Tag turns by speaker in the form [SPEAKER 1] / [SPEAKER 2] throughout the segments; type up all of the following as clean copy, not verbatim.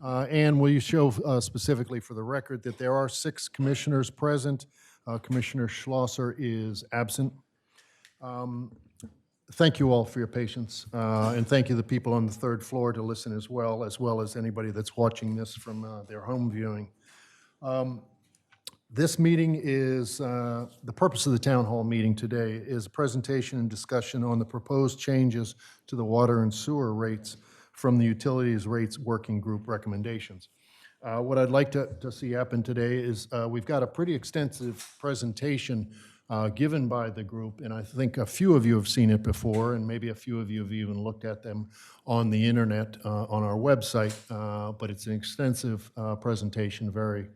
[SPEAKER 1] And will you show specifically for the record that there are 6 commissioners present? Commissioner Schlosser is absent. Thank you all for your patience, and thank you the people on the 3rd floor to listen as well as anybody that's watching this from their home viewing. This meeting is, the purpose of the town hall meeting today is a presentation and discussion on the proposed changes to the water and sewer rates from the Utilities Rates Working Group recommendations. What I'd like to see happen today is we've got a pretty extensive presentation given by the group, and I think a few of you have seen it before, and maybe a few of you have even looked at them on the internet on our website, but it's an extensive presentation, very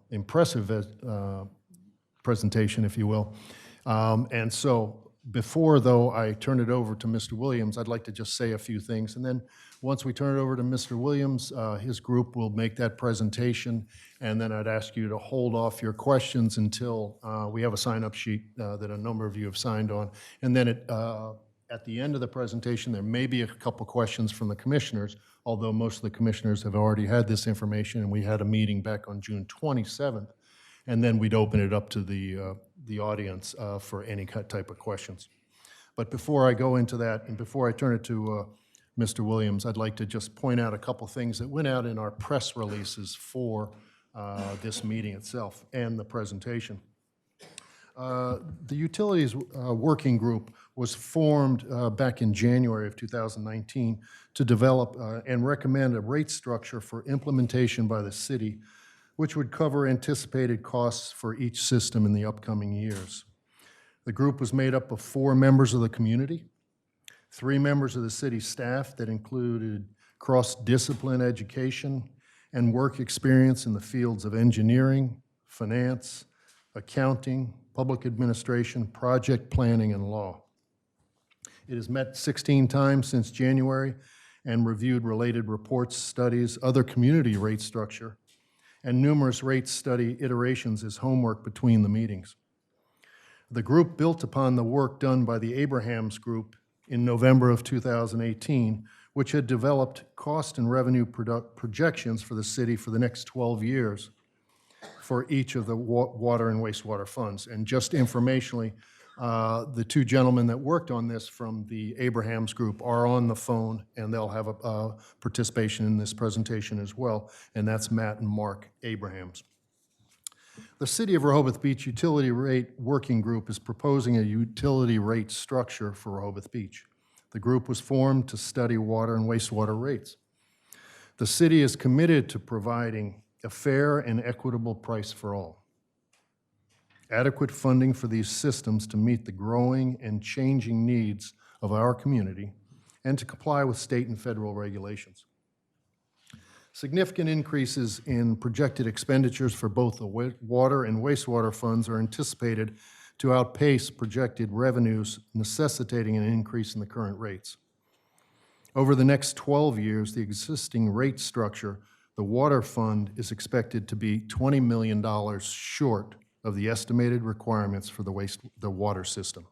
[SPEAKER 1] impressive presentation, if you will. And so before, though, I turn it over to Mr. Williams, I'd like to just say a few things. And then once we turn it over to Mr. Williams, his group will make that presentation. And then I'd ask you to hold off your questions until we have a sign-up sheet that a number of you have signed on. And then at the end of the presentation, there may be a couple questions from the commissioners, although most of the commissioners have already had this information, and we had a meeting back on June 27th. And then we'd open it up to the audience for any type of questions. But before I go into that, and before I turn it to Mr. Williams, I'd like to just point out a couple things that went out in our press releases for this meeting itself and the presentation. The Utilities Working Group was formed back in January of 2019 to develop and recommend a rate structure for implementation by the city, which would cover anticipated costs for each system in the upcoming years. The group was made up of 4 members of the community, 3 members of the city staff that included cross-discipline education and work experience in the fields of engineering, finance, accounting, public administration, project planning, and law. It has met 16 times since January and reviewed related reports, studies, other community rate structure, and numerous rate study iterations as homework between the meetings. The group built upon the work done by the Abrahams Group in November of 2018, which had developed cost and revenue projections for the city for the next 12 years for each of the water and wastewater funds. And just informationally, the 2 gentlemen that worked on this from the Abrahams Group are on the phone, and they'll have a participation in this presentation as well, and that's Matt and Mark Abrahams. The City of Rehoboth Beach Utility Rate Working Group is proposing a utility rate structure for Rehoboth Beach. The group was formed to study water and wastewater rates. The city is committed to providing a fair and equitable price for all, adequate funding for these systems to meet the growing and changing needs of our community, and to comply with state and federal regulations. Significant increases in projected expenditures for both the water and wastewater funds are anticipated to outpace projected revenues, necessitating an increase in the current rates. Over the next 12 years, the existing rate structure, the water fund, is expected to be $20 million short of the estimated requirements for the water system.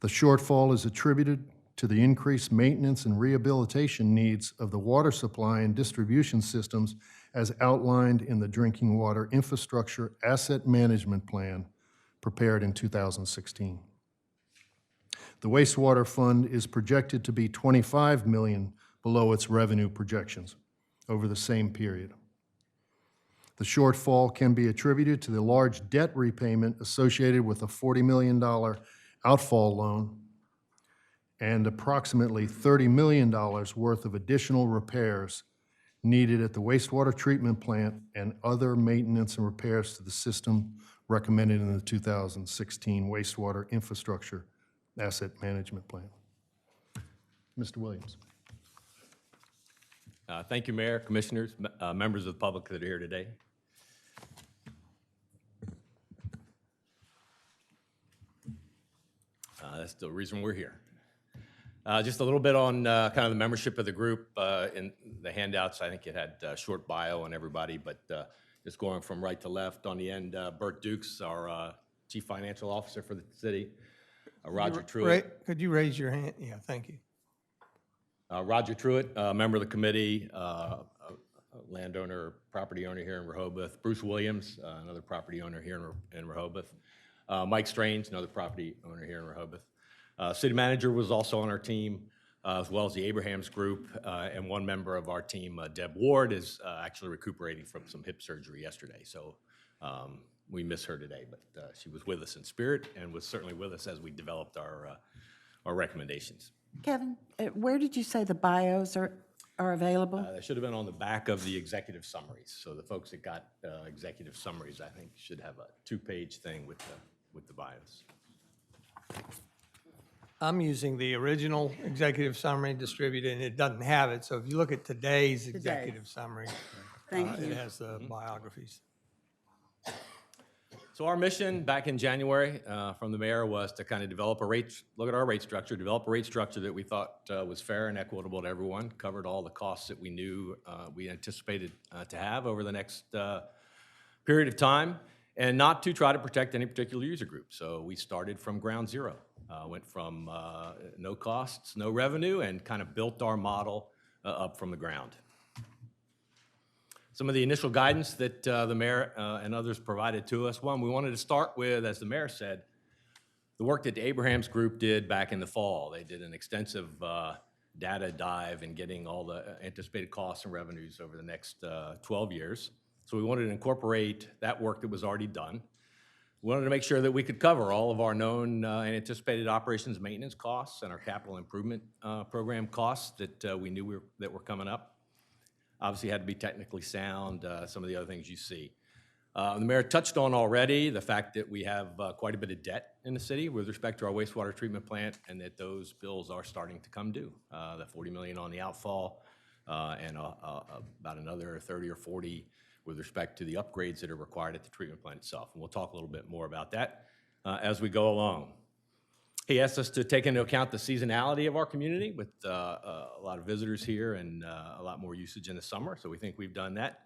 [SPEAKER 1] The shortfall is attributed to the increased maintenance and rehabilitation needs of the water supply and distribution systems as outlined in the Drinking Water Infrastructure Asset Management Plan prepared in 2016. The wastewater fund is projected to be $25 million below its revenue projections over the same period. The shortfall can be attributed to the large debt repayment associated with a $40 million outfall loan and approximately $30 million worth of additional repairs needed at the wastewater treatment plant and other maintenance and repairs to the system recommended in the 2016 Wastewater Infrastructure Asset Management Plan. Mr. Williams.
[SPEAKER 2] Thank you, Mayor, Commissioners, members of the public that are here today. That's the reason we're here. Just a little bit on kind of the membership of the group. In the handouts, I think it had a short bio on everybody, but just going from right to left on the end, Bert Dukes, our Chief Financial Officer for the city. Roger Truitt.
[SPEAKER 3] Could you raise your hand? Yeah, thank you.
[SPEAKER 2] Roger Truitt, a member of the committee, a landowner, property owner here in Rehoboth. Bruce Williams, another property owner here in Rehoboth. Mike Strange, another property owner here in Rehoboth. City manager was also on our team, as well as the Abrahams group, and one member of our team, Deb Ward, is actually recuperating from some hip surgery yesterday. So we miss her today, but she was with us in spirit and was certainly with us as we developed our recommendations.
[SPEAKER 3] Kevin, where did you say the bios are available?
[SPEAKER 2] That should have been on the back of the executive summaries. So the folks that got executive summaries, I think, should have a two-page thing with the bios.
[SPEAKER 4] I'm using the original executive summary distributed, and it doesn't have it. So if you look at today's executive summary,
[SPEAKER 3] Thank you.
[SPEAKER 4] it has the biographies.
[SPEAKER 2] So our mission back in January from the mayor was to kind of develop look at our rate structure, develop a rate structure that we thought was fair and equitable to everyone, covered all the costs that we knew we anticipated to have over the next period of time, and not to try to protect any particular user group. So we started from ground zero, went from no costs, no revenue, and kind of built our model up from the ground. Some of the initial guidance that the mayor and others provided to us. One, we wanted to start with, as the mayor said, the work that the Abrahams group did back in the fall. They did an extensive data dive in getting all the anticipated costs and revenues over the next 12 years. So we wanted to incorporate that work that was already done. We wanted to make sure that we could cover all of our known and anticipated operations maintenance costs and our capital improvement program costs that we knew that were coming up. Obviously, had to be technically sound, some of the other things you see. The mayor touched on already the fact that we have quite a bit of debt in the city with respect to our wastewater treatment plant, and that those bills are starting to come due. The $40 million on the outfall, and about another 30 or 40 with respect to the upgrades that are required at the treatment plant itself. And we'll talk a little bit more about that as we go along. He asked us to take into account the seasonality of our community with a lot of visitors here and a lot more usage in the summer. So we think we've done that.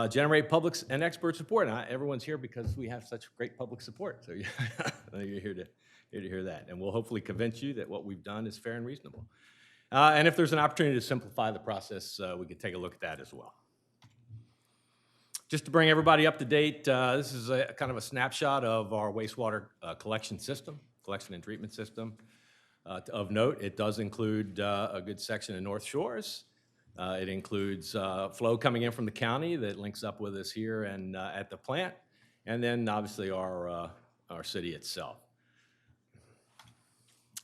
[SPEAKER 2] Generate public and expert support. Not everyone's here because we have such great public support. So you're here to hear that. And we'll hopefully convince you that what we've done is fair and reasonable. And if there's an opportunity to simplify the process, we could take a look at that as well. Just to bring everybody up to date, this is a kind of a snapshot of our wastewater collection and treatment system. Of note, it does include a good section of North Shores. It includes flow coming in from the county that links up with us here and at the plant, and then obviously our city itself.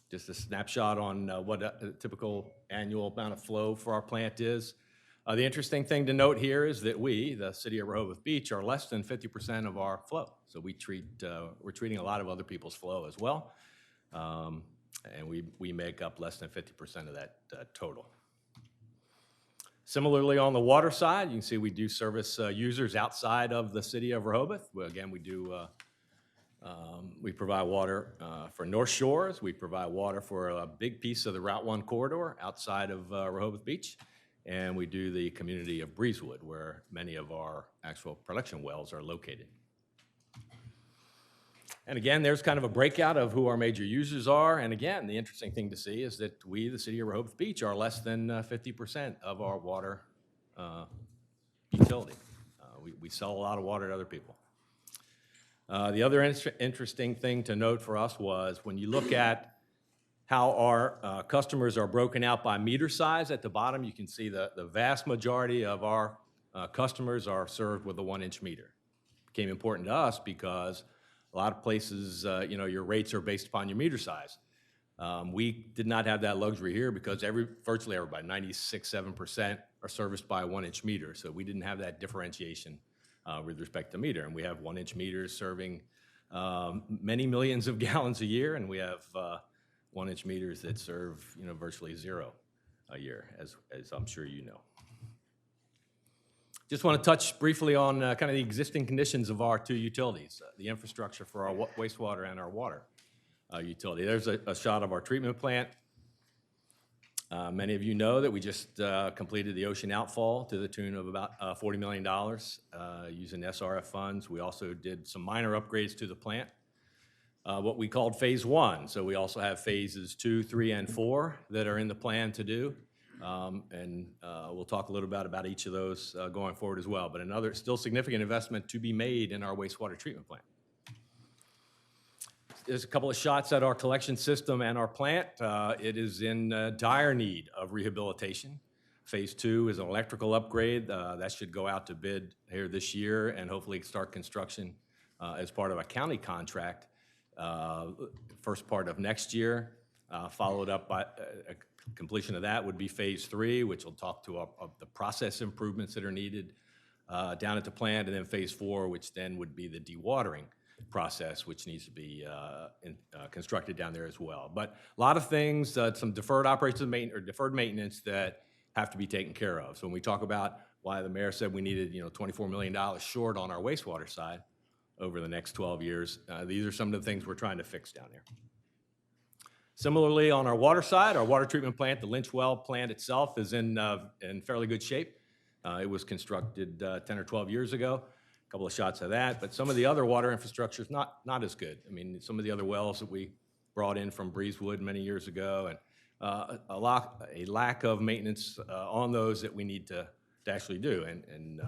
[SPEAKER 2] Just a snapshot on what a typical annual amount of flow for our plant is. The interesting thing to note here is that we, the city of Rehoboth Beach, are less than 50% of our flow. So we're treating a lot of other people's flow as well. And we make up less than 50% of that total. Similarly, on the water side, you can see we do service users outside of the city of Rehoboth. Well, again, we provide water for North Shores. We provide water for a big piece of the Route 1 corridor outside of Rehoboth Beach. And we do the community of Breezewood, where many of our actual production wells are located. And again, there's kind of a breakout of who our major users are. And again, the interesting thing to see is that we, the city of Rehoboth Beach, are less than 50% of our water utility. We sell a lot of water to other people. The other interesting thing to note for us was when you look at how our customers are broken out by meter size. At the bottom, you can see the vast majority of our customers are served with a 1-inch meter. It became important to us because a lot of places, your rates are based upon your meter size. We did not have that luxury here because virtually everybody, 96.7%, are serviced by a 1-inch meter. So we didn't have that differentiation with respect to meter. And we have 1-inch meters serving many millions of gallons a year, and we have 1-inch meters that serve virtually zero a year, as I'm sure you know. Just want to touch briefly on kind of the existing conditions of our two utilities, the infrastructure for our wastewater and our water utility. There's a shot of our treatment plant. Many of you know that we just completed the ocean outfall to the tune of about $40 million using SRF funds. We also did some minor upgrades to the plant, what we called phase 1. So we also have phases 2, 3, and 4 that are in the plan to do. And we'll talk a little bit about each of those going forward as well. But another still significant investment to be made in our wastewater treatment plant. There's a couple of shots at our collection system and our plant. It is in dire need of rehabilitation. Phase 2 is an electrical upgrade. That should go out to bid here this year and hopefully start construction as part of a county contract first part of next year. Followed up by completion of that would be Phase 3, which will talk to the process improvements that are needed down at the plant, and then Phase 4, which then would be the dewatering process, which needs to be constructed down there as well. But a lot of things, some deferred operations or deferred maintenance that have to be taken care of. So when we talk about why the mayor said we needed, $24 million short on our wastewater side over the next 12 years, these are some of the things we're trying to fix down there. Similarly, on our water side, our water treatment plant, the Lynch Well plant itself, is in fairly good shape. It was constructed 10 or 12 years ago. A couple of shots of that, but some of the other water infrastructure is not as good. I mean, some of the other wells that we brought in from Breezewood many years ago, and a lack of maintenance on those that we need to actually do. And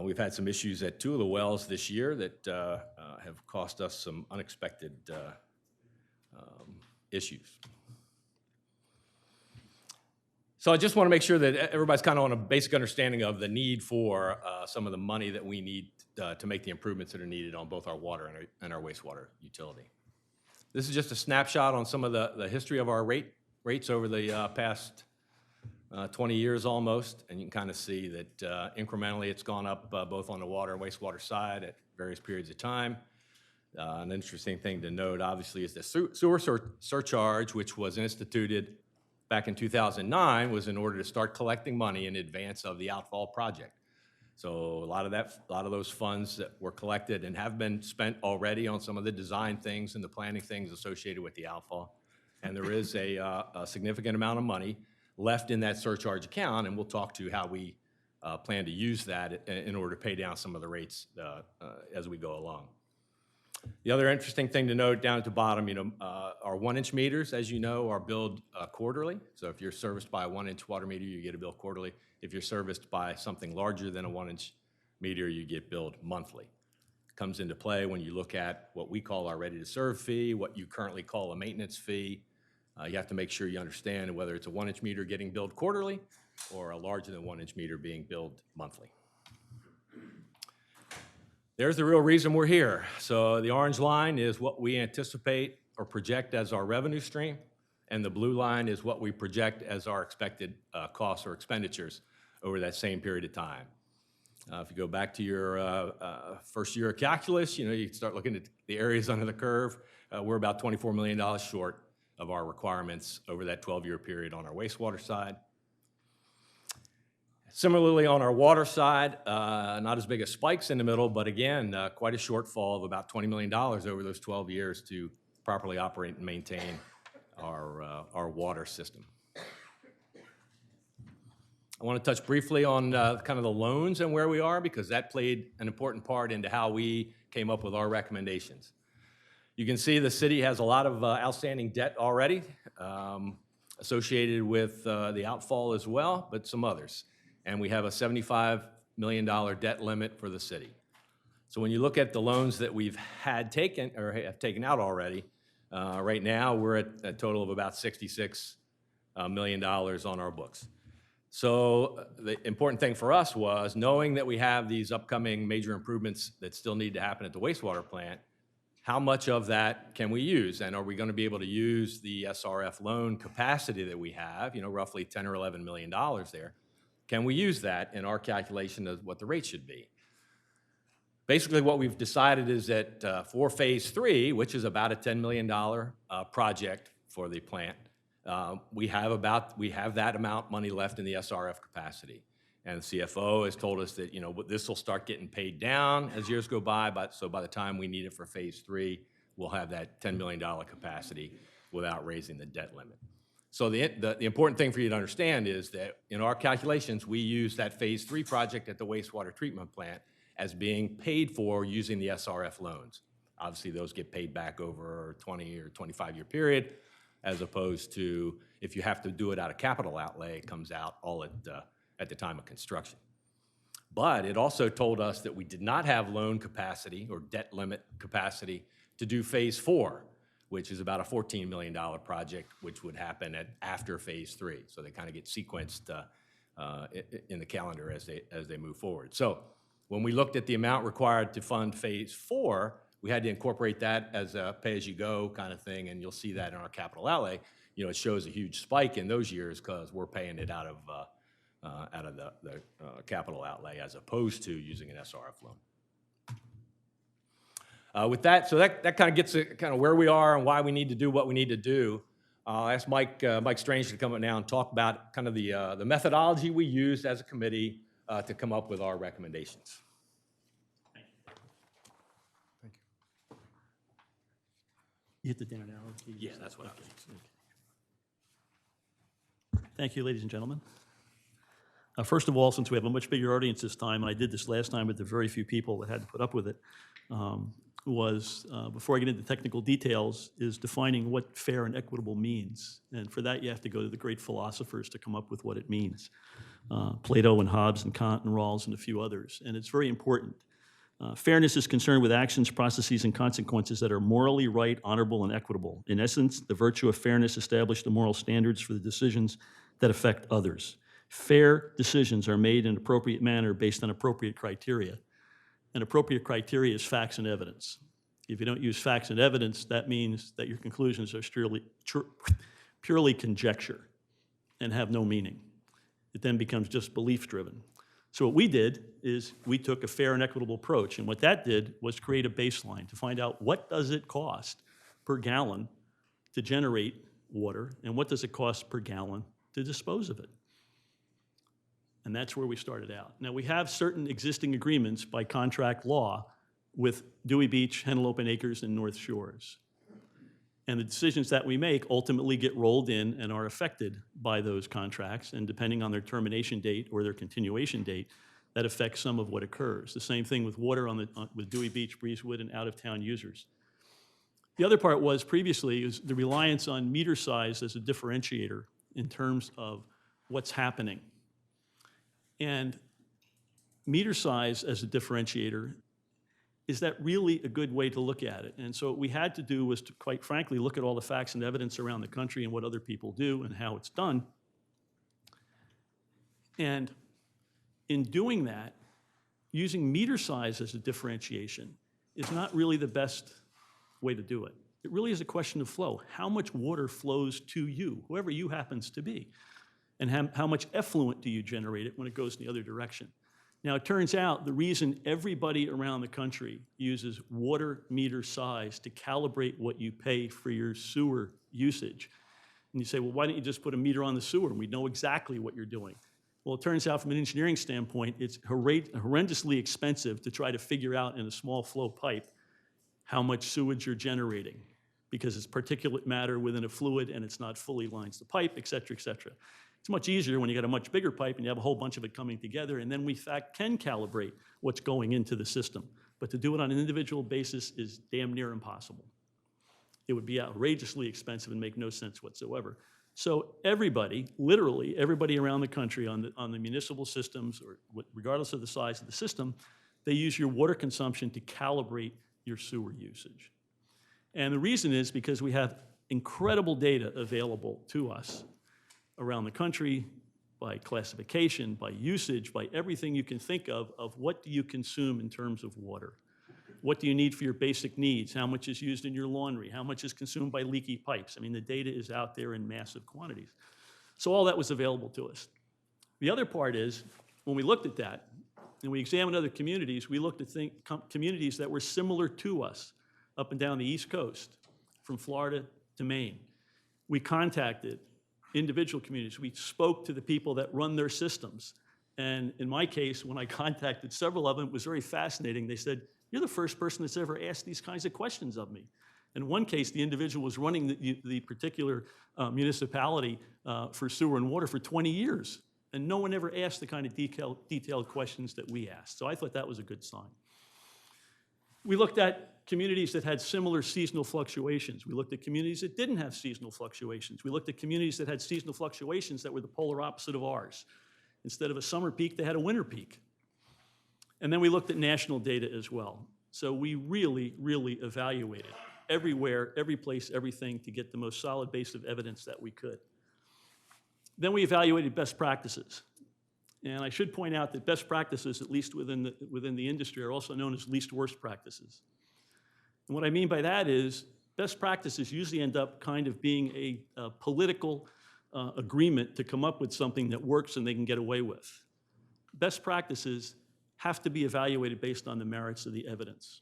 [SPEAKER 2] we've had some issues at 2 of the wells this year that have cost us some unexpected issues. So I just want to make sure that everybody's kind of on a basic understanding of the need for some of the money that we need to make the improvements that are needed on both our water and our wastewater utility. This is just a snapshot on some of the history of our rates over the past 20 years almost, and you can kind of see that incrementally it's gone up both on the water and wastewater side at various periods of time. An interesting thing to note, obviously, is the sewer surcharge, which was instituted back in 2009, was in order to start collecting money in advance of the outfall project. So a lot of those funds that were collected and have been spent already on some of the design things and the planning things associated with the outfall. And there is a significant amount of money left in that surcharge account, and we'll talk to how we plan to use that in order to pay down some of the rates as we go along. The other interesting thing to note down at the bottom, our 1-inch meters, as you know, are billed quarterly. So if you're serviced by a 1-inch water meter, you get a bill quarterly. If you're serviced by something larger than a 1-inch meter, you get billed monthly. Comes into play when you look at what we call our ready-to-serve fee, what you currently call a maintenance fee. You have to make sure you understand whether it's a 1-inch meter getting billed quarterly or a larger than 1-inch meter being billed monthly. There's the real reason we're here. So the orange line is what we anticipate or project as our revenue stream, and the blue line is what we project as our expected costs or expenditures over that same period of time. If you go back to your first year of calculus, you can start looking at the areas under the curve. We're about $24 million short of our requirements over that 12-year period on our wastewater side. Similarly, on our water side, not as big as spikes in the middle, but again, quite a shortfall of about $20 million over those 12 years to properly operate and maintain our water system. I want to touch briefly on kind of the loans and where we are, because that played an important part into how we came up with our recommendations. You can see the city has a lot of outstanding debt already associated with the outfall as well, but some others. And we have a $75 million debt limit for the city. So when you look at the loans that we've had taken or have taken out already, right now we're at a total of about $66 million on our books. So the important thing for us was knowing that we have these upcoming major improvements that still need to happen at the wastewater plant, how much of that can we use? And are we going to be able to use the SRF loan capacity that we have, roughly $10 or $11 million there? Can we use that in our calculation of what the rate should be? Basically, what we've decided is that for Phase 3, which is about a $10 million project for the plant, we have that amount money left in the SRF capacity. And the CFO has told us that this will start getting paid down as years go by. So by the time we need it for Phase 3, we'll have that $10 million capacity without raising the debt limit. So the important thing for you to understand is that in our calculations, we use that Phase 3 project at the wastewater treatment plant as being paid for using the SRF loans. Obviously, those get paid back over a 20 or 25-year period, as opposed to if you have to do it out of capital outlay, it comes out all at the time of construction. But it also told us that we did not have loan capacity or debt limit capacity to do phase 4, which is about a $14 million project, which would happen after phase 3. So they kind of get sequenced in the calendar as they move forward. So when we looked at the amount required to fund phase 4, we had to incorporate that as a pay-as-you-go kind of thing, and you'll see that in our capital outlay. You know, it shows a huge spike in those years because we're paying it out of the capital outlay as opposed to using an SRF loan. With that, so that kind of gets kind of where we are and why we need to do what we need to do. I'll ask Mike Strange to come up now and talk about kind of the methodology we used as a committee to come up with our recommendations.
[SPEAKER 5] You hit the down arrow key?
[SPEAKER 2] Yeah, that's what I was.
[SPEAKER 5] Thank you, ladies and gentlemen. First of all, since we have a much bigger audience this time, and I did this last time with the very few people that had to put up with it, before I get into technical details, is defining what fair and equitable means. And for that, you have to go to the great philosophers to come up with what it means. Plato and Hobbes and Kant and Rawls and a few others. And it's very important. Fairness is concerned with actions, processes, and consequences that are morally right, honorable, and equitable. In essence, the virtue of fairness establishes the moral standards for the decisions that affect others. Fair decisions are made in an appropriate manner based on appropriate criteria. And appropriate criteria is facts and evidence. If you don't use facts and evidence, that means that your conclusions are purely conjecture and have no meaning. It then becomes just belief-driven. So what we did is we took a fair and equitable approach, and what that did was create a baseline to find out what does it cost per gallon to generate water, and what does it cost per gallon to dispose of it. And that's where we started out. Now, we have certain existing agreements by contract law with Dewey Beach, Henlopen Acres, and North Shores. And the decisions that we make ultimately get rolled in and are affected by those contracts, and depending on their termination date or their continuation date, that affects some of what occurs. The same thing with water with Dewey Beach, Breezewood, and out-of-town users. The other part was previously is the reliance on meter size as a differentiator in terms of what's happening. And meter size as a differentiator, is that really a good way to look at it? And so what we had to do was to, quite frankly, look at all the facts and evidence around the country and what other people do and how it's done. And in doing that, using meter size as a differentiation is not really the best way to do it. It really is a question of flow. How much water flows to you, whoever you happens to be? And how much effluent do you generate it when it goes in the other direction? Now, it turns out the reason everybody around the country uses water meter size to calibrate what you pay for your sewer usage. And you say, well, why don't you just put a meter on the sewer and we know exactly what you're doing? Well, it turns out from an engineering standpoint, it's horrendously expensive to try to figure out in a small flow pipe how much sewage you're generating, because it's particulate matter within a fluid and it's not fully lines the pipe, et cetera, et cetera. It's much easier when you got a much bigger pipe and you have a whole bunch of it coming together, and then we, in fact, can calibrate what's going into the system. But to do it on an individual basis is damn near impossible. It would be outrageously expensive and make no sense whatsoever. So everybody, literally everybody around the country on the municipal systems, or regardless of the size of the system, they use your water consumption to calibrate your sewer usage. And the reason is because we have incredible data available to us around the country by classification, by usage, by everything you can think of what do you consume in terms of water. What do you need for your basic needs? How much is used in your laundry? How much is consumed by leaky pipes? I mean, the data is out there in massive quantities. So all that was available to us. The other part is, when we looked at that, and we examined other communities, we looked at communities that were similar to us up and down the East Coast, from Florida to Maine. We contacted individual communities. We spoke to the people that run their systems. And in my case, when I contacted several of them, it was very fascinating. They said, you're the first person that's ever asked these kinds of questions of me. In one case, the individual was running the particular municipality for sewer and water for 20 years. And no one ever asked the kind of detailed questions that we asked. So I thought that was a good sign. We looked at communities that had similar seasonal fluctuations. We looked at communities that didn't have seasonal fluctuations. We looked at communities that had seasonal fluctuations that were the polar opposite of ours. Instead of a summer peak, they had a winter peak. And then we looked at national data as well. So we really, really evaluated everywhere, every place, everything to get the most solid base of evidence that we could. Then we evaluated best practices. And I should point out that best practices, at least within the industry, are also known as least worst practices. And what I mean by that is best practices usually end up kind of being a political agreement to come up with something that works and they can get away with. Best practices have to be evaluated based on the merits of the evidence.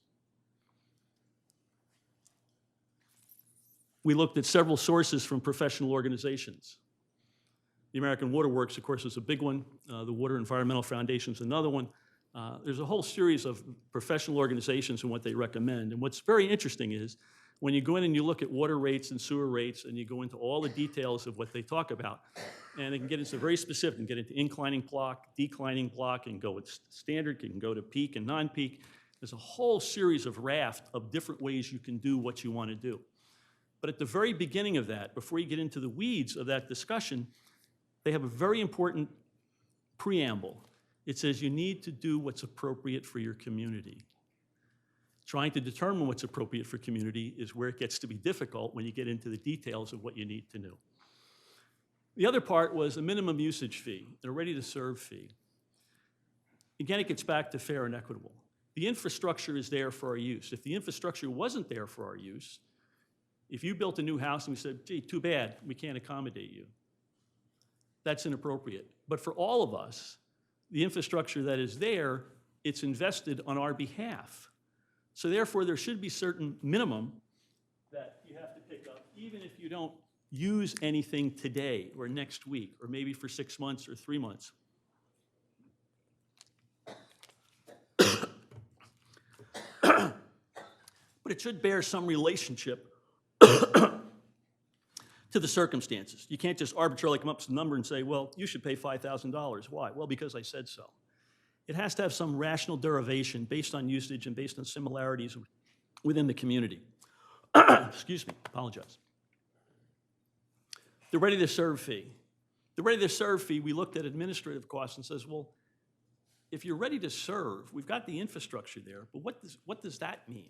[SPEAKER 5] We looked at several sources from professional organizations. The American Water Works, of course, is a big one. The Water Environmental Foundation is another one. There's a whole series of professional organizations and what they recommend. And what's very interesting is when you go in and you look at water rates and sewer rates and you go into all the details of what they talk about, and they can get into very specific, and get into inclining block, declining block, and go with standard, you can go to peak and non-peak. There's a whole series of raft of different ways you can do what you want to do. But at the very beginning of that, before you get into the weeds of that discussion, they have a very important preamble. It says you need to do what's appropriate for your community. Trying to determine what's appropriate for community is where it gets to be difficult when you get into the details of what you need to know. The other part was a minimum usage fee, a ready-to-serve fee. Again, it gets back to fair and equitable. The infrastructure is there for our use. If the infrastructure wasn't there for our use, if you built a new house and we said, gee, too bad, we can't accommodate you, that's inappropriate. But for all of us, the infrastructure that is there, it's invested on our behalf. So therefore, there should be certain minimum that you have to pick up, even if you don't use anything today or next week, or maybe for 6 months or 3 months. But it should bear some relationship to the circumstances. You can't just arbitrarily come up with a number and say, well, you should pay $5,000. Why? Well, because I said so. It has to have some rational derivation based on usage and based on similarities within the community. Excuse me, apologize. The ready-to-serve fee. The ready-to-serve fee, we looked at administrative costs and says, well, if you're ready to serve, we've got the infrastructure there, but what does that mean?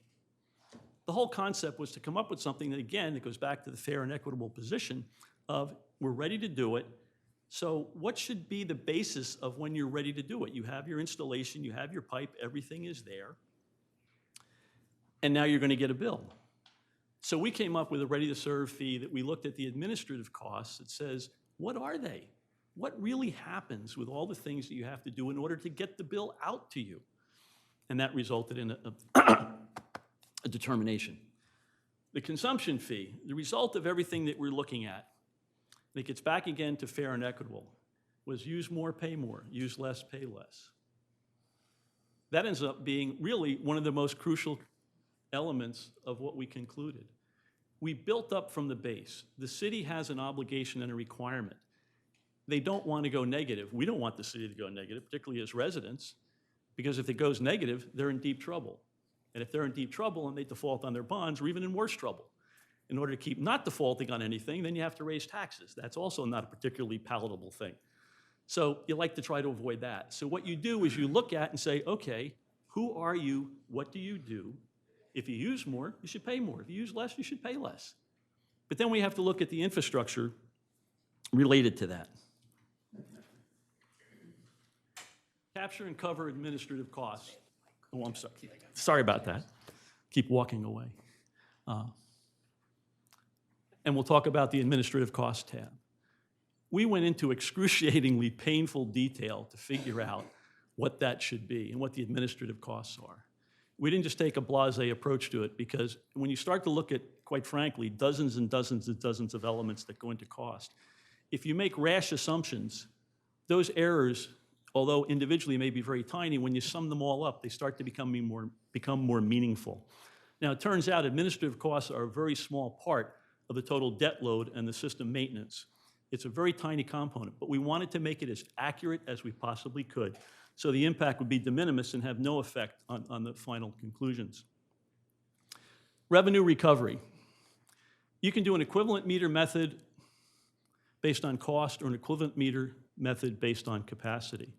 [SPEAKER 5] The whole concept was to come up with something that, again, that goes back to the fair and equitable position of we're ready to do it. So what should be the basis of when you're ready to do it? You have your installation, you have your pipe, everything is there, and now you're going to get a bill. So we came up with a ready-to-serve fee that we looked at the administrative costs. It says, what are they? What really happens with all the things that you have to do in order to get the bill out to you? And that resulted in a determination. The consumption fee, the result of everything that we're looking at, and it gets back again to fair and equitable, was use more, pay more, use less, pay less. That ends up being really one of the most crucial elements of what we concluded. We built up from the base. The city has an obligation and a requirement. They don't want to go negative. We don't want the city to go negative, particularly as residents, because if it goes negative, they're in deep trouble. And if they're in deep trouble and they default on their bonds, we're even in worse trouble. In order to keep not defaulting on anything, then you have to raise taxes. That's also not a particularly palatable thing. So you like to try to avoid that. So what you do is you look at and say, okay, who are you? What do you do? If you use more, you should pay more. If you use less, you should pay less. But then we have to look at the infrastructure related to that. Capture and cover administrative costs. Oh, I'm sorry. Sorry about that. Keep walking away. And we'll talk about the administrative cost tab. We went into excruciatingly painful detail to figure out what that should be and what the administrative costs are. We didn't just take a blasé approach to it, because when you start to look at, quite frankly, dozens and dozens and dozens of elements that go into cost, if you make rash assumptions, those errors, although individually may be very tiny, when you sum them all up, they start to become more meaningful. Now, it turns out administrative costs are a very small part of the total debt load and the system maintenance. It's a very tiny component, but we wanted to make it as accurate as we possibly could, so the impact would be de minimis and have no effect on the final conclusions. Revenue recovery. You can do an equivalent meter method based on cost or an equivalent meter method based on capacity.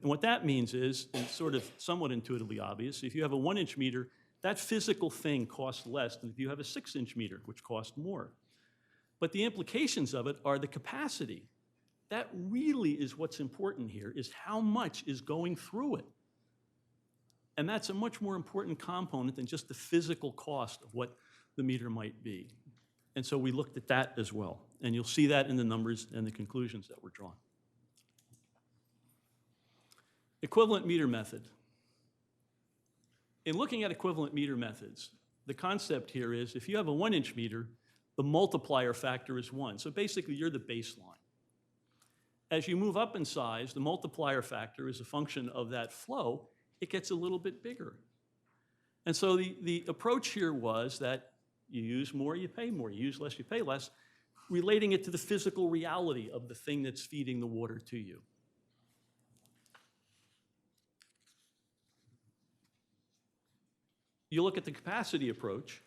[SPEAKER 5] And what that means is, and it's sort of somewhat intuitively obvious, if you have a 1-inch meter, that physical thing costs less than if you have a 6-inch meter, which costs more. But the implications of it are the capacity. That really is what's important here, is how much is going through it. And that's a much more important component than just the physical cost of what the meter might be. And so we looked at that as well. And you'll see that in the numbers and the conclusions that were drawn. Equivalent meter method. In looking at equivalent meter methods, the concept here is if you have a 1-inch meter, the multiplier factor is 1. So basically, you're the baseline. As you move up in size, the multiplier factor is a function of that flow. It gets a little bit bigger. And so the approach here was that you use more, you pay more. You use less, you pay less, relating it to the physical reality of the thing that's feeding the water to you. You look at the capacity approach,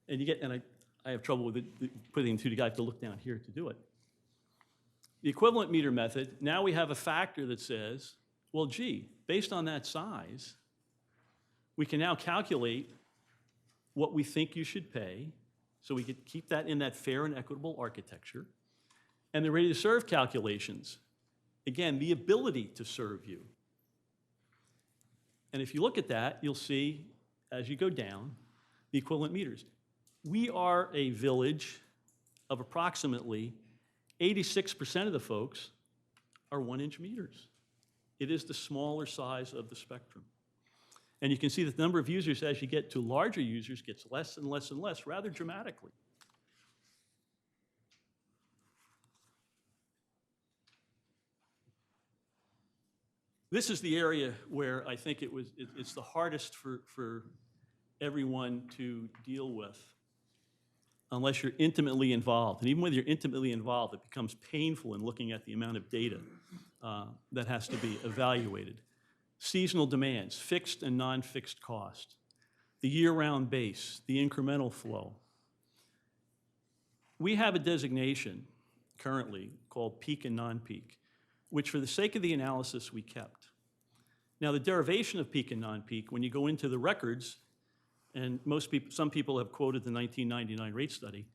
[SPEAKER 5] and you get, and I have trouble with putting two together, I have to look down here to do it. The equivalent meter method, now we have a factor that says, well, gee, based on that size, we can now calculate what we think you should pay, so we could keep that in that fair and equitable architecture. And the ready-to-serve calculations, again, the ability to serve you. And if you look at that, you'll see, as you go down, the equivalent meters. We are a village of approximately 86% of the folks are 1-inch meters. It is the smaller size of the spectrum. And you can see that the number of users as you get to larger users gets less and less and less rather dramatically. This is the area where I think it's the hardest for everyone to deal with unless you're intimately involved. And even when you're intimately involved, it becomes painful in looking at the amount of data that has to be evaluated. Seasonal demands, fixed and non-fixed cost, the year-round base, the incremental flow. We have a designation currently called peak and non-peak, which for the sake of the analysis we kept. Now the derivation of peak and non-peak, when you go into the records, and some people have quoted the 1999 rate study,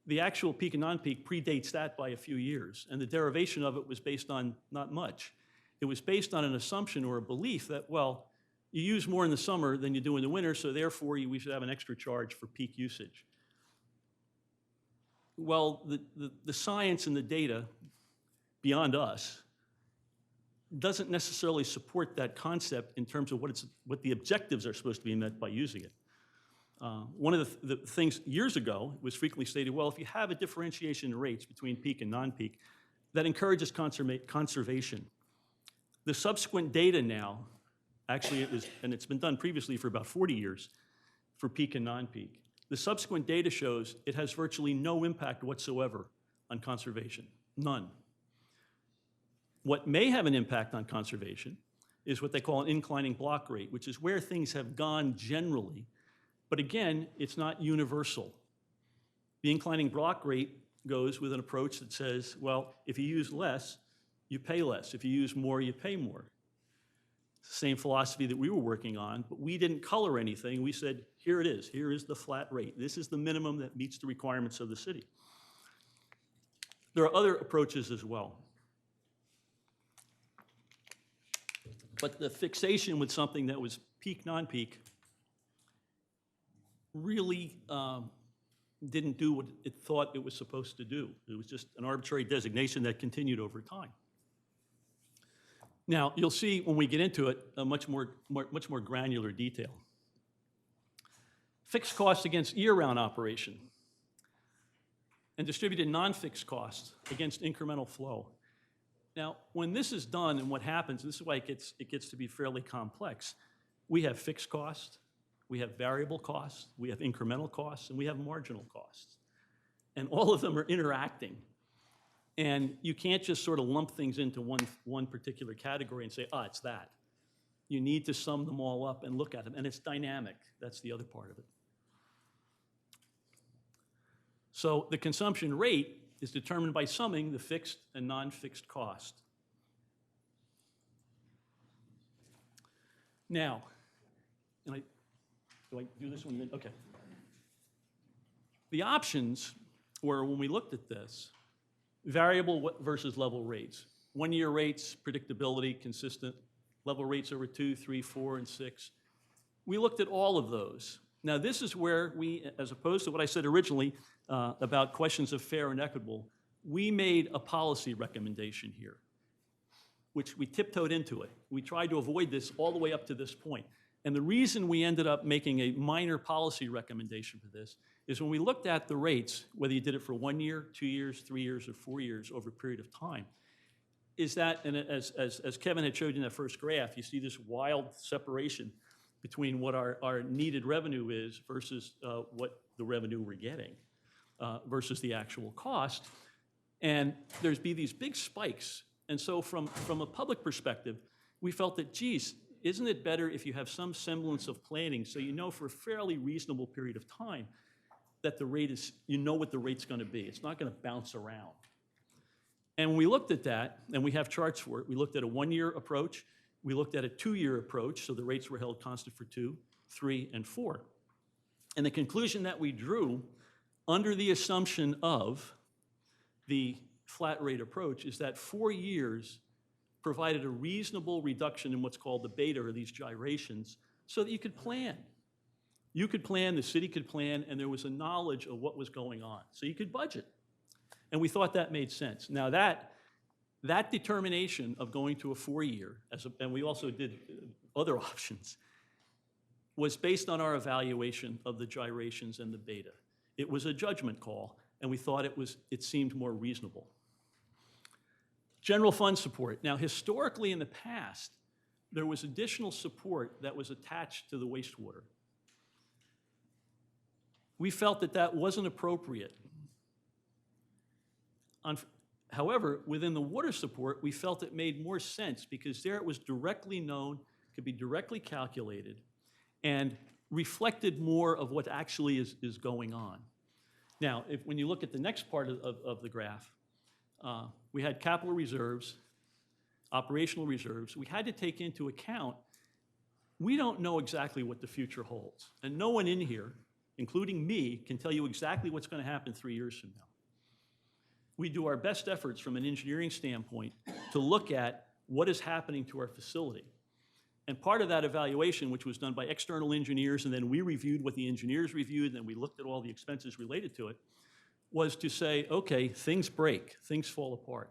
[SPEAKER 5] the actual peak and non-peak predates that by a few years, and the derivation of it was based on not much. It was based on an assumption or a belief that, well, you use more in the summer than you do in the winter, so therefore we should have an extra charge for peak usage. Well, the science and the data beyond us doesn't necessarily support that concept in terms of what the objectives are supposed to be met by using it. One of the things years ago was frequently stated, well, if you have a differentiation in rates between peak and non-peak, that encourages conservation. The subsequent data now, actually and it's been done previously for about 40 years for peak and non-peak. The subsequent data shows it has virtually no impact whatsoever on conservation, none. What may have an impact on conservation is what they call an inclining block rate, which is where things have gone generally. But again, it's not universal. The inclining block rate goes with an approach that says, well, if you use less, you pay less. If you use more, you pay more. It's the same philosophy that we were working on, but we didn't color anything. We said, here it is. Here is the flat rate. This is the minimum that meets the requirements of the city. There are other approaches as well. But the fixation with something that was peak, non-peak really didn't do what it thought it was supposed to do. It was just an arbitrary designation that continued over time. Now, you'll see when we get into it a much more granular detail. Fixed costs against year-round operation and distributed non-fixed costs against incremental flow. Now, when this is done and what happens, this is why it gets to be fairly complex. We have fixed costs, we have variable costs, we have incremental costs, and we have marginal costs. And all of them are interacting. And you can't just sort of lump things into one particular category and say, it's that. You need to sum them all up and look at them. And it's dynamic. That's the other part of it. So the consumption rate is determined by summing the fixed and non-fixed cost. Now, do I do this one? Okay. The options were, when we looked at this, variable versus level rates. 1-year rates, predictability, consistent. Level rates over 2, 3, 4, and 6. We looked at all of those. Now, this is where we, as opposed to what I said originally about questions of fair and equitable, we made a policy recommendation here, which we tiptoed into it. We tried to avoid this all the way up to this point. And the reason we ended up making a minor policy recommendation for this is when we looked at the rates, whether you did it for 1 year, 2 years, 3 years, or 4 years over a period of time, is that, and as Kevin had showed you in that first graph, you see this wild separation between what our needed revenue is versus what the revenue we're getting versus the actual cost. And there's be these big spikes. And so from a public perspective, we felt that, geez, isn't it better if you have some semblance of planning so you know for a fairly reasonable period of time that the rate is, you know what the rate's going to be. It's not going to bounce around. And when we looked at that, and we have charts for it, we looked at a 1-year approach, we looked at a 2-year approach, so the rates were held constant for 2, 3, and 4. And the conclusion that we drew under the assumption of the flat rate approach is that 4 years provided a reasonable reduction in what's called the beta, or these gyrations, so that you could plan. You could plan, the city could plan, and there was a knowledge of what was going on. So you could budget. And we thought that made sense. Now that determination of going to a 4-year, and we also did other options, was based on our evaluation of the gyrations and the beta. It was a judgment call, and we thought it seemed more reasonable. General fund support. Now, historically in the past, there was additional support that was attached to the wastewater. We felt that that wasn't appropriate. However, within the water support, we felt it made more sense because there it was directly known, could be directly calculated, and reflected more of what actually is going on. Now, when you look at the next part of the graph, we had capital reserves, operational reserves. We had to take into account, we don't know exactly what the future holds. And no one in here, including me, can tell you exactly what's going to happen 3 years from now. We do our best efforts from an engineering standpoint to look at what is happening to our facility. And part of that evaluation, which was done by external engineers, and then we reviewed what the engineers reviewed, and then we looked at all the expenses related to it, was to say, okay, things break, things fall apart.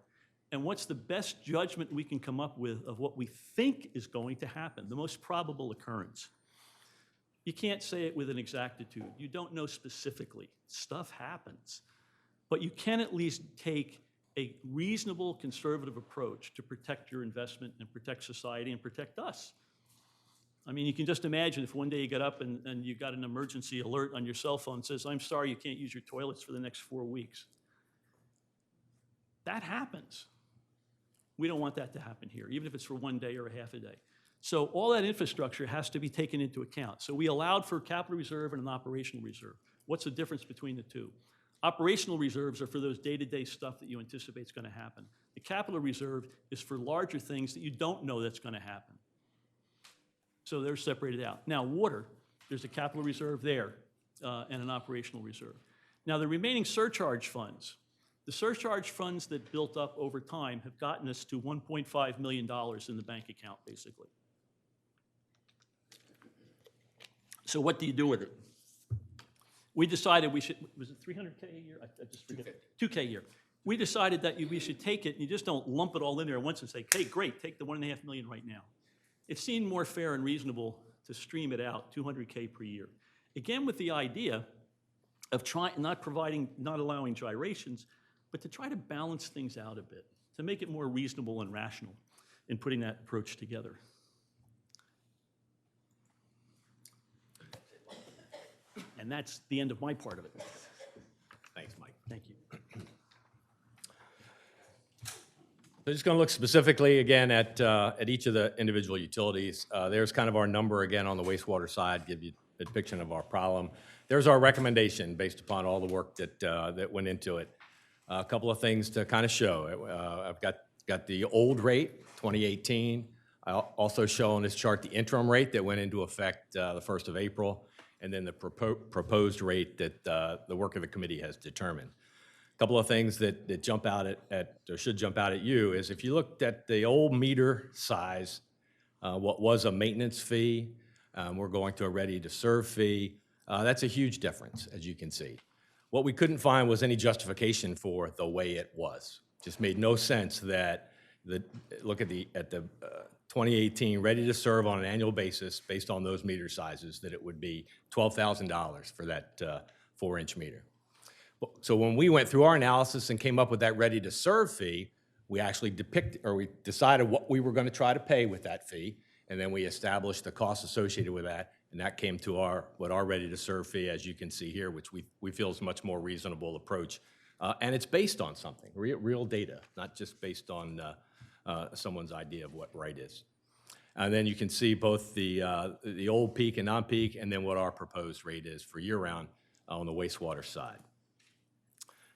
[SPEAKER 5] And what's the best judgment we can come up with of what we think is going to happen, the most probable occurrence? You can't say it with an exactitude. You don't know specifically. Stuff happens. But you can at least take a reasonable conservative approach to protect your investment and protect society and protect us. I mean, you can just imagine if one day you got up and you got an emergency alert on your cell phone that says, I'm sorry, you can't use your toilets for the next 4 weeks. That happens. We don't want that to happen here, even if it's for 1 day or a half a day. So all that infrastructure has to be taken into account. So we allowed for a capital reserve and an operational reserve. What's the difference between the two? Operational reserves are for those day-to-day stuff that you anticipate is going to happen. The capital reserve is for larger things that you don't know that's going to happen. So they're separated out. Now, water, there's a capital reserve there and an operational reserve. Now, the remaining surcharge funds, the surcharge funds that built up over time have gotten us to $1.5 million in the bank account, basically. So what do you do with it? We decided we should, was it $300K a year? I just forget. $2K a year. We decided that we should take it, and you just don't lump it all in there once and say, hey, great, take the $1.5 million right now. It seemed more fair and reasonable to stream it out, $200K per year. Again, with the idea of not allowing gyrations, but to try to balance things out a bit, to make it more reasonable and rational in putting that approach together. And that's the end of my part of it.
[SPEAKER 2] Thanks, Mike.
[SPEAKER 5] Thank you.
[SPEAKER 2] So just going to look specifically again at each of the individual utilities. There's kind of our number again on the wastewater side, give you depiction of our problem. There's our recommendation based upon all the work that went into it. A couple of things to kind of show. I've got the old rate, 2018. I'll also show on this chart the interim rate that went into effect the 1st of April, and then the proposed rate that the work of the committee has determined. A couple of things that jump out or should jump out at you is if you looked at the old meter size, what was a maintenance fee, we're going to a ready-to-serve fee. That's a huge difference, as you can see. What we couldn't find was any justification for the way it was. Just made no sense that look at the 2018 ready-to-serve on an annual basis based on those meter sizes, that it would be $12,000 for that 4-inch meter. So when we went through our analysis and came up with that ready-to-serve fee, we actually we decided what we were going to try to pay with that fee, and then we established the costs associated with that, and that came to our ready-to-serve fee, as you can see here, which we feel is a much more reasonable approach. And it's based on something, real data, not just based on someone's idea of what right is. And then you can see both the old peak and non-peak, and then what our proposed rate is for year-round on the wastewater side.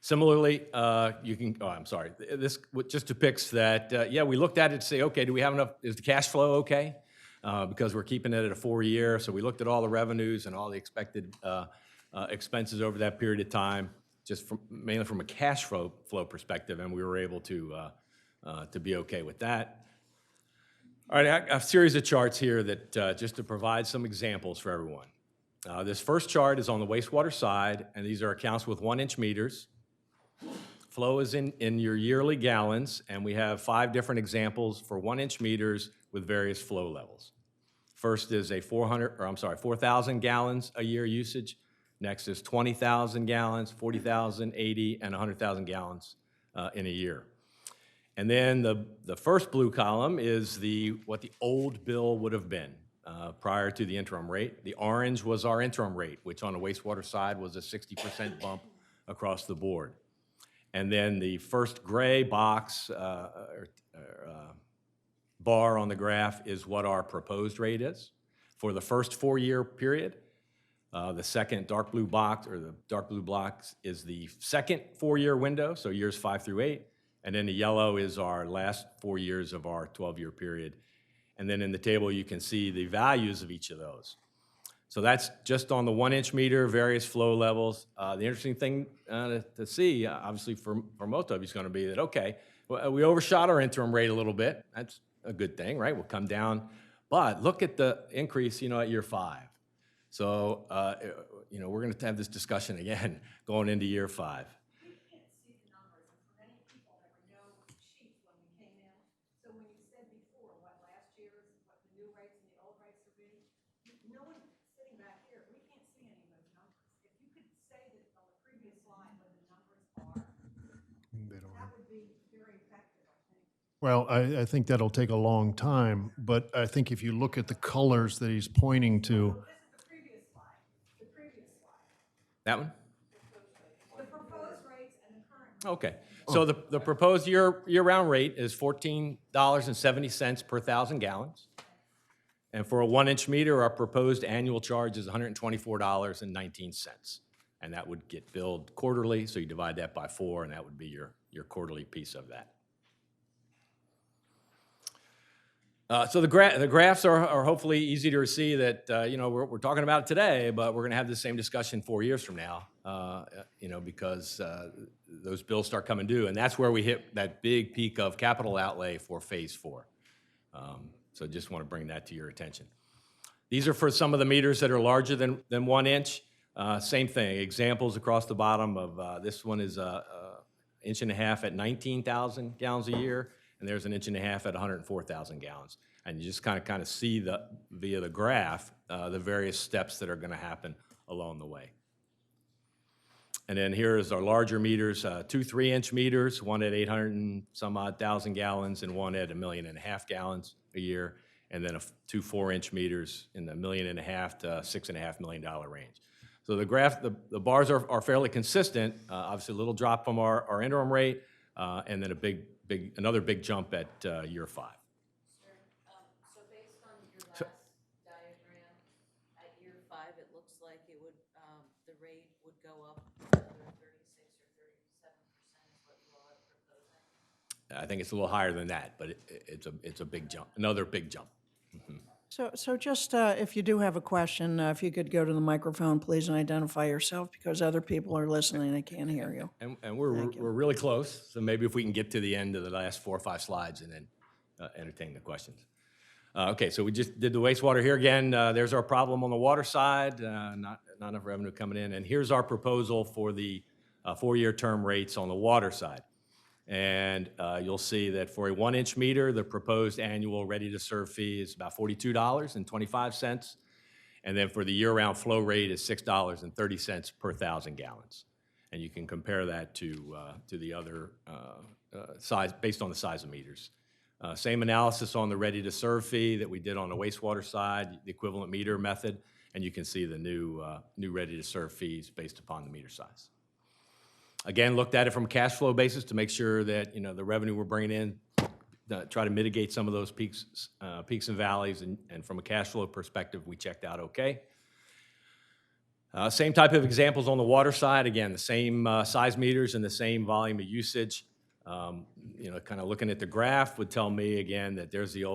[SPEAKER 2] Similarly, this just depicts that, yeah, we looked at it to say, okay, do we have enough, is the cash flow okay? Because we're keeping it at a 4-year, so we looked at all the revenues and all the expected expenses over that period of time, just mainly from a cash flow perspective, and we were able to be okay with that. All right, a series of charts here that just to provide some examples for everyone. This first chart is on the wastewater side, and these are accounts with 1-inch meters. Flow is in your yearly gallons, and we have 5 different examples for 1-inch meters with various flow levels. First is a 4,000 gallons a year usage. Next is 20,000 gallons, 40,000, 80, and 100,000 gallons in a year. And then the first blue column is what the old bill would have been prior to the interim rate. The orange was our interim rate, which on the wastewater side was a 60% bump across the board. And then the first gray box bar on the graph is what our proposed rate is for the first 4-year period. The second dark blue box, or the dark blue box, is the second 4-year window, so years 5 through 8. And then the yellow is our last 4 years of our 12-year period. And then in the table, you can see the values of each of those. So that's just on the 1-inch meter, various flow levels. The interesting thing to see, obviously for most of you, is going to be that, okay, well, we overshot our interim rate a little bit. That's a good thing, right? We'll come down. But look at the increase, at year 5. So, we're going to have this discussion again going into year 5.
[SPEAKER 6] We can't see the numbers, and for many people, there were no sheets when we came in. So when you said before what last year's, what the new rates and the old rates would be, no one sitting back here, we can't see any of those numbers. If you could say that on the previous slide what the numbers are, that would be very effective, I think.
[SPEAKER 1] Well, I think that'll take a long time, but I think if you look at the colors that he's pointing to,
[SPEAKER 6] This is the previous slide, the previous slide.
[SPEAKER 2] That one?
[SPEAKER 6] The proposed rates and the current.
[SPEAKER 2] Okay. So the proposed year-round rate is $14.70 per 1,000 gallons. And for a 1-inch meter, our proposed annual charge is $124.19. And that would get billed quarterly, so you divide that by 4, and that would be your quarterly piece of that. So the graphs are hopefully easy to see that, we're talking about it today, but we're going to have the same discussion 4 years from now, because those bills start coming due. And that's where we hit that big peak of capital outlay for phase 4. So just want to bring that to your attention. These are for some of the meters that are larger than 1 inch. Same thing, examples across the bottom of this one is 1.5 inches at 19,000 gallons a year. And there's 1.5 inches at 104,000 gallons. And you just kind of see via the graph the various steps that are going to happen along the way. And then here is our larger meters, 2 3-inch meters, one at 800 and some odd thousand gallons, and one at 1.5 million gallons a year. And then 2 4-inch meters in the $1.5 million to $6.5 million range. So the graph, the bars are fairly consistent. Obviously, a little drop from our interim rate, and then another big jump at year 5.
[SPEAKER 7] Sure. So based on your last diagram, at year 5, it rate would go up another 36 or 37% is what you all are proposing?
[SPEAKER 2] I think it's a little higher than that, but it's a big jump, another big jump.
[SPEAKER 8] So just, if you do have a question, if you could go to the microphone, please, and identify yourself, because other people are listening, they can't hear you.
[SPEAKER 2] And we're really close, so maybe if we can get to the end of the last 4 or 5 slides and then entertain the questions. Okay, so we just did the wastewater here again. There's our problem on the water side, not enough revenue coming in. And here's our proposal for the 4-year term rates on the water side. And you'll see that for a 1-inch meter, the proposed annual ready-to-serve fee is about $42.25. And then for the year-round flow rate is $6.30 per 1,000 gallons. And you can compare that to the other size, based on the size of meters. Same analysis on the ready-to-serve fee that we did on the wastewater side, the equivalent meter method, and you can see the new ready-to-serve fees based upon the meter size. Again, looked at it from a cash flow basis to make sure that, you know, the revenue we're bringing in, try to mitigate some of those peaks and valleys, and from a cash flow perspective, we checked out okay. Same type of examples on the water side. Again, the same size meters and the same volume of usage. You know, kind of looking at the graph would tell me again that there's the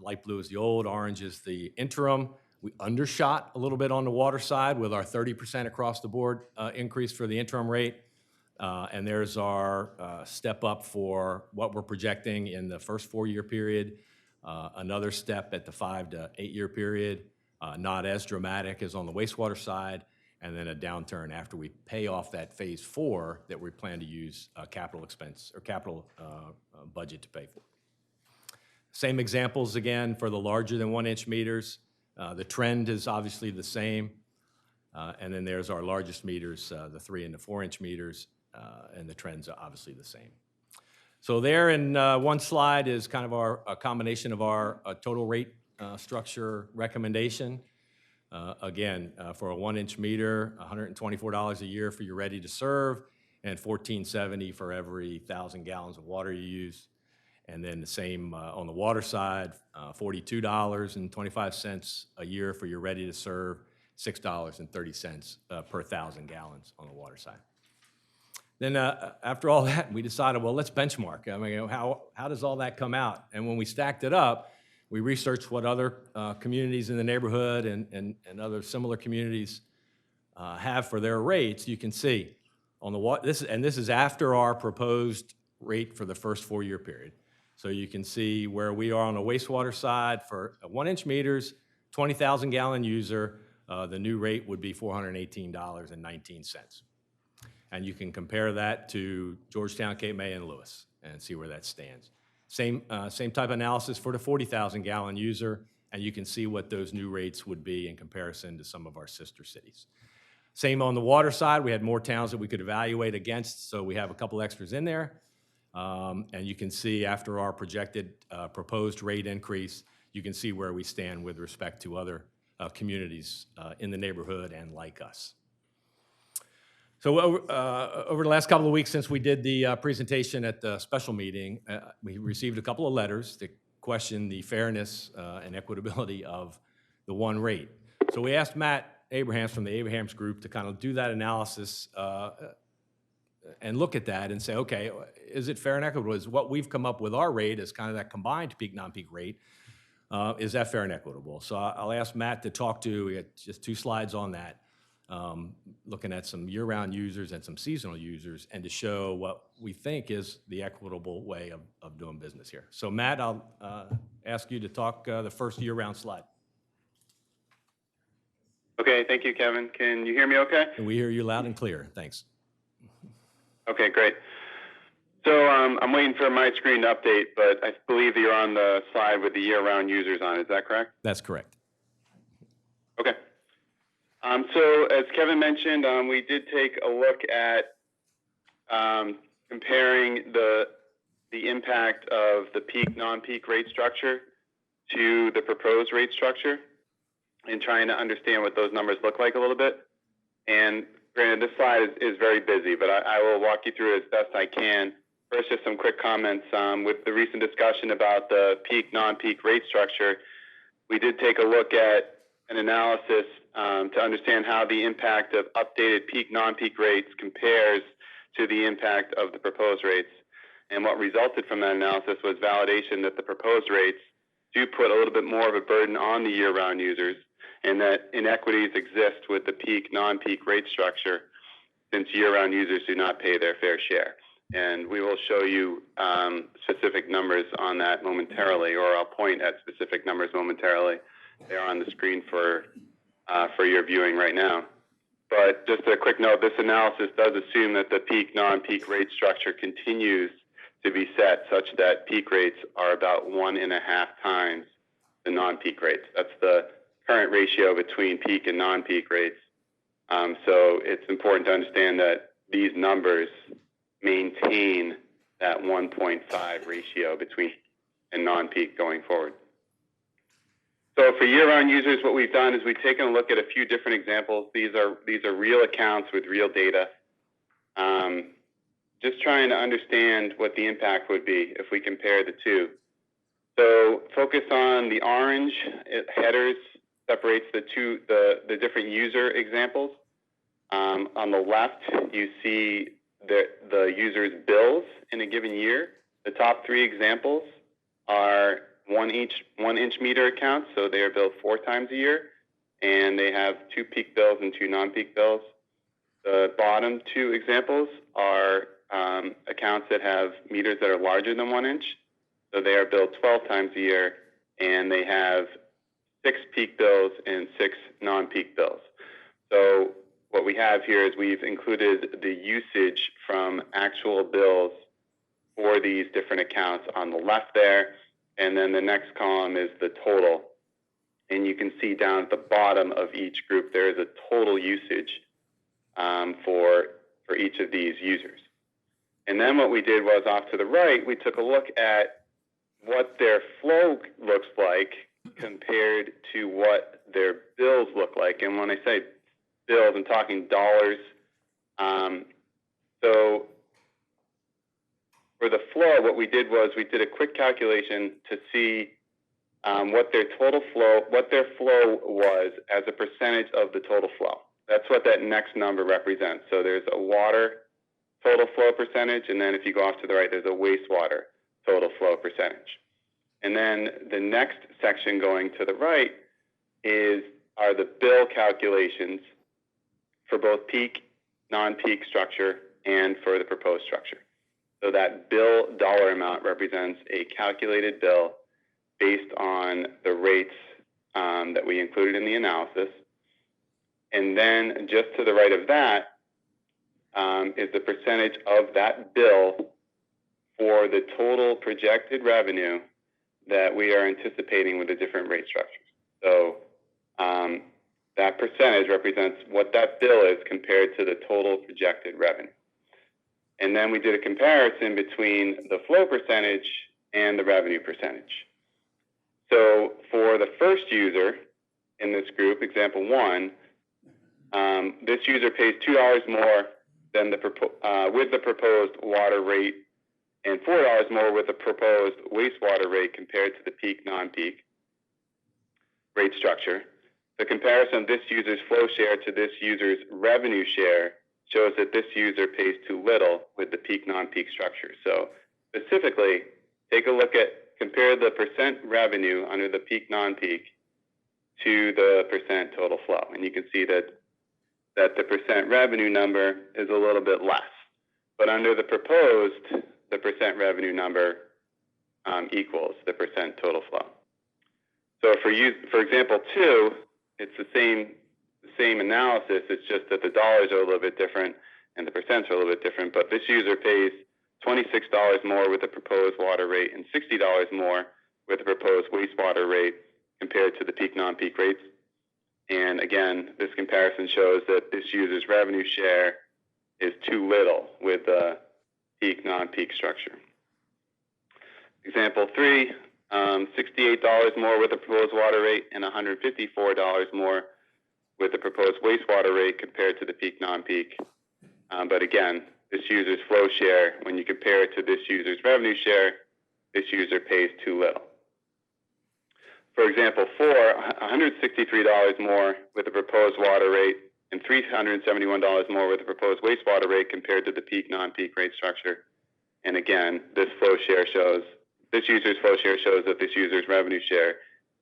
[SPEAKER 2] light blue is the old, orange is the interim. We undershot a little bit on the water side with our 30% across the board increase for the interim rate. And there's our step up for what we're projecting in the first 4-year period, another step at the 5 to 8 year period, not as dramatic as on the wastewater side, and then a downturn after we pay off that phase 4 that we plan to use capital expense or capital budget to pay for. Same examples again for the larger than 1-inch meters. The trend is obviously the same. And then there's our largest meters, the 3 and the 4-inch meters, and the trends are obviously the same. So there in one slide is kind of a combination of our total rate structure recommendation. Again, for a 1-inch meter, $124 a year for your ready to serve, and $14.70 for every 1,000 gallons of water you use. And then the same on the water side, $42.25 a year for your ready to serve, $6.30 per 1,000 gallons on the water side. Then after all that, we decided, well, let's benchmark. I mean, how does all that come out? And when we stacked it up, we researched what other communities in the neighborhood and other similar communities have for their rates. You can see on the water, this is after our proposed rate for the first 4-year period. So you can see where we are on the wastewater side for 1-inch meters, 20,000 gallon user, the new rate would be $418.19. And you can compare that to Georgetown, Cape May, and Lewis and see where that stands. Same type of analysis for the 40,000 gallon user, and you can see what those new rates would be in comparison to some of our sister cities. Same on the water side, we had more towns that we could evaluate against, so we have a couple extras in there. And you can see after our projected proposed rate increase, you can see where we stand with respect to other communities in the neighborhood and like us. So over the last couple of weeks since we did the presentation at the special meeting, we received a couple of letters that question the fairness and equitability of the one rate. So we asked Matt Abrahams from the Abrahams Group to kind of do that analysis and look at that and say, okay, is it fair and equitable? Is what we've come up with our rate as kind of that combined peak, non-peak rate, is that fair and equitable? So I'll ask Matt to talk to, we got just 2 slides on that, looking at some year-round users and some seasonal users, and to show what we think is the equitable way of doing business here. So Matt, I'll ask you to talk the first year-round slide.
[SPEAKER 9] Okay, thank you, Kevin. Can you hear me okay?
[SPEAKER 2] And we hear you loud and clear. Thanks.
[SPEAKER 9] Okay, great. So I'm waiting for my screen to update, but I believe that you're on the slide with the year-round users on. Is that correct?
[SPEAKER 2] That's correct.
[SPEAKER 9] Okay. So as Kevin mentioned, we did take a look at comparing the impact of the peak, non-peak rate structure to the proposed rate structure and trying to understand what those numbers look like a little bit. And granted, this slide is very busy, but I will walk you through it as best I can. First, just some quick comments. With the recent discussion about the peak, non-peak rate structure, we did take a look at an analysis to understand how the impact of updated peak, non-peak rates compares to the impact of the proposed rates. And what resulted from that analysis was validation that the proposed rates do put a little bit more of a burden on the year-round users, and that inequities exist with the peak, non-peak rate structure, since year-round users do not pay their fair share. And we will show you specific numbers on that momentarily, or I'll point at specific numbers momentarily. They are on the screen for your viewing right now. But just a quick note, this analysis does assume that the peak, non-peak rate structure continues to be set such that peak rates are about 1.5 times the non-peak rates. That's the current ratio between peak and non-peak rates. So it's important to understand that these numbers maintain that 1.5 ratio between and non-peak going forward. So for year-round users, what we've done is we've taken a look at a few different examples. These are real accounts with real data. Just trying to understand what the impact would be if we compare the two. So focus on the orange headers, separates the different user examples. On the left, you see the user's bills in a given year. The top 3 examples are 1-inch meter accounts, so they are billed 4 times a year, and they have 2 peak bills and 2 non-peak bills. The bottom 2 examples are accounts that have meters that are larger than 1 inch, so they are billed 12 times a year, and they have 6 peak bills and 6 non-peak bills. So what we have here is we've included the usage from actual bills for these different accounts on the left there, and then the next column is the total. And you can see down at the bottom of each group there is a total usage for each of these users. And then what we did was off to the right, we took a look at what their flow looks like compared to what their bills look like. And when I say bills, I'm talking dollars. So for the flow, what we did was we did a quick calculation to see what their flow was as a percentage of the total flow. That's what that next number represents. So there's a water total flow percentage, and then if you go off to the right, there's a wastewater total flow percentage. And then the next section going to the right are the bill calculations for both peak, non-peak structure, and for the proposed structure. So that bill dollar amount represents a calculated bill based on the rates that we included in the analysis. And then just to the right of that is the percentage of that bill for the total projected revenue that we are anticipating with the different rate structures. So that percentage represents what that bill is compared to the total projected revenue. And then we did a comparison between the flow percentage and the revenue percentage. So for the first user in this group, example 1, this user pays $2 more than with the proposed water rate, and $4 more with the proposed wastewater rate compared to the peak, non-peak rate structure. The comparison of this user's flow share to this user's revenue share shows that this user pays too little with the peak, non-peak structure. So specifically, take a look at, compare the percent revenue under the peak, non-peak to the percent total flow. And you can see that the percent revenue number is a little bit less. But under the proposed, the percent revenue number equals the percent total flow. So for example 2, it's the same analysis. It's just that the dollars are a little bit different and the percents are a little bit different. But this user pays $26 more with the proposed water rate and $60 more with the proposed wastewater rate compared to the peak, non-peak rates. And again, this comparison shows that this user's revenue share is too little with the peak, non-peak structure. Example 3, $68 more with the proposed water rate and $154 more with the proposed wastewater rate compared to the peak, non-peak. But again, this user's flow share, when you compare it to this user's revenue share, this user pays too little. for example, 4, $163 more with the proposed water rate and $371 more with the proposed wastewater rate compared to the peak, non-peak rate structure. And again, this user's flow share shows that this user's revenue share,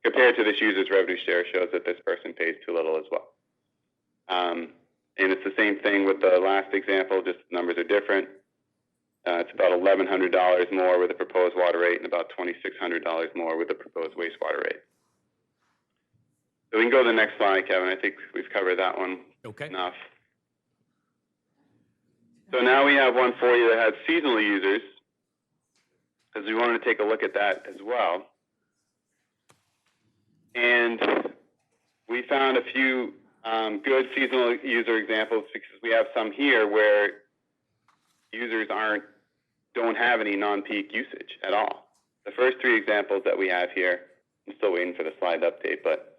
[SPEAKER 9] compared to this user's revenue share, shows that this person pays too little as well. And it's the same thing with the last example, just the numbers are different. It's about $1,100 more with the proposed water rate and about $2,600 more with the proposed wastewater rate. So we can go to the next slide, Kevin. I think we've covered that one enough. So now we have one for you that has seasonal users, because we wanted to take a look at that as well. And we found a few good seasonal user examples, because we have some here where users don't have any non-peak usage at all. The first 3 examples that we have here, I'm still waiting for the slide update, but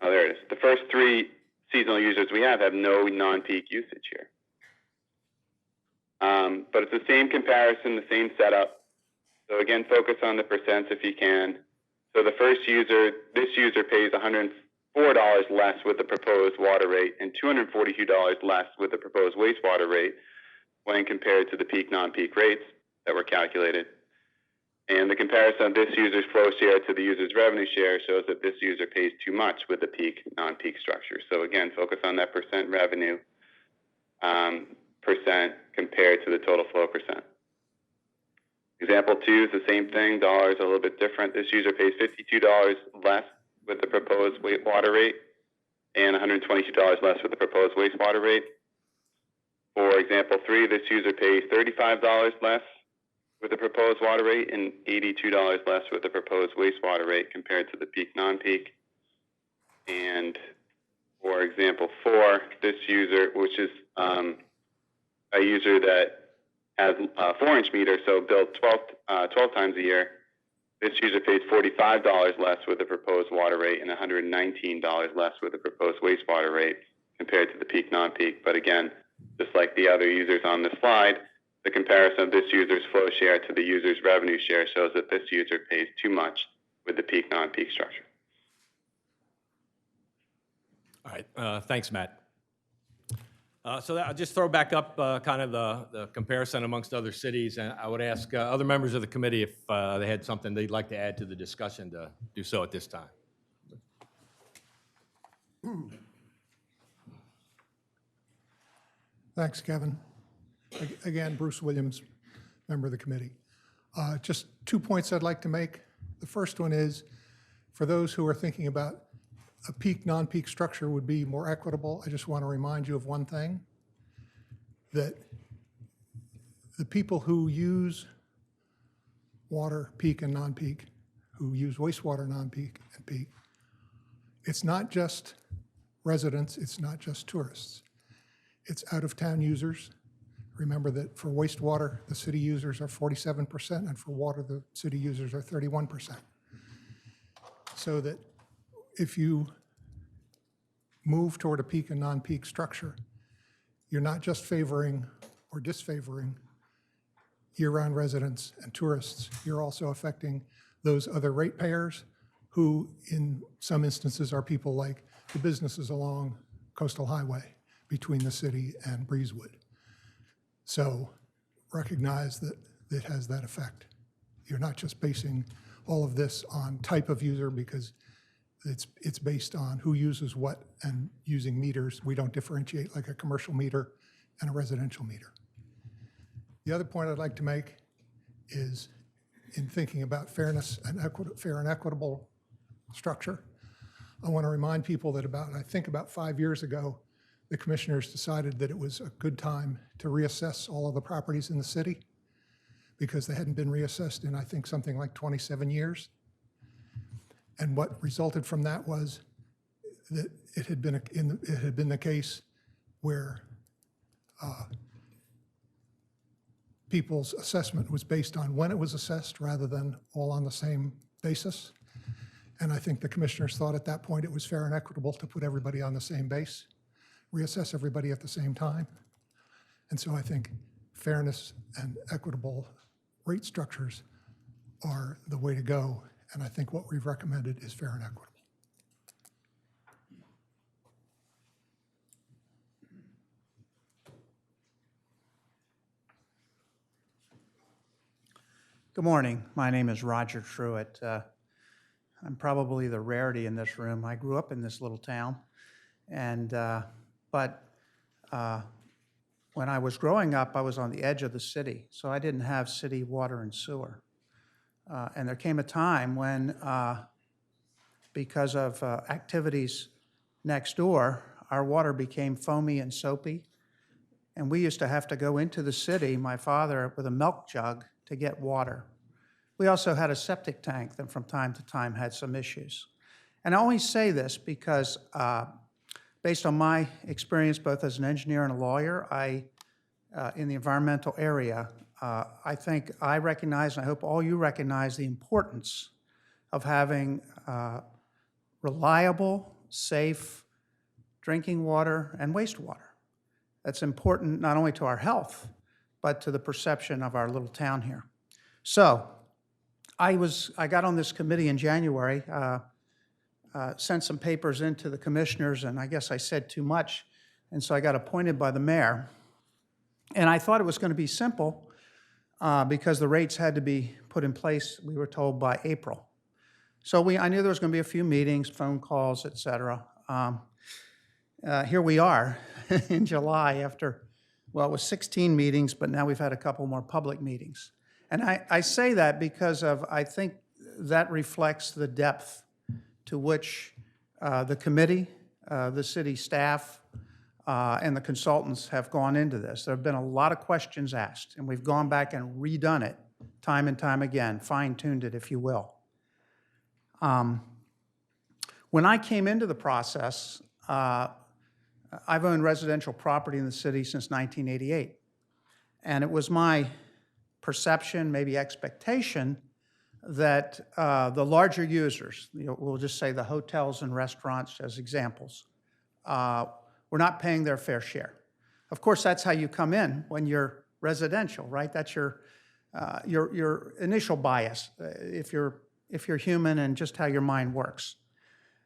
[SPEAKER 9] there it is. The first 3 seasonal users we have no non-peak usage here. But it's the same comparison, the same setup. So again, focus on the percents if you can. So the first user, this user pays $104 less with the proposed water rate and $242 less with the proposed wastewater rate when compared to the peak, non-peak rates that were calculated. And the comparison of this user's flow share to the user's revenue share shows that this user pays too much with the peak, non-peak structure. So again, focus on that percent revenue percent compared to the total flow percent. Example 2 is the same thing, dollars a little bit different. This user pays $52 less with the proposed water rate and $122 less with the proposed wastewater rate. For example 3, this user pays $35 less with the proposed water rate and $82 less with the proposed wastewater rate compared to the peak, non-peak. And for example 4, this user, which is a user that has a 4-inch meter, so billed 12 times a year, this user pays $45 less with the proposed water rate and $119 less with the proposed wastewater rate compared to the peak, non-peak. But again, just like the other users on this slide, the comparison of this user's flow share to the user's revenue share shows that this user pays too much with the peak, non-peak structure.
[SPEAKER 2] All right, thanks, Matt. So I'll just throw back up kind of the comparison amongst other cities, and I would ask other members of the committee if they had something they'd like to add to the discussion to do so at this time.
[SPEAKER 10] Thanks, Kevin. Again, Bruce Williams, member of the committee. Just 2 points I'd like to make. The first one is, for those who are thinking about a peak, non-peak structure would be more equitable, I just want to remind you of one thing, that the people who use water peak and non-peak, who use wastewater non-peak and peak, it's not just residents, it's not just tourists. It's out-of-town users. Remember that for wastewater, the city users are 47%, and for water, the city users are 31%. So that if you move toward a peak and non-peak structure, you're not just favoring or disfavoring year-round residents and tourists, you're also affecting those other ratepayers who in some instances are people like the businesses along Coastal Highway between the city and Breezewood. So recognize that it has that effect. You're not just basing all of this on type of user, because it's based on who uses what, and using meters. We don't differentiate like a commercial meter and a residential meter. The other point I'd like to make is, in thinking about fairness and fair and equitable structure, I want to remind people that I think about 5 years ago, the commissioners decided that it was a good time to reassess all of the properties in the city, because they hadn't been reassessed in, I think, something like 27 years. And what resulted from that was that it had been the case where people's assessment was based on when it was assessed rather than all on the same basis. And I think the commissioners thought at that point it was fair and equitable to put everybody on the same base, reassess everybody at the same time. And so I think fairness and equitable rate structures are the way to go. And I think what we've recommended is fair and equitable.
[SPEAKER 11] Good morning. My name is Roger Truitt. I'm probably the rarity in this room. I grew up in this little town, and but when I was growing up, I was on the edge of the city, so I didn't have city water and sewer. And there came a time when, because of activities next door, our water became foamy and soapy, and we used to have to go into the city, my father, with a milk jug to get water. We also had a septic tank that from time to time had some issues. And I always say this because based on my experience both as an engineer and a lawyer, in the environmental area, I think I recognize, and I hope all you recognize, the importance of having reliable, safe drinking water and wastewater. That's important not only to our health, but to the perception of our little town here. So I got on this committee in January, sent some papers into the commissioners, and I guess I said too much, and so I got appointed by the mayor. And I thought it was going to be simple because the rates had to be put in place, we were told, by April. So I knew there was going to be a few meetings, phone calls, et cetera. Here we are in July after, well, it was 16 meetings, but now we've had a couple more public meetings. And I say that because I think that reflects the depth to which the committee, the city staff, and the consultants have gone into this. There have been a lot of questions asked, and we've gone back and redone it time and time again, fine-tuned it, if you will. When I came into the process, I've owned residential property in the city since 1988, and it was my perception, maybe expectation, that the larger users, we'll just say the hotels and restaurants as examples, were not paying their fair share. Of course, that's how you come in when you're residential, right? That's your initial bias, if you're human and just how your mind works.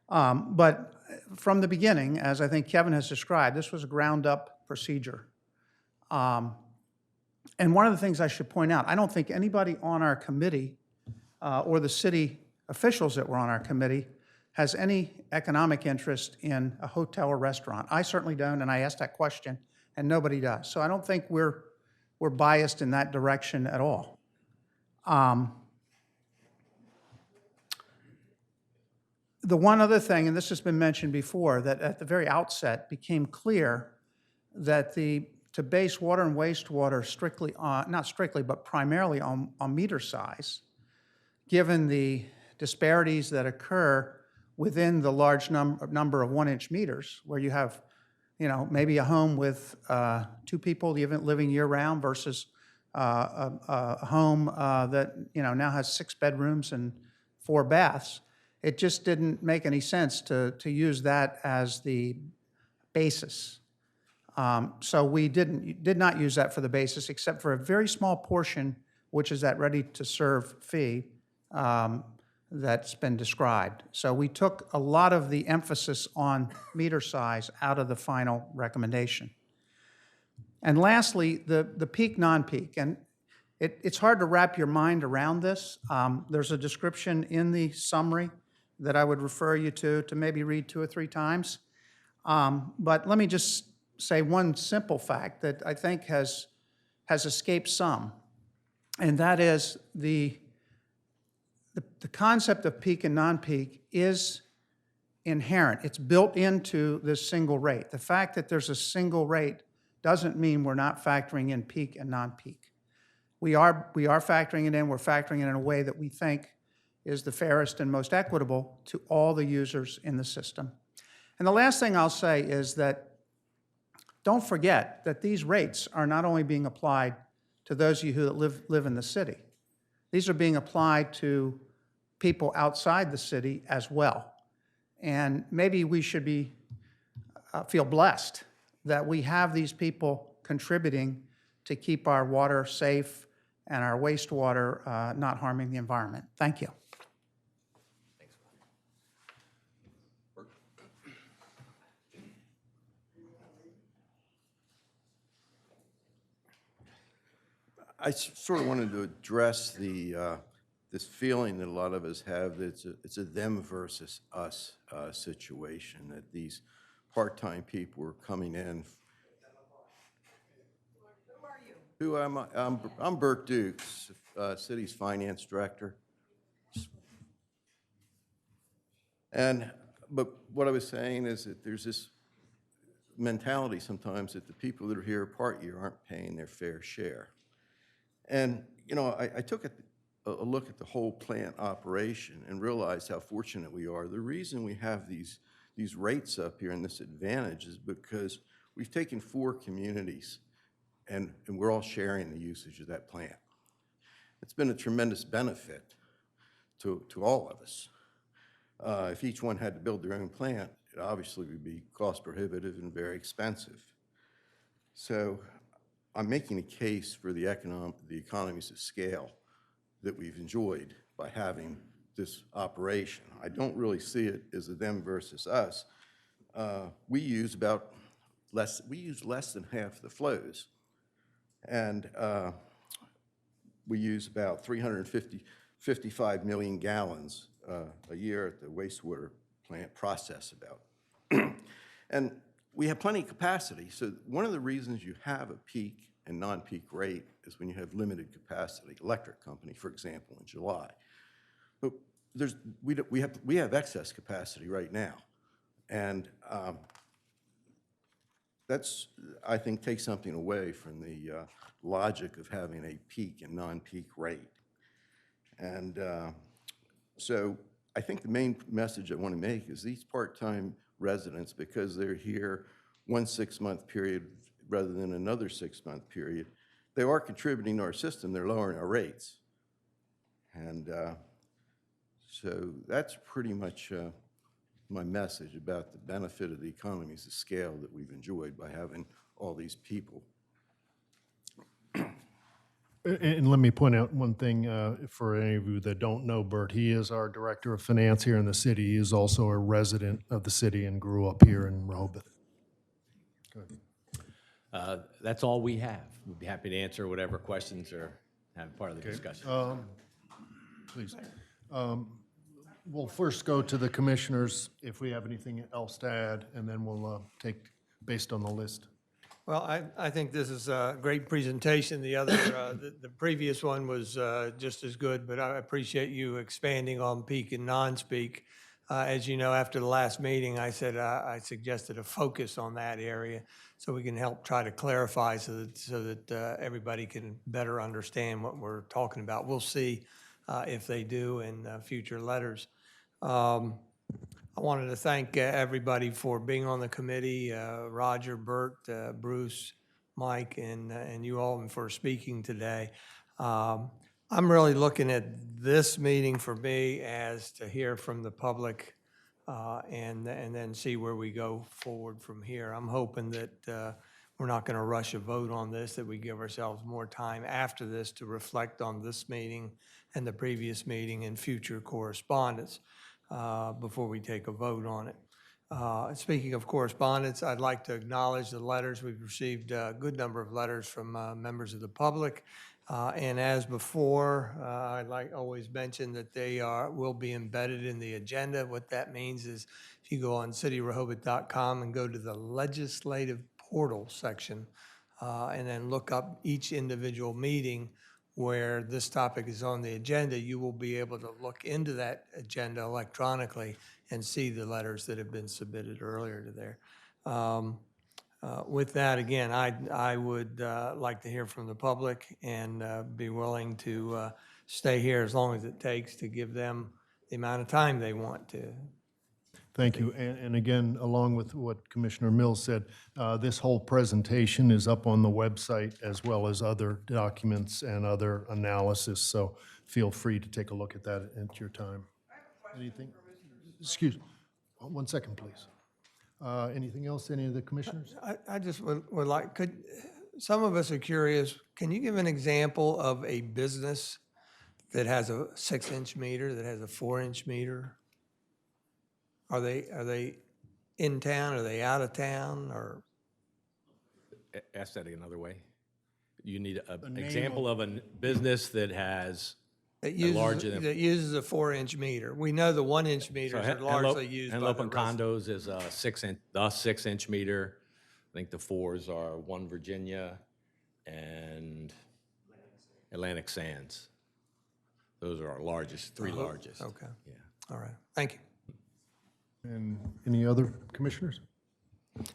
[SPEAKER 11] But from the beginning, as I think Kevin has described, this was a ground-up procedure. And one of the things I should point out, I don't think anybody on our committee or the city officials that were on our committee has any economic interest in a hotel or restaurant. I certainly don't, and I asked that question, and nobody does. So I don't think we're biased in that direction at all. The one other thing, and this has been mentioned before, that at the very outset became clear that to base water and wastewater strictly on, not strictly, but primarily on meter size, given the disparities that occur within the large number of 1-inch meters, where you have, maybe a home with 2 people living year-round versus a home that, now has 6 bedrooms and 4 baths. It just didn't make any sense to use that as the basis. So we did not use that for the basis, except for a very small portion, which is that ready-to-serve fee that's been described. So we took a lot of the emphasis on meter size out of the final recommendation. And lastly, the peak, non-peak. And it's hard to wrap your mind around this. There's a description in the summary that I would refer you to maybe read 2 or 3 times. But let me just say one simple fact that I think has escaped some, and that is the concept of peak and non-peak is inherent. It's built into this single rate. The fact that there's a single rate doesn't mean we're not factoring in peak and non-peak. We are factoring it in. We're factoring it in a way that we think is the fairest and most equitable to all the users in the system. And the last thing I'll say is that don't forget that these rates are not only being applied to those of you who live in the city. These are being applied to people outside the city as well. And maybe we should feel blessed that we have these people contributing to keep our water safe and our wastewater not harming the environment. Thank you.
[SPEAKER 12] sort of wanted to address this feeling that a lot of us have that it's a them versus us situation, that these part-time people are coming in. Who am I? I'm Bert Dukes, city's finance director. But what I was saying is that there's this mentality sometimes that the people that are here part-year aren't paying their fair share. And, you know, I took a look at the whole plant operation and realized how fortunate we are. The reason we have these rates up here and this advantage is because we've taken 4 communities and we're all sharing the usage of that plant. It's been a tremendous benefit to all of us. If each one had to build their own plant, it obviously would be cost prohibitive and very expensive. So I'm making a case for the economies of scale that we've enjoyed by having this operation. I don't really see it as a them versus us. We use less than half the flows, and we use about 55 million gallons a year at the wastewater plant, process about. And we have plenty of capacity. So one of the reasons you have a peak and non-peak rate is when you have limited capacity. Electric company, for example, in July. But we have excess capacity right now. And that's, I think, takes something away from the logic of having a peak and non-peak rate. And so I think the main message I want to make is these part-time residents, because they're here one 6-month period rather than another 6-month period, they are contributing to our system. They're lowering our rates. And so that's pretty much my message about the benefit of the economies of scale that we've enjoyed by having all these people.
[SPEAKER 1] And let me point out one thing for any of you that don't know Bert. He is our Director of Finance here in the city. He is also a resident of the city and grew up here in Rehoboth.
[SPEAKER 2] That's all we have. We'd be happy to answer whatever questions or have part of the discussion.
[SPEAKER 1] Please. We'll first go to the commissioners if we have anything else to add, and then we'll take based on the list.
[SPEAKER 4] Well, I think this is a great presentation. The other, the previous one was just as good, but I appreciate you expanding on peak and non-peak. As you know, after the last meeting, I said I suggested a focus on that area so we can help try to clarify so that everybody can better understand what we're talking about. We'll see if they do in future letters. I wanted to thank everybody for being on the committee, Roger, Bert, Bruce, Mike, and you all for speaking today. I'm really looking at this meeting for me as to hear from the public and then see where we go forward from here. I'm hoping that we're not going to rush a vote on this, that we give ourselves more time after this to reflect on this meeting and the previous meeting and future correspondence before we take a vote on it. Speaking of correspondence, I'd like to acknowledge the letters. We've received a good number of letters from members of the public. And as before, I'd like always mention that they will be embedded in the agenda. What that means is if you go on cityrehoboth.com and go to the legislative portal section and then look up each individual meeting where this topic is on the agenda, you will be able to look into that agenda electronically and see the letters that have been submitted earlier to there. With that, again, I would like to hear from the public and be willing to stay here as long as it takes to give them the amount of time they want to.
[SPEAKER 1] Thank you. And again, along with what Commissioner Mills said, this whole presentation is up on the website as well as other documents and other analysis. So feel free to take a look at that at your time. Anything? Excuse, 1 second, please. Anything else, any of the commissioners?
[SPEAKER 4] I just would like, some of us are curious, can you give an example of a business that has a 6-inch meter, that has a 4-inch meter? Are they in town? Are they out of town? Or
[SPEAKER 2] Ask that another way. You need an example of a business that has
[SPEAKER 4] That
[SPEAKER 2] a larger
[SPEAKER 4] uses,
[SPEAKER 2] than.
[SPEAKER 4] that uses a 4-inch meter. We know the 1-inch meters are largely used by the
[SPEAKER 2] Henlopen
[SPEAKER 4] rest.
[SPEAKER 2] condos is a 6-inch meter. I think the 4s are one Virginia and Atlantic Sands. Those are our largest, three largest.
[SPEAKER 4] Okay,
[SPEAKER 2] Yeah.
[SPEAKER 4] all right, thank you.
[SPEAKER 1] And any other commissioners?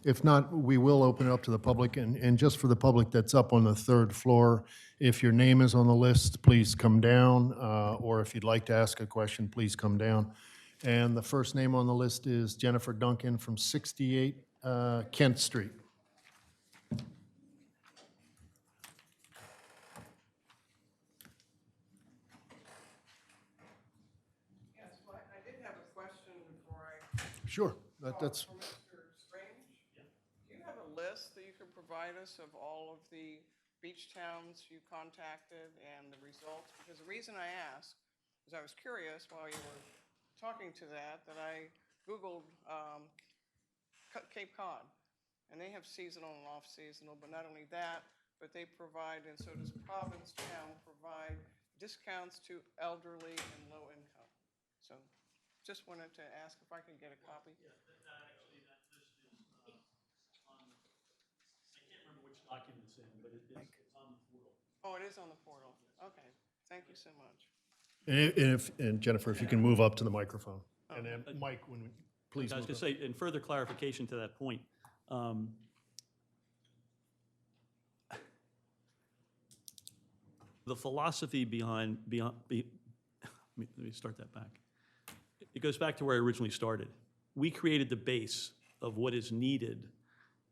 [SPEAKER 1] If not, we will open it up to the public, and just for the public that's up on the third floor, if your name is on the list, please come down, or if you'd like to ask a question, please come down. And the first name on the list is Jennifer Duncan from 68 Kent Street.
[SPEAKER 13] Yes, well, I did have a question before I
[SPEAKER 1] Sure, that's,
[SPEAKER 13] for Mr. Strange. Do you have a list that you could provide us of all of the beach towns you contacted and the results? Because the reason I ask is I was curious while you were talking to that I Googled Cape Cod, and they have seasonal and off-seasonal, but not only that, but they provide, and so does Provincetown provide discounts to elderly and low income. So just wanted to ask if I could get a copy.
[SPEAKER 5] Actually, that list is on, I can't remember which document it's in, but it's on the portal.
[SPEAKER 13] Oh, it is on the portal. Okay, thank you so much.
[SPEAKER 1] and Jennifer, if you can move up to the microphone. And then Mike, please
[SPEAKER 5] I was
[SPEAKER 1] move
[SPEAKER 5] going
[SPEAKER 1] up.
[SPEAKER 5] to say, in further clarification to that point, the philosophy behind let me start that back. It goes back to where I originally started. We created the base of what is needed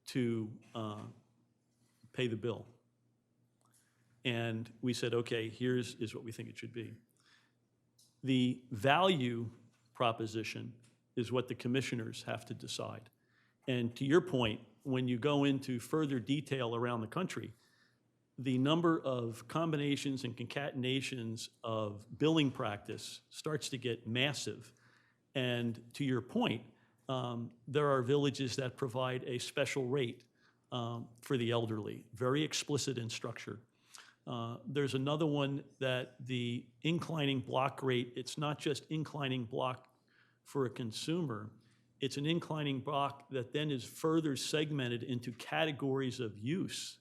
[SPEAKER 5] to pay the bill. And we said, okay, here's what we think it should be. The value proposition is what the commissioners have to decide. And to your point, when you go into further detail around the country, the number of combinations and concatenations of billing practice starts to get massive. And to your point, there are villages that provide a special rate for the elderly, very explicit in structure. There's another one that the inclining block rate, it's not just inclining block for a consumer, it's an inclining block that then is further segmented into categories of use.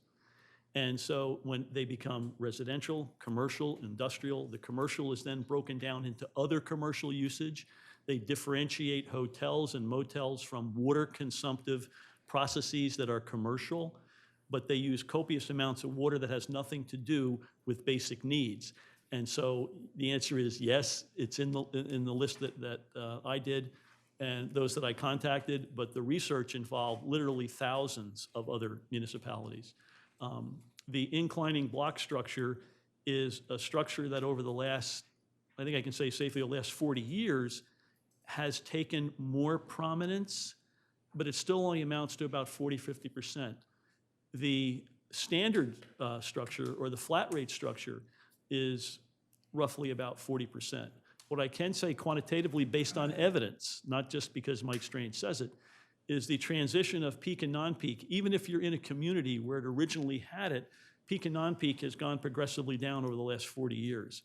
[SPEAKER 5] And so when they become residential, commercial, industrial, the commercial is then broken down into other commercial usage. They differentiate hotels and motels from water consumptive processes that are commercial, but they use copious amounts of water that has nothing to do with basic needs. And so the answer is yes, it's in the list that I did and those that I contacted, but the research involved literally thousands of other municipalities. The inclining block structure is a structure that over the last, I think I can say safely, the last 40 years has taken more prominence, but it still only amounts to about 40–50%. The standard structure or the flat rate structure is roughly about 40%. What I can say quantitatively based on evidence, not just because Mike Strange says it, is the transition of peak and non-peak. Even if you're in a community where it originally had it, peak and non-peak has gone progressively down over the last 40 years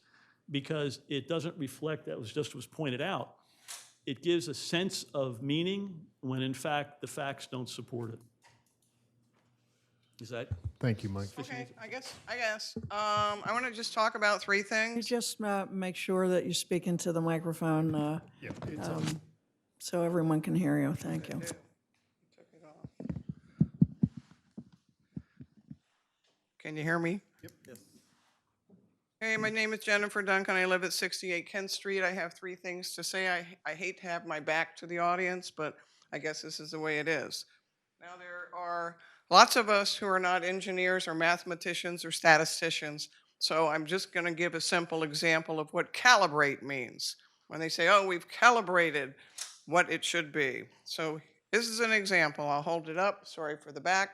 [SPEAKER 5] because it doesn't reflect, that was pointed out, it gives a sense of meaning when in fact the facts don't support it. Is that?
[SPEAKER 1] Thank you, Mike.
[SPEAKER 13] Okay, I guess. I want to just talk about three
[SPEAKER 8] You
[SPEAKER 13] things.
[SPEAKER 8] just make sure that you speak into the microphone
[SPEAKER 1] Yeah, it's on.
[SPEAKER 8] so everyone can hear you. Thank you.
[SPEAKER 13] Took it off. Can you hear me?
[SPEAKER 1] Yep.
[SPEAKER 13] Hey, my name is Jennifer Duncan. I live at 68 Kent Street. I have three things to say. I hate to have my back to the audience, but I guess this is the way it is. Now, there are lots of us who are not engineers or mathematicians or statisticians, so I'm just going to give a simple example of what calibrate means. When they say, oh, we've calibrated what it should be. So this is an example. I'll hold it up. Sorry for the back.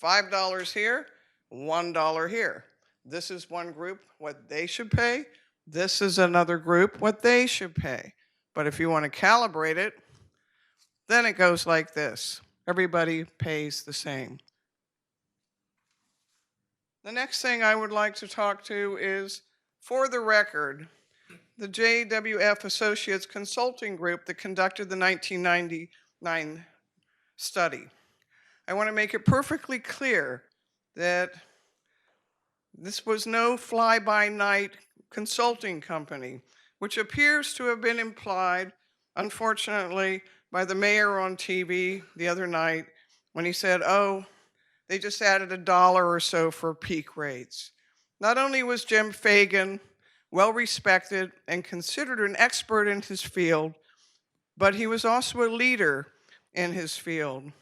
[SPEAKER 13] $5 here, $1 here. This is one group, what they should pay. This is another group, what they should pay. But if you want to calibrate it, then it goes like this. Everybody pays the same. The next thing I would like to talk to is, for the record, the JWF Associates Consulting Group that conducted the 1999 study. I want to make it perfectly clear that this was no fly-by-night consulting company, which appears to have been implied, unfortunately, by the mayor on TV the other night when he said, oh, they just added $1 or so for peak rates. Not only was Jim Fagan well respected and considered an expert in his field, but he was also a leader in his field.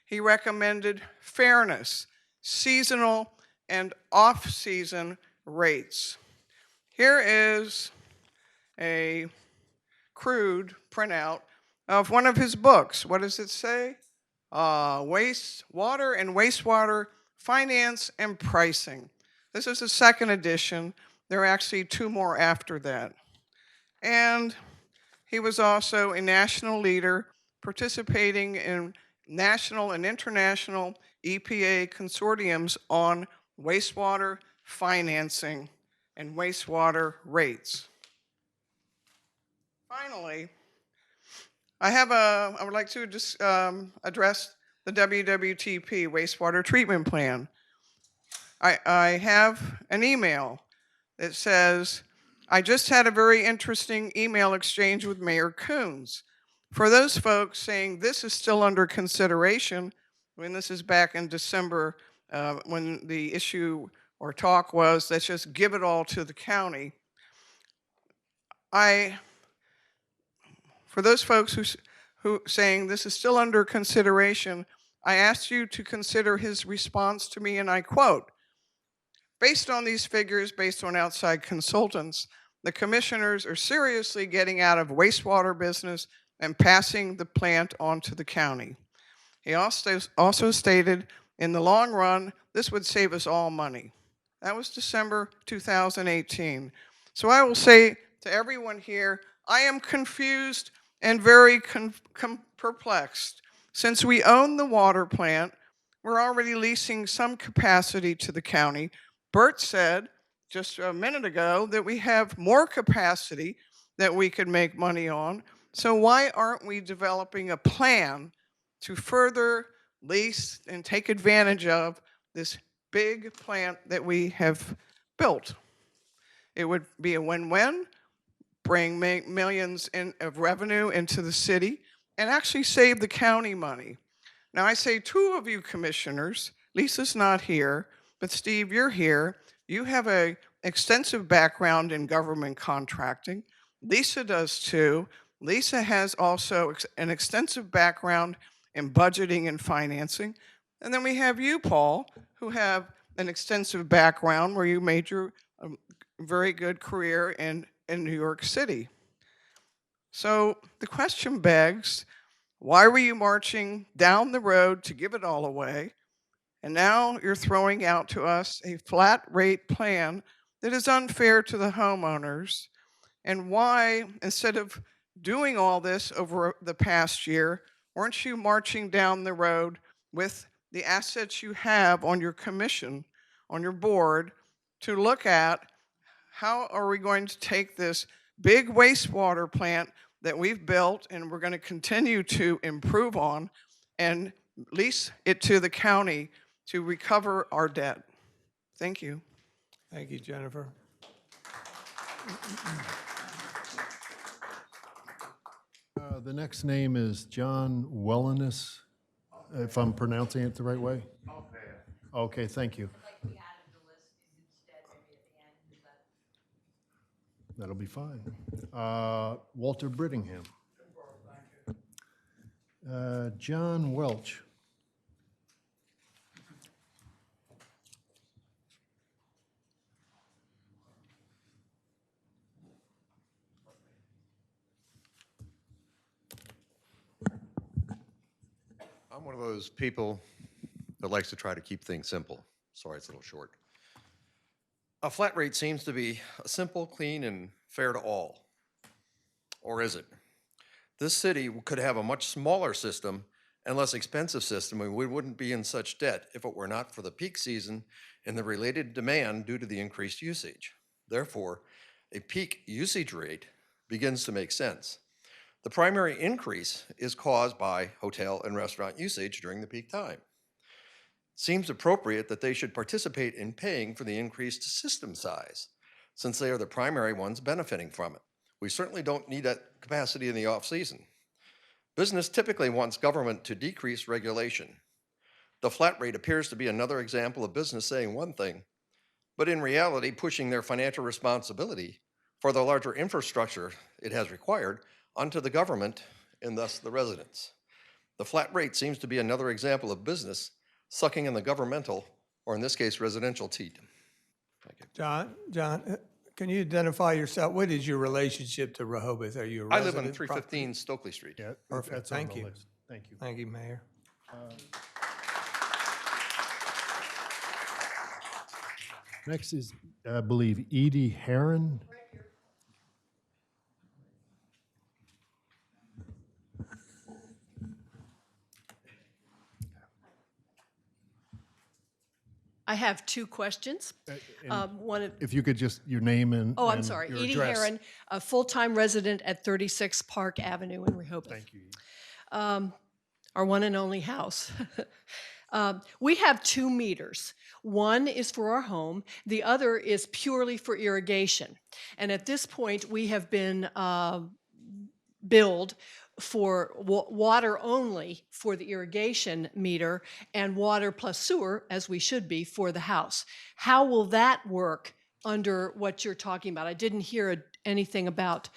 [SPEAKER 13] He recommended fairness, seasonal and off-season rates. Here is a crude printout of one of his books. What does it say? Water and Wastewater Finance and Pricing. This is the second edition. There are actually 2 more after that. And he was also a national leader participating in national and international EPA consortiums on wastewater financing and wastewater rates. Finally, I would like to just address the WWTP wastewater treatment plan. I have an email that says, I just had a very interesting email exchange with Mayor Coons. For those folks saying this is still under consideration, when this is back in December, when the issue or talk was, let's just give it all to the county. For those folks who saying this is still under consideration, I asked you to consider his response to me, and I quote, based on these figures, based on outside consultants, the commissioners are seriously getting out of wastewater business and passing the plant on to the county. He also stated, in the long run, this would save us all money. That was December 2018. So I will say to everyone here, I am confused and very perplexed. Since we own the water plant, we're already leasing some capacity to the county. Bert said just a minute ago that we have more capacity that we could make money on. So why aren't we developing a plan to further lease and take advantage of this big plant that we have built? It would be a win-win, bring millions of revenue into the city, and actually save the county money. Now I say 2 of you commissioners, Lisa's not here, but Steve, you're here. You have an extensive background in government contracting. Lisa does too. Lisa has also an extensive background in budgeting and financing. And then we have you, Paul, who have an extensive background where you made your very good career in New York City. So the question begs, why were you marching down the road to give it all away? And now you're throwing out to us a flat rate plan that is unfair to the homeowners. And why, instead of doing all this over the past year, weren't you marching down the road with the assets you have on your commission, on your board, to look at how are we going to take this big wastewater plant that we've built and we're going to continue to improve on and lease it to the county to recover our debt? Thank you.
[SPEAKER 4] Thank you, Jennifer.
[SPEAKER 1] The next name is John Wellenis, if I'm pronouncing it the right way. Okay, thank you. That'll be fine. Walter Brittingham. John Welch.
[SPEAKER 14] I'm one of those people that likes to try to keep things simple. Sorry, it's a little short. A flat rate seems to be simple, clean, and fair to all. Or is it? This city could have a much smaller system and less expensive system, and we wouldn't be in such debt if it were not for the peak season and the related demand due to the increased usage. Therefore, a peak usage rate begins to make sense. The primary increase is caused by hotel and restaurant usage during the peak time. Seems appropriate that they should participate in paying for the increased system size, since they are the primary ones benefiting from it. We certainly don't need that capacity in the off-season. Business typically wants government to decrease regulation. The flat rate appears to be another example of business saying one thing, but in reality pushing their financial responsibility for the larger infrastructure it has required onto the government and thus the residents. The flat rate seems to be another example of business sucking in the governmental, or in this case, residential teat. Thank you.
[SPEAKER 4] John, can you identify yourself? What is your relationship to Rehoboth? Are you a
[SPEAKER 14] I
[SPEAKER 4] resident?
[SPEAKER 14] live on 315 Stokely Street.
[SPEAKER 1] Yeah,
[SPEAKER 4] Perfect.
[SPEAKER 1] that's on
[SPEAKER 4] Thank
[SPEAKER 1] the
[SPEAKER 4] you.
[SPEAKER 1] list. Thank you.
[SPEAKER 4] Thank you, Mayor.
[SPEAKER 1] Next is, I believe, Edie Heron.
[SPEAKER 6] I have two questions. One of,
[SPEAKER 1] If you could just, your name and
[SPEAKER 6] oh, I'm
[SPEAKER 1] and
[SPEAKER 6] sorry,
[SPEAKER 1] your
[SPEAKER 6] Edie
[SPEAKER 1] address.
[SPEAKER 6] Heron, a full-time resident at 36 Park Avenue in Rehoboth.
[SPEAKER 1] Thank you.
[SPEAKER 6] Our one and only house. We have 2 meters. One is for our home, the other is purely for irrigation. And at this point, we have been billed for water only for the irrigation meter and water plus sewer, as we should be, for the house. How will that work under what you're talking about? I didn't hear anything about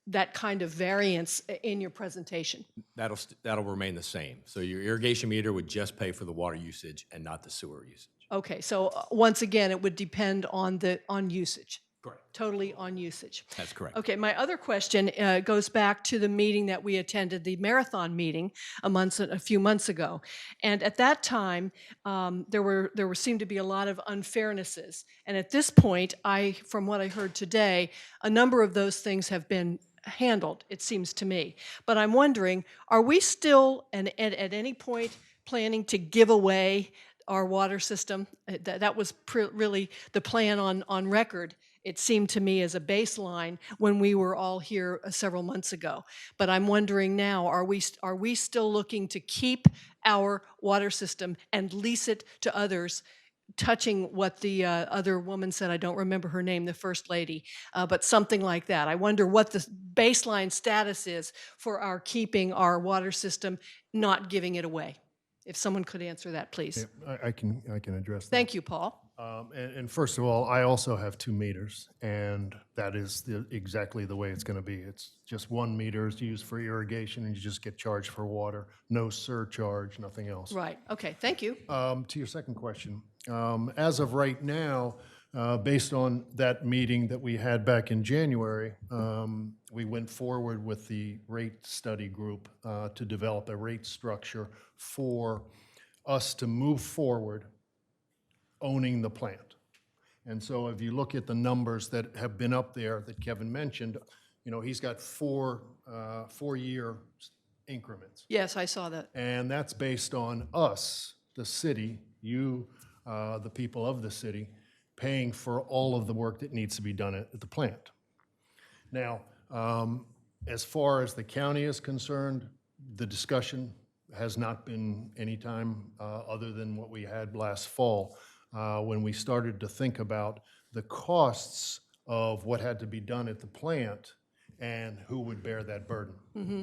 [SPEAKER 6] that kind of variance in your presentation.
[SPEAKER 2] That'll remain the same. So your irrigation meter would just pay for the water usage and not the sewer usage.
[SPEAKER 6] Okay, so once again, it would depend on usage.
[SPEAKER 2] Correct.
[SPEAKER 6] Totally on usage.
[SPEAKER 2] That's correct.
[SPEAKER 6] Okay, my other question goes back to the meeting that we attended, the marathon meeting a few months ago. And at that time, there seemed to be a lot of unfairnesses. And at this point, from what I heard today, a number of those things have been handled, it seems to me. But I'm wondering, are we still, at any point, planning to give away our water system? That was really the plan on record, it seemed to me, as a baseline when we were all here several months ago. But I'm wondering now, are we still looking to keep our water system and lease it to others, touching what the other woman said? I don't remember her name, the first lady, but something like that. I wonder what the baseline status is for our keeping our water system, not giving it away. If someone could answer that, please.
[SPEAKER 1] Yeah, I can address that.
[SPEAKER 6] Thank you, Paul.
[SPEAKER 1] And first of all, I also have 2 meters, and that is exactly the way it's going to be. It's just 1 meter is used for irrigation, and you just get charged for water. No surcharge, nothing else.
[SPEAKER 6] Right, okay, thank you.
[SPEAKER 1] To your second question, as of right now, based on that meeting that we had back in January, we went forward with the rate study group to develop a rate structure for us to move forward owning the plant. And so if you look at the numbers that have been up there that Kevin mentioned, he's got 4-year increments.
[SPEAKER 6] Yes, I saw that.
[SPEAKER 1] And that's based on us, the city, you, the people of the city, paying for all of the work that needs to be done at the plant. Now, as far as the county is concerned, the discussion has not been any time other than what we had last fall, when we started to think about the costs of what had to be done at the plant and who would bear that burden.
[SPEAKER 6] Mm-hmm.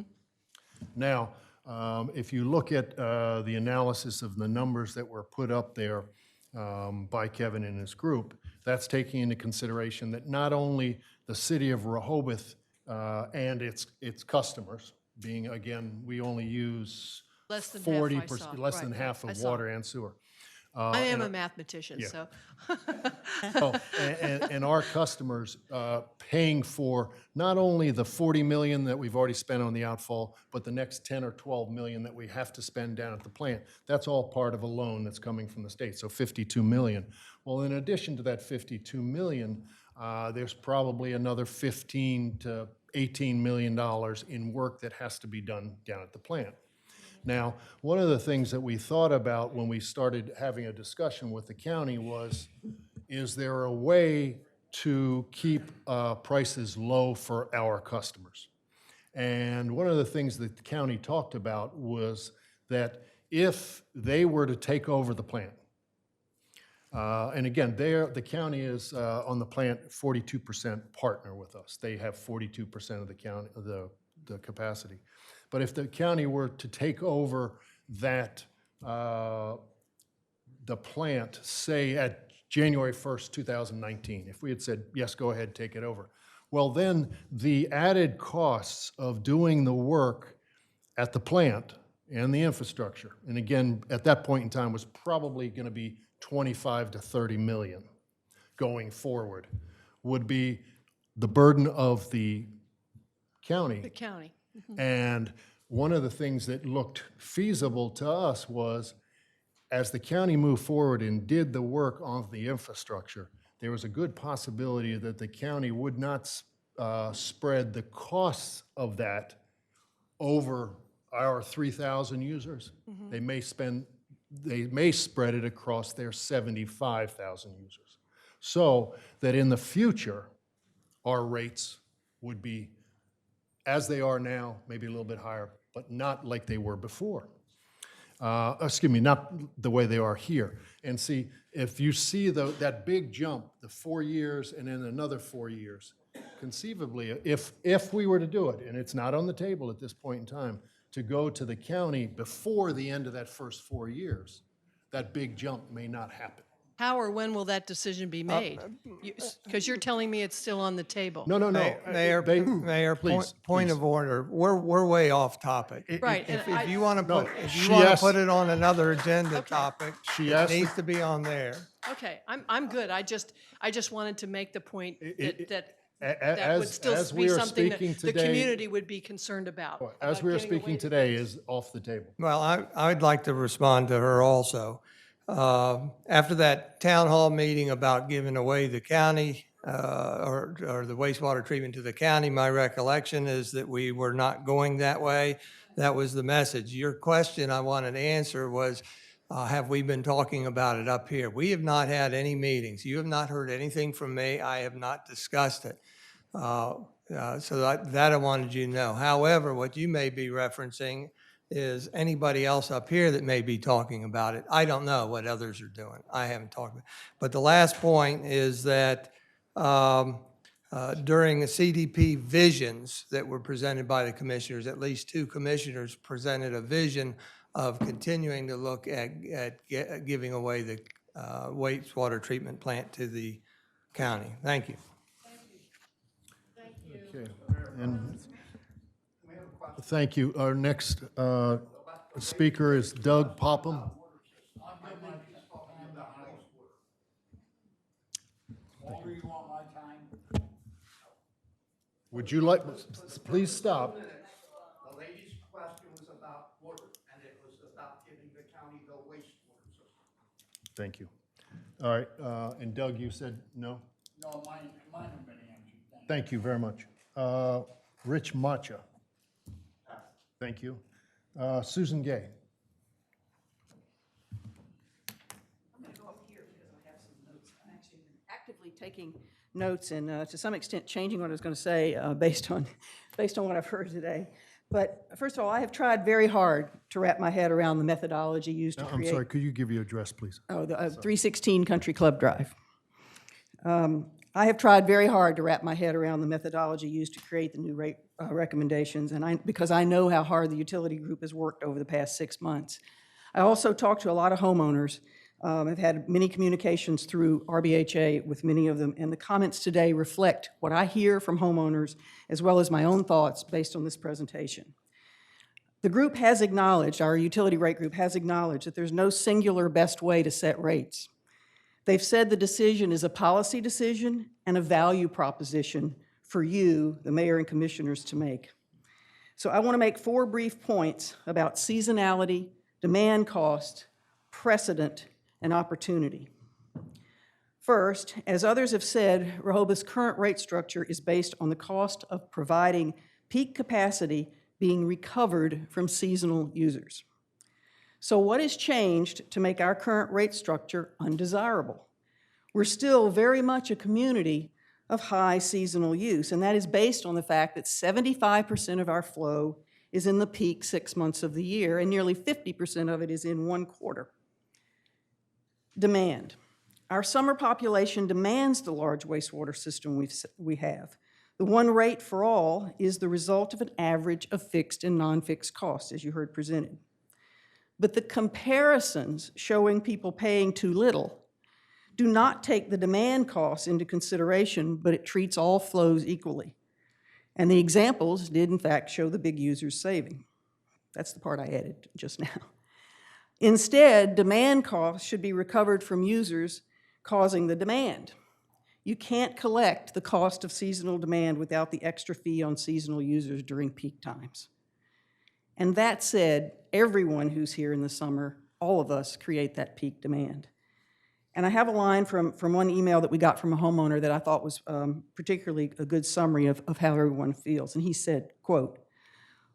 [SPEAKER 1] Now, if you look at the analysis of the numbers that were put up there by Kevin and his group, that's taking into consideration that not only the city of Rehoboth and its customers, being, again, we only use
[SPEAKER 6] Less than half, I
[SPEAKER 1] 40%,
[SPEAKER 6] saw.
[SPEAKER 1] less than
[SPEAKER 6] Right,
[SPEAKER 1] half
[SPEAKER 6] I
[SPEAKER 1] of
[SPEAKER 6] saw.
[SPEAKER 1] water and sewer.
[SPEAKER 6] I am
[SPEAKER 1] and
[SPEAKER 6] a mathematician,
[SPEAKER 1] yeah.
[SPEAKER 6] so.
[SPEAKER 1] And our customers paying for not only the 40 million that we've already spent on the outfall, but the next 10 or 12 million that we have to spend down at the plant. That's all part of a loan that's coming from the state, so 52 million. Well, in addition to that 52 million, there's probably another 15 to 18 million dollars in work that has to be done down at the plant. Now, one of the things that we thought about when we started having a discussion with the county was, is there a way to keep prices low for our customers? And one of the things that the county talked about was that if they were to take over the plant, and again, the county is on the plant 42% partner with us. They have 42% of the county, the capacity. But if the county were to take over that, the plant, say at January 1st, 2019, if we had said, yes, go ahead, take it over, well, then the added costs of doing the work at the plant and the infrastructure, and again, at that point in time, was probably going to be 25 to 30 million going forward, would be the burden of the county.
[SPEAKER 15] The county.
[SPEAKER 1] And one of the things that looked feasible to us was, as the county moved forward and did the work on the infrastructure, there was a good possibility that the county would not spread the costs of that over our 3,000 users. They may spread it across their 75,000 users. So that in the future, our rates would be as they are now, maybe a little bit higher, but not like they were before. Excuse me, not the way they are here. And see, if you see that big jump, the 4 years and then another 4 years, conceivably, if we were to do it, and it's not on the table at this point in time, to go to the county before the end of that first 4 years, that big jump may not happen.
[SPEAKER 15] How or when will that decision be made? Because you're telling me it's still on the table.
[SPEAKER 1] No.
[SPEAKER 4] Mayor,
[SPEAKER 1] Please,
[SPEAKER 4] point
[SPEAKER 1] please.
[SPEAKER 4] of order. We're way off topic.
[SPEAKER 15] Right,
[SPEAKER 4] If
[SPEAKER 15] and
[SPEAKER 4] you want to
[SPEAKER 1] No,
[SPEAKER 4] put, if
[SPEAKER 1] she
[SPEAKER 4] you want to
[SPEAKER 1] asked-
[SPEAKER 4] put it on another agenda topic,
[SPEAKER 1] She
[SPEAKER 4] it
[SPEAKER 1] asked-
[SPEAKER 4] needs to be on there.
[SPEAKER 15] Okay, I'm good. I just wanted to make the point that
[SPEAKER 1] As-
[SPEAKER 15] would still
[SPEAKER 1] as
[SPEAKER 15] be
[SPEAKER 1] we are
[SPEAKER 15] something that
[SPEAKER 1] speaking
[SPEAKER 15] the
[SPEAKER 1] today-
[SPEAKER 15] community would be concerned about.
[SPEAKER 1] As
[SPEAKER 15] about
[SPEAKER 1] we are
[SPEAKER 15] giving away
[SPEAKER 1] speaking
[SPEAKER 15] the
[SPEAKER 1] today
[SPEAKER 15] goods.
[SPEAKER 1] is off the table.
[SPEAKER 4] Well, I'd like to respond to her also. After that town hall meeting about giving away the county, or the wastewater treatment to the county, my recollection is that we were not going that way. That was the message. Your question I wanted to answer was, have we been talking about it up here? We have not had any meetings. You have not heard anything from me. I have not discussed it. So that I wanted you to know. However, what you may be referencing is anybody else up here that may be talking about it. I don't know what others are doing. I haven't talked about it. But the last point is that during the CDP visions that were presented by the commissioners, at least 2 commissioners presented a vision of continuing to look at giving away the wastewater treatment plant to the county. Thank you.
[SPEAKER 1] Okay. And thank you. Our next speaker is Doug Popham. Would you like, please stop.
[SPEAKER 11] The lady's question was about water, and it was about giving the county the wastewater system.
[SPEAKER 1] Thank you. All right, and Doug, you said no?
[SPEAKER 16] No, mine have been answered.
[SPEAKER 1] Thank you very much. Rich Macha. Thank you. Susan Gay.
[SPEAKER 17] I'm going to go up here because I have some notes. I'm actually actively taking notes and to some extent changing what I was going to say based on what I've heard today. But first of all, I have tried very hard to wrap my head around the methodology used to
[SPEAKER 1] I'm
[SPEAKER 17] create.
[SPEAKER 1] sorry, could you give your address, please?
[SPEAKER 17] Oh, the 316 Country Club Drive. I have tried very hard to wrap my head around the methodology used to create the new rate recommendations, and because I know how hard the utility group has worked over the past 6 months. I also talked to a lot of homeowners. I've had many communications through RBHA with many of them, and the comments today reflect what I hear from homeowners as well as my own thoughts based on this presentation. The group has acknowledged, our utility rate group has acknowledged that there's no singular best way to set rates. They've said the decision is a policy decision and a value proposition for you, the mayor and commissioners, to make. So I want to make 4 brief points about seasonality, demand cost, precedent, and opportunity. First, as others have said, Rehoboth's current rate structure is based on the cost of providing peak capacity being recovered from seasonal users. So what has changed to make our current rate structure undesirable? We're still very much a community of high seasonal use, and that is based on the fact that 75% of our flow is in the peak 6 months of the year, and nearly 50% of it is in one quarter. Demand. Our summer population demands the large wastewater system we have. The one rate for all is the result of an average of fixed and non-fixed costs, as you heard presented. But the comparisons showing people paying too little do not take the demand costs into consideration, but it treats all flows equally. And the examples did, in fact, show the big users saving. That's the part I added just now. Instead, demand costs should be recovered from users causing the demand. You can't collect the cost of seasonal demand without the extra fee on seasonal users during peak times. And that said, everyone who's here in the summer, all of us create that peak demand. And I have a line from one email that we got from a homeowner that I thought was particularly a good summary of how everyone feels. And he said, quote,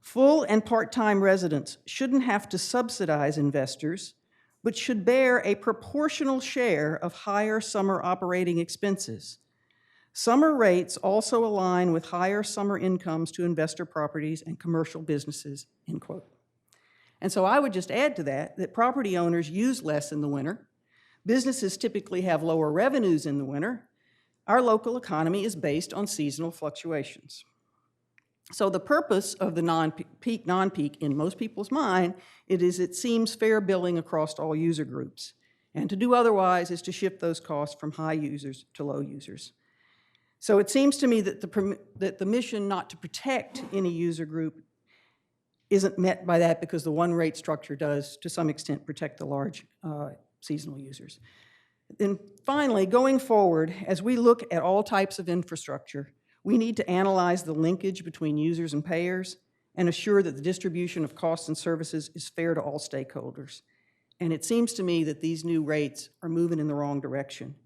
[SPEAKER 17] "Full and part-time residents shouldn't have to subsidize investors, but should bear a proportional share of higher summer operating expenses. Summer rates also align with higher summer incomes to investor properties and commercial businesses," end quote. And so I would just add to that property owners use less in the winter. Businesses typically have lower revenues in the winter. Our local economy is based on seasonal fluctuations. So the purpose of the non-peak, non-peak, in most people's mind, it seems fair billing across all user groups. And to do otherwise is to shift those costs from high users to low users. So it seems to me that the mission not to protect any user group isn't met by that, because the one rate structure does, to some extent, protect the large seasonal users. Then finally, going forward, as we look at all types of infrastructure, we need to analyze the linkage between users and payers and assure that the distribution of costs and services is fair to all stakeholders. And it seems to me that these new rates are moving in the wrong direction.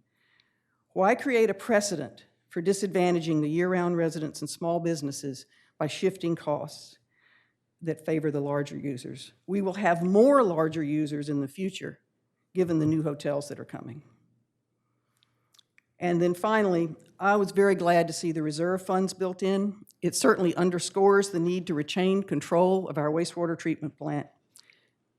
[SPEAKER 17] Why create a precedent for disadvantaging the year-round residents and small businesses by shifting costs that favor the larger users? We will have more larger users in the future, given the new hotels that are coming. And then finally, I was very glad to see the reserve funds built in. It certainly underscores the need to retain control of our wastewater treatment plant.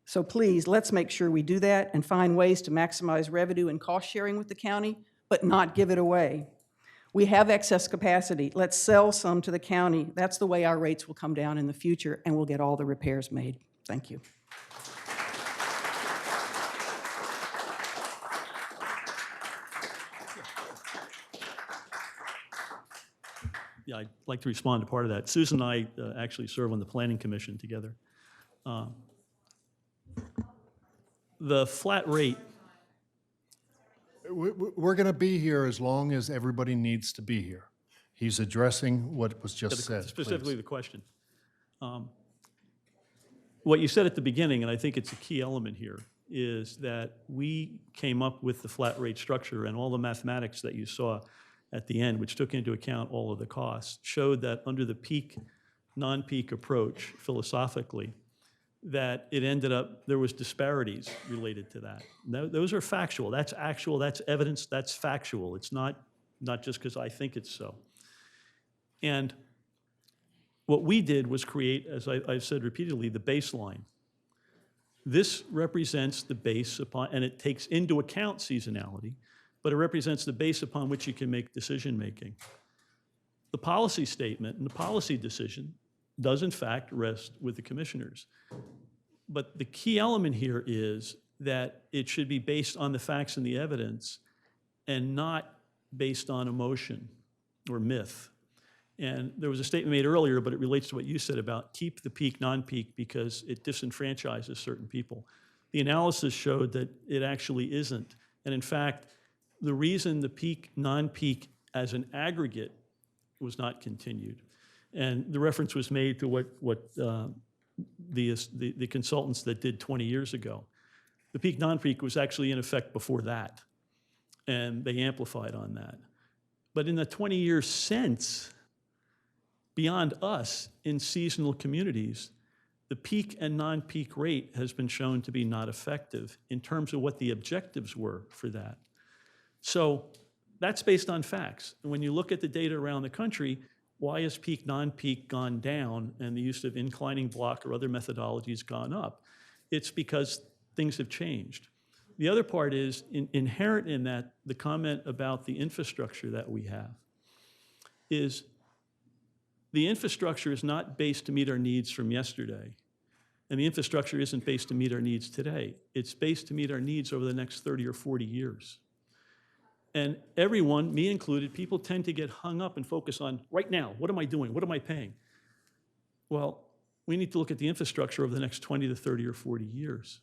[SPEAKER 17] So please, let's make sure we do that and find ways to maximize revenue and cost sharing with the county, but not give it away. We have excess capacity. Let's sell some to the county. That's the way our rates will come down in the future, and we'll get all the repairs made. Thank you.
[SPEAKER 5] Yeah, I'd like to respond to part of that. Susan and I actually serve on the Planning Commission together. The flat rate.
[SPEAKER 1] We're going to be here as long as everybody needs to be here. He's addressing what was just said.
[SPEAKER 5] Specifically
[SPEAKER 1] please.
[SPEAKER 5] the question. What you said at the beginning, and I think it's a key element here, is that we came up with the flat rate structure, and all the mathematics that you saw at the end, which took into account all of the costs, showed that under the peak, non-peak approach, philosophically, that it ended up, there was disparities related to that. Those are factual. That's actual, that's evidence, that's factual. It's not just because I think it's so. And what we did was create, as I've said repeatedly, the baseline. This represents the base upon, and it takes into account seasonality, but it represents the base upon which you can make decision-making. The policy statement and the policy decision does in fact rest with the commissioners. But the key element here is that it should be based on the facts and the evidence and not based on emotion or myth. And there was a statement made earlier, but it relates to what you said about keep the peak non-peak because it disenfranchises certain people. The analysis showed that it actually isn't. And in fact, the reason the peak non-peak as an aggregate was not continued, and the reference was made to what the consultants that did 20 years ago. The peak non-peak was actually in effect before that, and they amplified on that. But in the 20 years since, beyond us in seasonal communities, the peak and non-peak rate has been shown to be not effective in terms of what the objectives were for that. So that's based on facts. And when you look at the data around the country, why has peak, non-peak gone down and the use of inclining block or other methodologies gone up? It's because things have changed. The other part is inherent in that, the comment about the infrastructure that we have is the infrastructure is not based to meet our needs from yesterday. And the infrastructure isn't based to meet our needs today. It's based to meet our needs over the next 30 or 40 years. And everyone, me included, people tend to get hung up and focus on right now, what am I doing? What am I paying? Well, we need to look at the infrastructure over the next 20 to 30 or 40 years.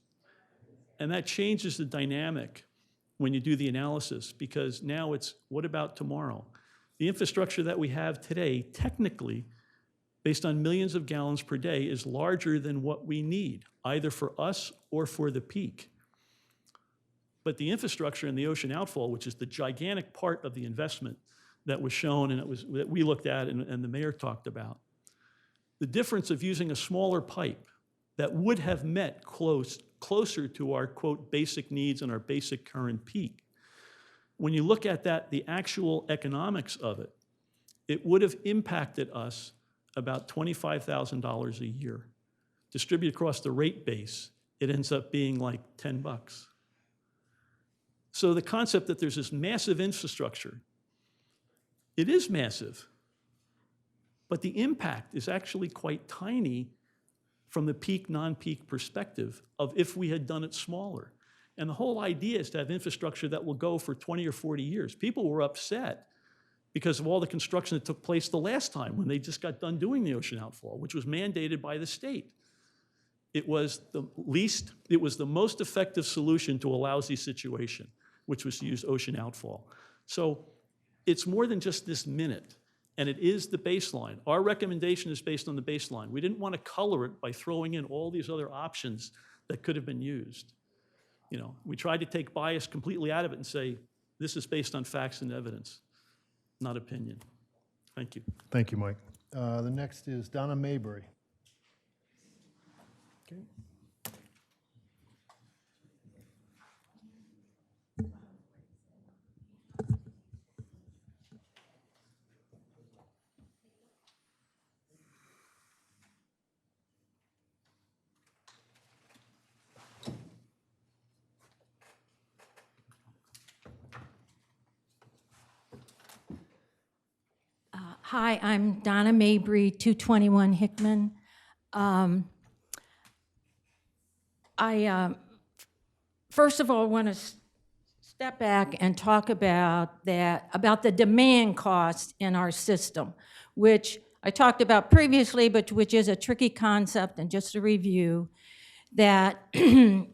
[SPEAKER 5] And that changes the dynamic when you do the analysis, because now it's, what about tomorrow? The infrastructure that we have today, technically, based on millions of gallons per day, is larger than what we need, either for us or for the peak. But the infrastructure in the ocean outfall, which is the gigantic part of the investment that was shown and that we looked at and the mayor talked about, the difference of using a smaller pipe that would have met closer to our, quote, basic needs and our basic current peak. When you look at that, the actual economics of it, it would have impacted us about $25,000 a year. Distributed across the rate base, it ends up being like $10. So the concept that there's this massive infrastructure, it is massive, but the impact is actually quite tiny from the peak, non-peak perspective of if we had done it smaller. And the whole idea is to have infrastructure that will go for 20 or 40 years. People were upset because of all the construction that took place the last time when they just got done doing the ocean outfall, which was mandated by the state. It was the most effective solution to a lousy situation, which was to use ocean outfall. So it's more than just this minute, and it is the baseline. Our recommendation is based on the baseline. We didn't want to color it by throwing in all these other options that could have been used. You know, we tried to take bias completely out of it and say, this is based on facts and evidence, not opinion. Thank you.
[SPEAKER 1] Thank you, Mike. The next is Donna Mabry. Okay.
[SPEAKER 18] Hi, I'm Donna Mabry, 221 Hickman. I first of all want to step back and talk about the demand cost in our system, which I talked about previously, but which is a tricky concept. And just to review, that in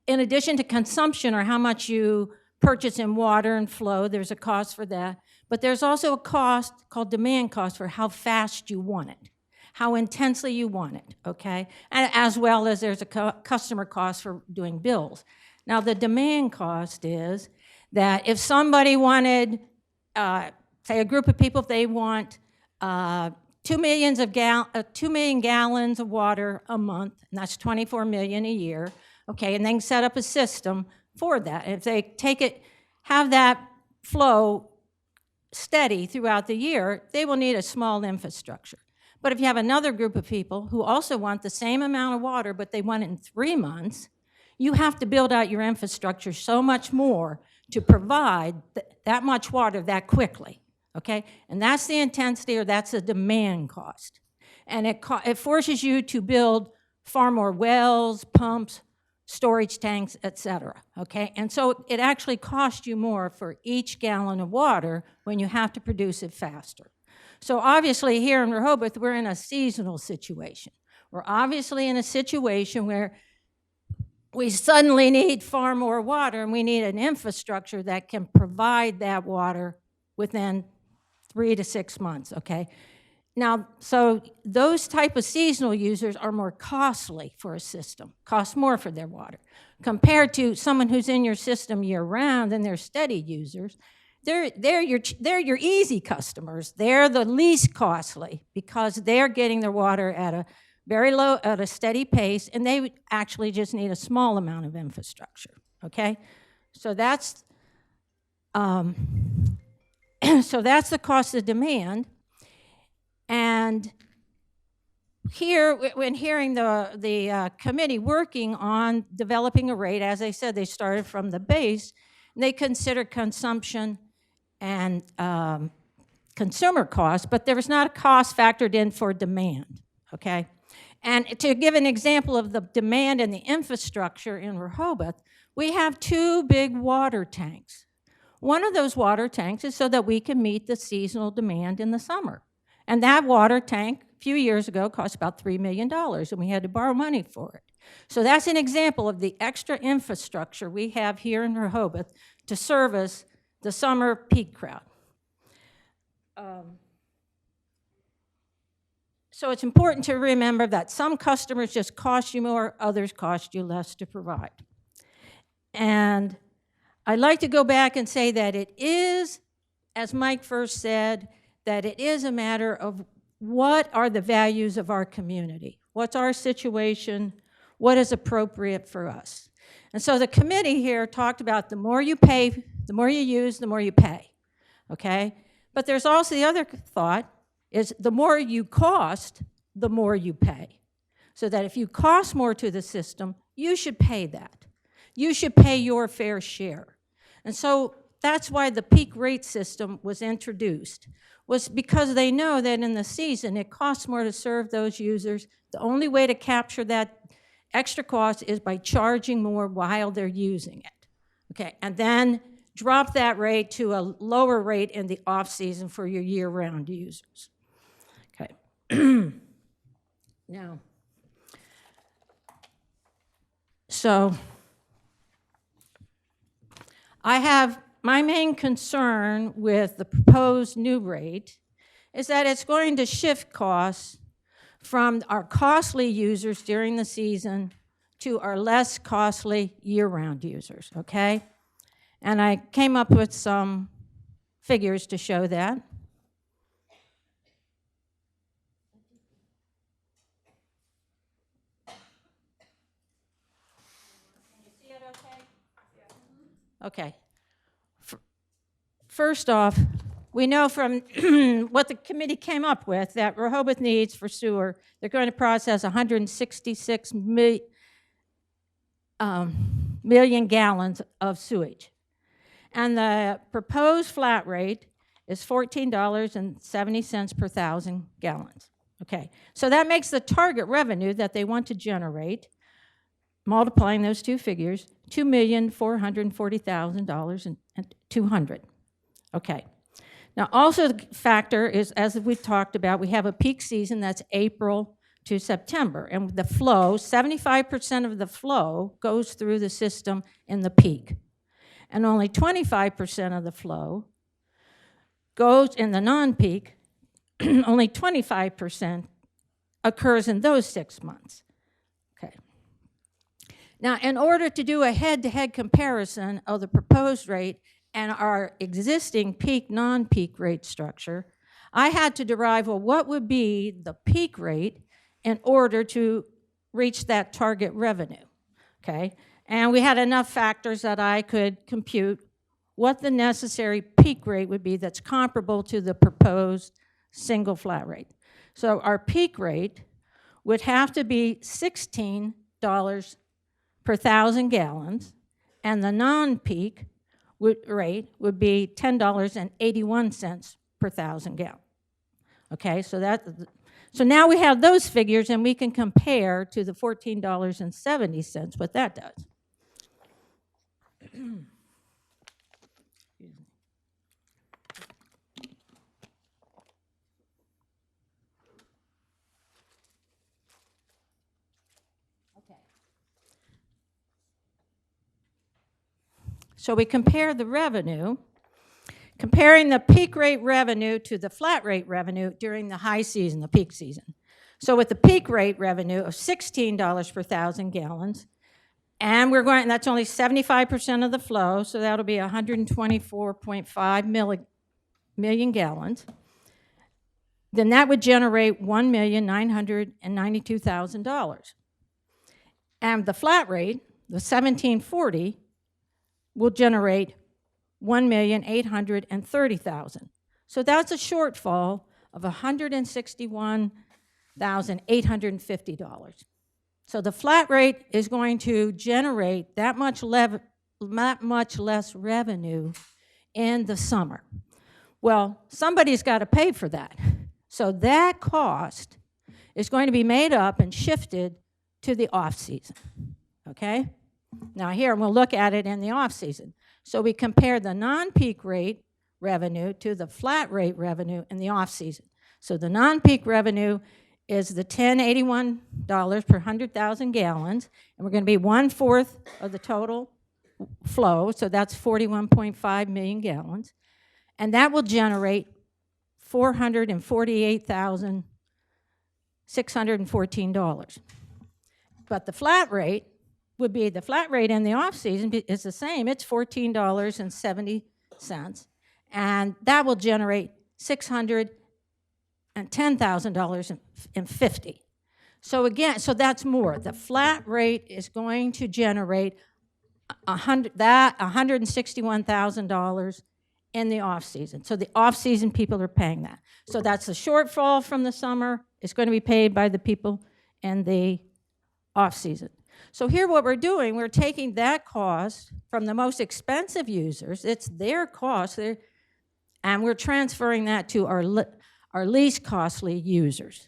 [SPEAKER 18] addition to consumption, or how much you purchase in water and flow, there's a cost for that. But there's also a cost called demand cost for how fast you want it, how intensely you want it, okay? And as well as there's a customer cost for doing bills. Now, the demand cost is that if somebody wanted, say a group of people, if they want 2 million gallons of water a month, and that's 24 million a year, okay, and they can set up a system for that. If they take it, have that flow steady throughout the year, they will need a small infrastructure. But if you have another group of people who also want the same amount of water, but they want it in 3 months, you have to build out your infrastructure so much more to provide that much water that quickly, okay? And that's the intensity, or that's the demand cost. And it forces you to build far more wells, pumps, storage tanks, et cetera, okay? And so it actually costs you more for each gallon of water when you have to produce it faster. So obviously here in Rehoboth, we're in a seasonal situation. We're obviously in a situation where we suddenly need far more water, and we need an infrastructure that can provide that water within 3 to 6 months, okay? Now, so those type of seasonal users are more costly for a system, cost more for their water, compared to someone who's in your system year-round and they're steady users. They're your easy customers. They're the least costly because they're getting their water at a very low at a steady pace, and they would actually just need a small amount of infrastructure, okay? So that's, so that's the cost of demand. And here, when hearing the committee working on developing a rate, as I said, they started from the base, and they considered consumption and consumer costs, but there was not a cost factored in for demand, okay? And to give an example of the demand and the infrastructure in Rehoboth, we have 2 big water tanks. One of those water tanks is so that we can meet the seasonal demand in the summer. And that water tank, a few years ago, cost about $3 million, and we had to borrow money for it. So that's an example of the extra infrastructure we have here in Rehoboth to service the summer peak crowd. So it's important to remember that some customers just cost you more, others cost you less to provide. And I'd like to go back and say that it is, as Mike first said, that it is a matter of what are the values of our community? What's our situation? What is appropriate for us? And so the committee here talked about the more you pay, the more you use, the more you pay, okay? But there's also the other thought is the more you cost, the more you pay. So that if you cost more to the system, you should pay that. You should pay your fair share. And so that's why the peak rate system was introduced, was because they know that in the season it costs more to serve those users. The only way to capture that extra cost is by charging more while they're using it, okay? And then drop that rate to a lower rate in the off-season for your year-round users, okay? Now, so I have my main concern with the proposed new rate is that it's going to shift costs from our costly users during the season to our less costly year-round users, okay? And I came up with some figures to show that. Can you see it okay? Okay. First off, we know from what the committee came up with that Rehoboth needs for sewer, they're going to process 166 million gallons of sewage. And the proposed flat rate is $14.70 per 1,000 gallons. Okay, so that makes the target revenue that they want to generate, multiplying those two figures, $2,440,200. Okay. Now, also the factor is, as we've talked about, we have a peak season that's April to September, and the flow, 75% of the flow goes through the system in the peak, and only 25% of the flow goes in the non-peak. Only 25% occurs in those 6 months. Okay. Now, in order to do a head-to-head comparison of the proposed rate and our existing peak, non-peak rate structure, I had to derive, well, what would be the peak rate in order to reach that target revenue, okay? And we had enough factors that I could compute what the necessary peak rate would be that's comparable to the proposed single flat rate. So our peak rate would have to be $16 per 1,000 gallons, and the non-peak rate would be $10.81 per 1,000 gallons. Okay, so now we have those figures, and we can compare to the $14.70 what that does. So we compare the revenue, comparing the peak rate revenue to the flat rate revenue during the high season, the peak season. So with the peak rate revenue of $16 per 1,000 gallons, and that's only 75% of the flow, so that'll be 124.5 million gallons. then that would generate $1,992,000. And the flat rate, the 1740, will generate $1,830,000. So that's a shortfall of $161,850. So the flat rate is going to generate that much less revenue in the summer. Well, somebody's got to pay for that. So that cost is going to be made up and shifted to the off-season, okay? Now here, we'll look at it in the off-season. So we compare the non-peak rate revenue to the flat rate revenue in the off-season. So the non-peak revenue is the $10.81 per 100,000 gallons, and we're going to be 1/4 of the total flow, so that's 41.5 million gallons, and that will generate $448,614. But the flat rate would be, the flat rate in the off-season is the same, it's $14.70, and that will generate $610,000.50. So again, so that's more. The flat rate is going to generate $161,000 in the off-season. So the off-season people are paying that. So that's the shortfall from the summer. It's going to be paid by the people in the off-season. So here what we're doing, we're taking that cost from the most expensive users, it's their cost, and we're transferring that to our least costly users.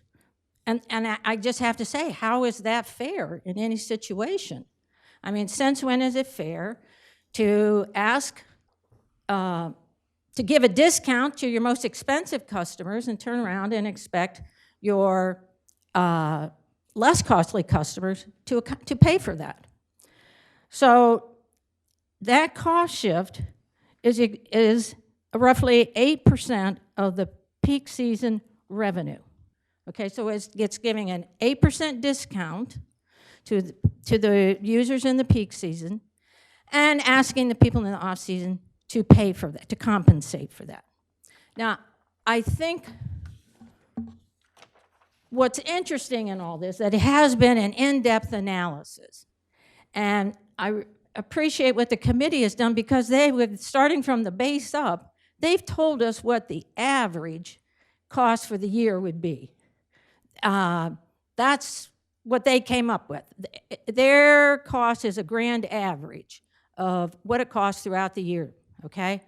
[SPEAKER 18] And I just have to say, how is that fair in any situation? I mean, since when is it fair to ask, to give a discount to your most expensive customers and turn around and expect your less costly customers to pay for that? So that cost shift is roughly 8% of the peak season revenue. Okay, so it's giving an 8% discount to the users in the peak season and asking the people in the off season to pay for that, to compensate for that. Now, I think what's interesting in all this, that it has been an in-depth analysis. And I appreciate what the committee has done, because they, starting from the base up, they've told us what the average cost for the year would be. That's what they came up with. Their cost is a grand average of what it costs throughout the year, okay?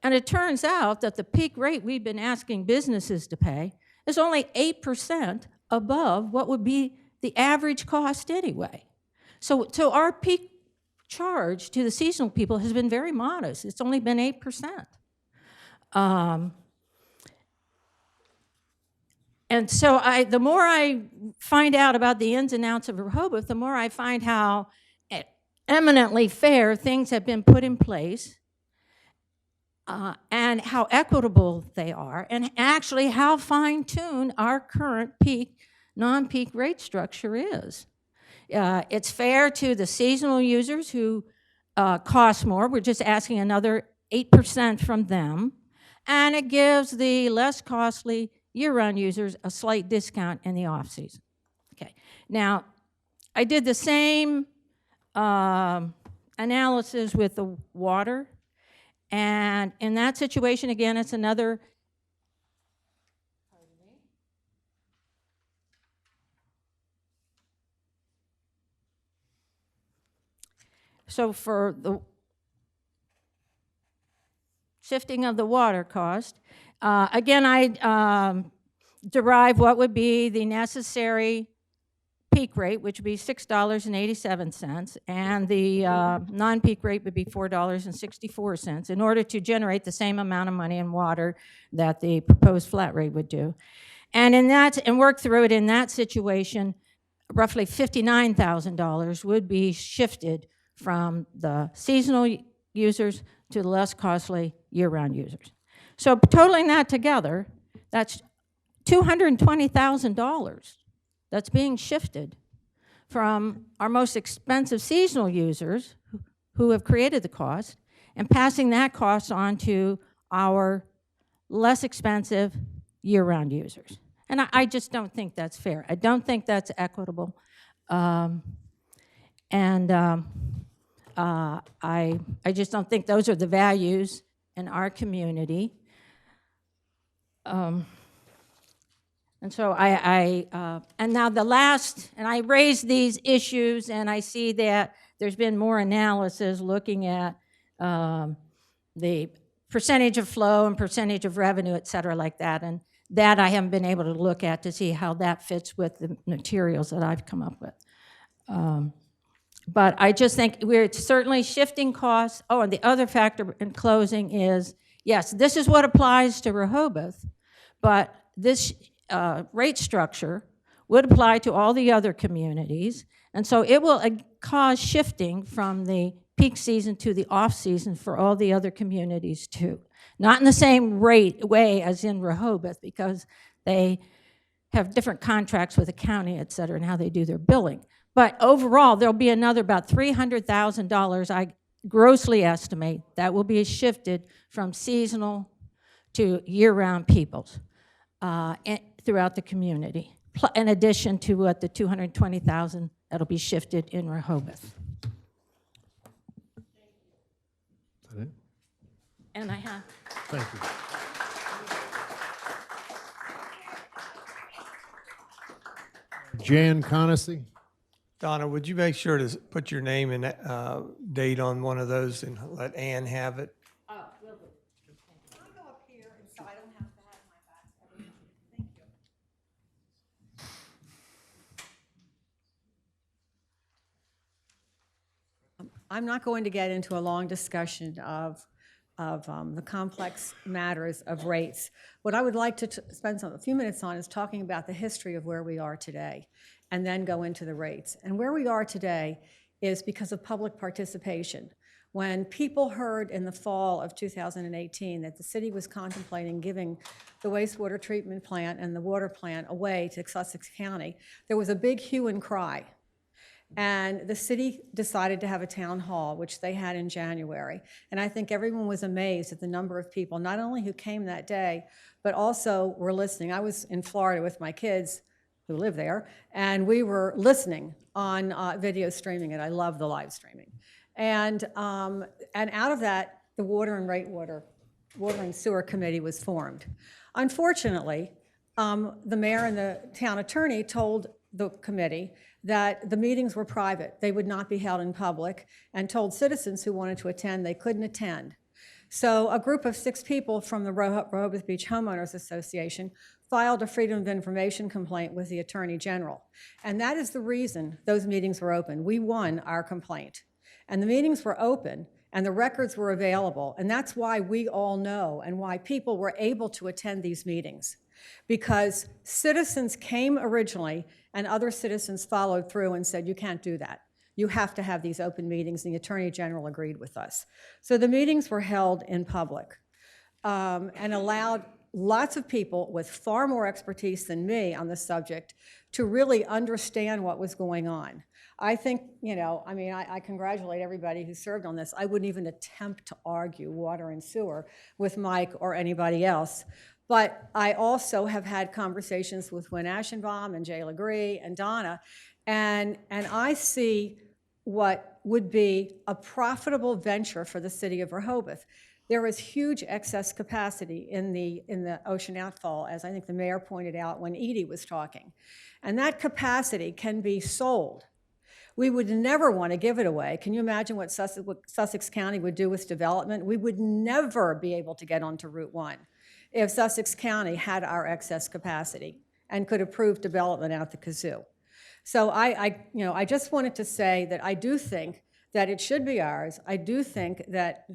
[SPEAKER 18] And it turns out that the peak rate we've been asking businesses to pay is only 8% above what would be the average cost anyway. So our peak charge to the seasonal people has been very modest. It's only been 8%. And so the more I find out about the ins and outs of Rehoboth, the more I find how eminently fair things have been put in place, and how equitable they are, and actually how fine-tuned our current peak, non-peak rate structure is. It's fair to the seasonal users who cost more. We're just asking another 8% from them, and it gives the less costly year-round users a slight discount in the off-season. Okay, now I did the same analysis with the water, and in that situation, again, it's another, so for the shifting of the water cost, again, I derive what would be the necessary peak rate, which would be $6.87, and the non-peak rate would be $4.64 in order to generate the same amount of money in water that the proposed flat rate would do. And work through it in that situation, roughly $59,000 would be shifted from the seasonal users to the less costly year-round users. So totaling that together, that's $220,000 that's being shifted from our most expensive seasonal users who have created the cost and passing that cost on to our less expensive year-round users. And I just don't think that's fair. I don't think that's equitable. I just don't think those are the values in our community. And so and now the last, and I raised these issues, and I see that there's been more analysis looking at the percentage of flow and percentage of revenue, et cetera, like that. And that I haven't been able to look at to see how that fits with the materials that I've come up with. But I just think we're certainly shifting costs. Oh, and the other factor in closing is, yes, this is what applies to Rehoboth, but this rate structure would apply to all the other communities. And so it will cause shifting from the peak season to the off-season for all the other communities too. Not in the same way as in Rehoboth, because they have different contracts with the county, et cetera, and how they do their billing. But overall, there'll be another about $300,000, I grossly estimate, that will be shifted from seasonal to year-round peoples throughout the community, in addition to what the $220,000 that'll be shifted in Rehoboth.
[SPEAKER 1] Is that it?
[SPEAKER 18] And I have.
[SPEAKER 1] Thank you. Jan Conacy.
[SPEAKER 4] Donna, would you make sure to put your name and date on one of those and let Ann have it?
[SPEAKER 19] I'm not going to get into a long discussion of the complex matters of rates. What I would like to spend a few minutes on is talking about the history of where we are today, and then go into the rates. And where we are today is because of public participation. When people heard in the fall of 2018 that the city was contemplating giving the wastewater treatment plant and the water plant away to Sussex County, there was a big hue and cry. And the city decided to have a town hall, which they had in January. And I think everyone was amazed at the number of people, not only who came that day, but also were listening. I was in Florida with my kids who live there, and we were listening on video streaming it. I love the live streaming. And out of that, the Water and Sewer Committee was formed. Unfortunately, the mayor and the town attorney told the committee that the meetings were private. They would not be held in public, and told citizens who wanted to attend they couldn't attend. So a group of 6 people from the Rehoboth Beach Homeowners Association filed a Freedom of Information complaint with the Attorney General. And that is the reason those meetings were open. We won our complaint. And the meetings were open, and the records were available. And that's why we all know, and why people were able to attend these meetings. Because citizens came originally, and other citizens followed through and said, you can't do that. You have to have these open meetings, and the Attorney General agreed with us. So the meetings were held in public and allowed lots of people with far more expertise than me on the subject to really understand what was going on. I think, I congratulate everybody who served on this. I wouldn't even attempt to argue water and sewer with Mike or anybody else. But I also have had conversations with Wynn Ashenbaum and Jay Legree and Donna, and I see what would be a profitable venture for the city of Rehoboth. There is huge excess capacity in the ocean outfall, as I think the mayor pointed out when Edie was talking. And that capacity can be sold. We would never want to give it away. Can you imagine what Sussex County would do with development? We would never be able to get onto Route 1 if Sussex County had our excess capacity and could approve development out the kazoo. So I just wanted to say that I do think that it should be ours. I do think that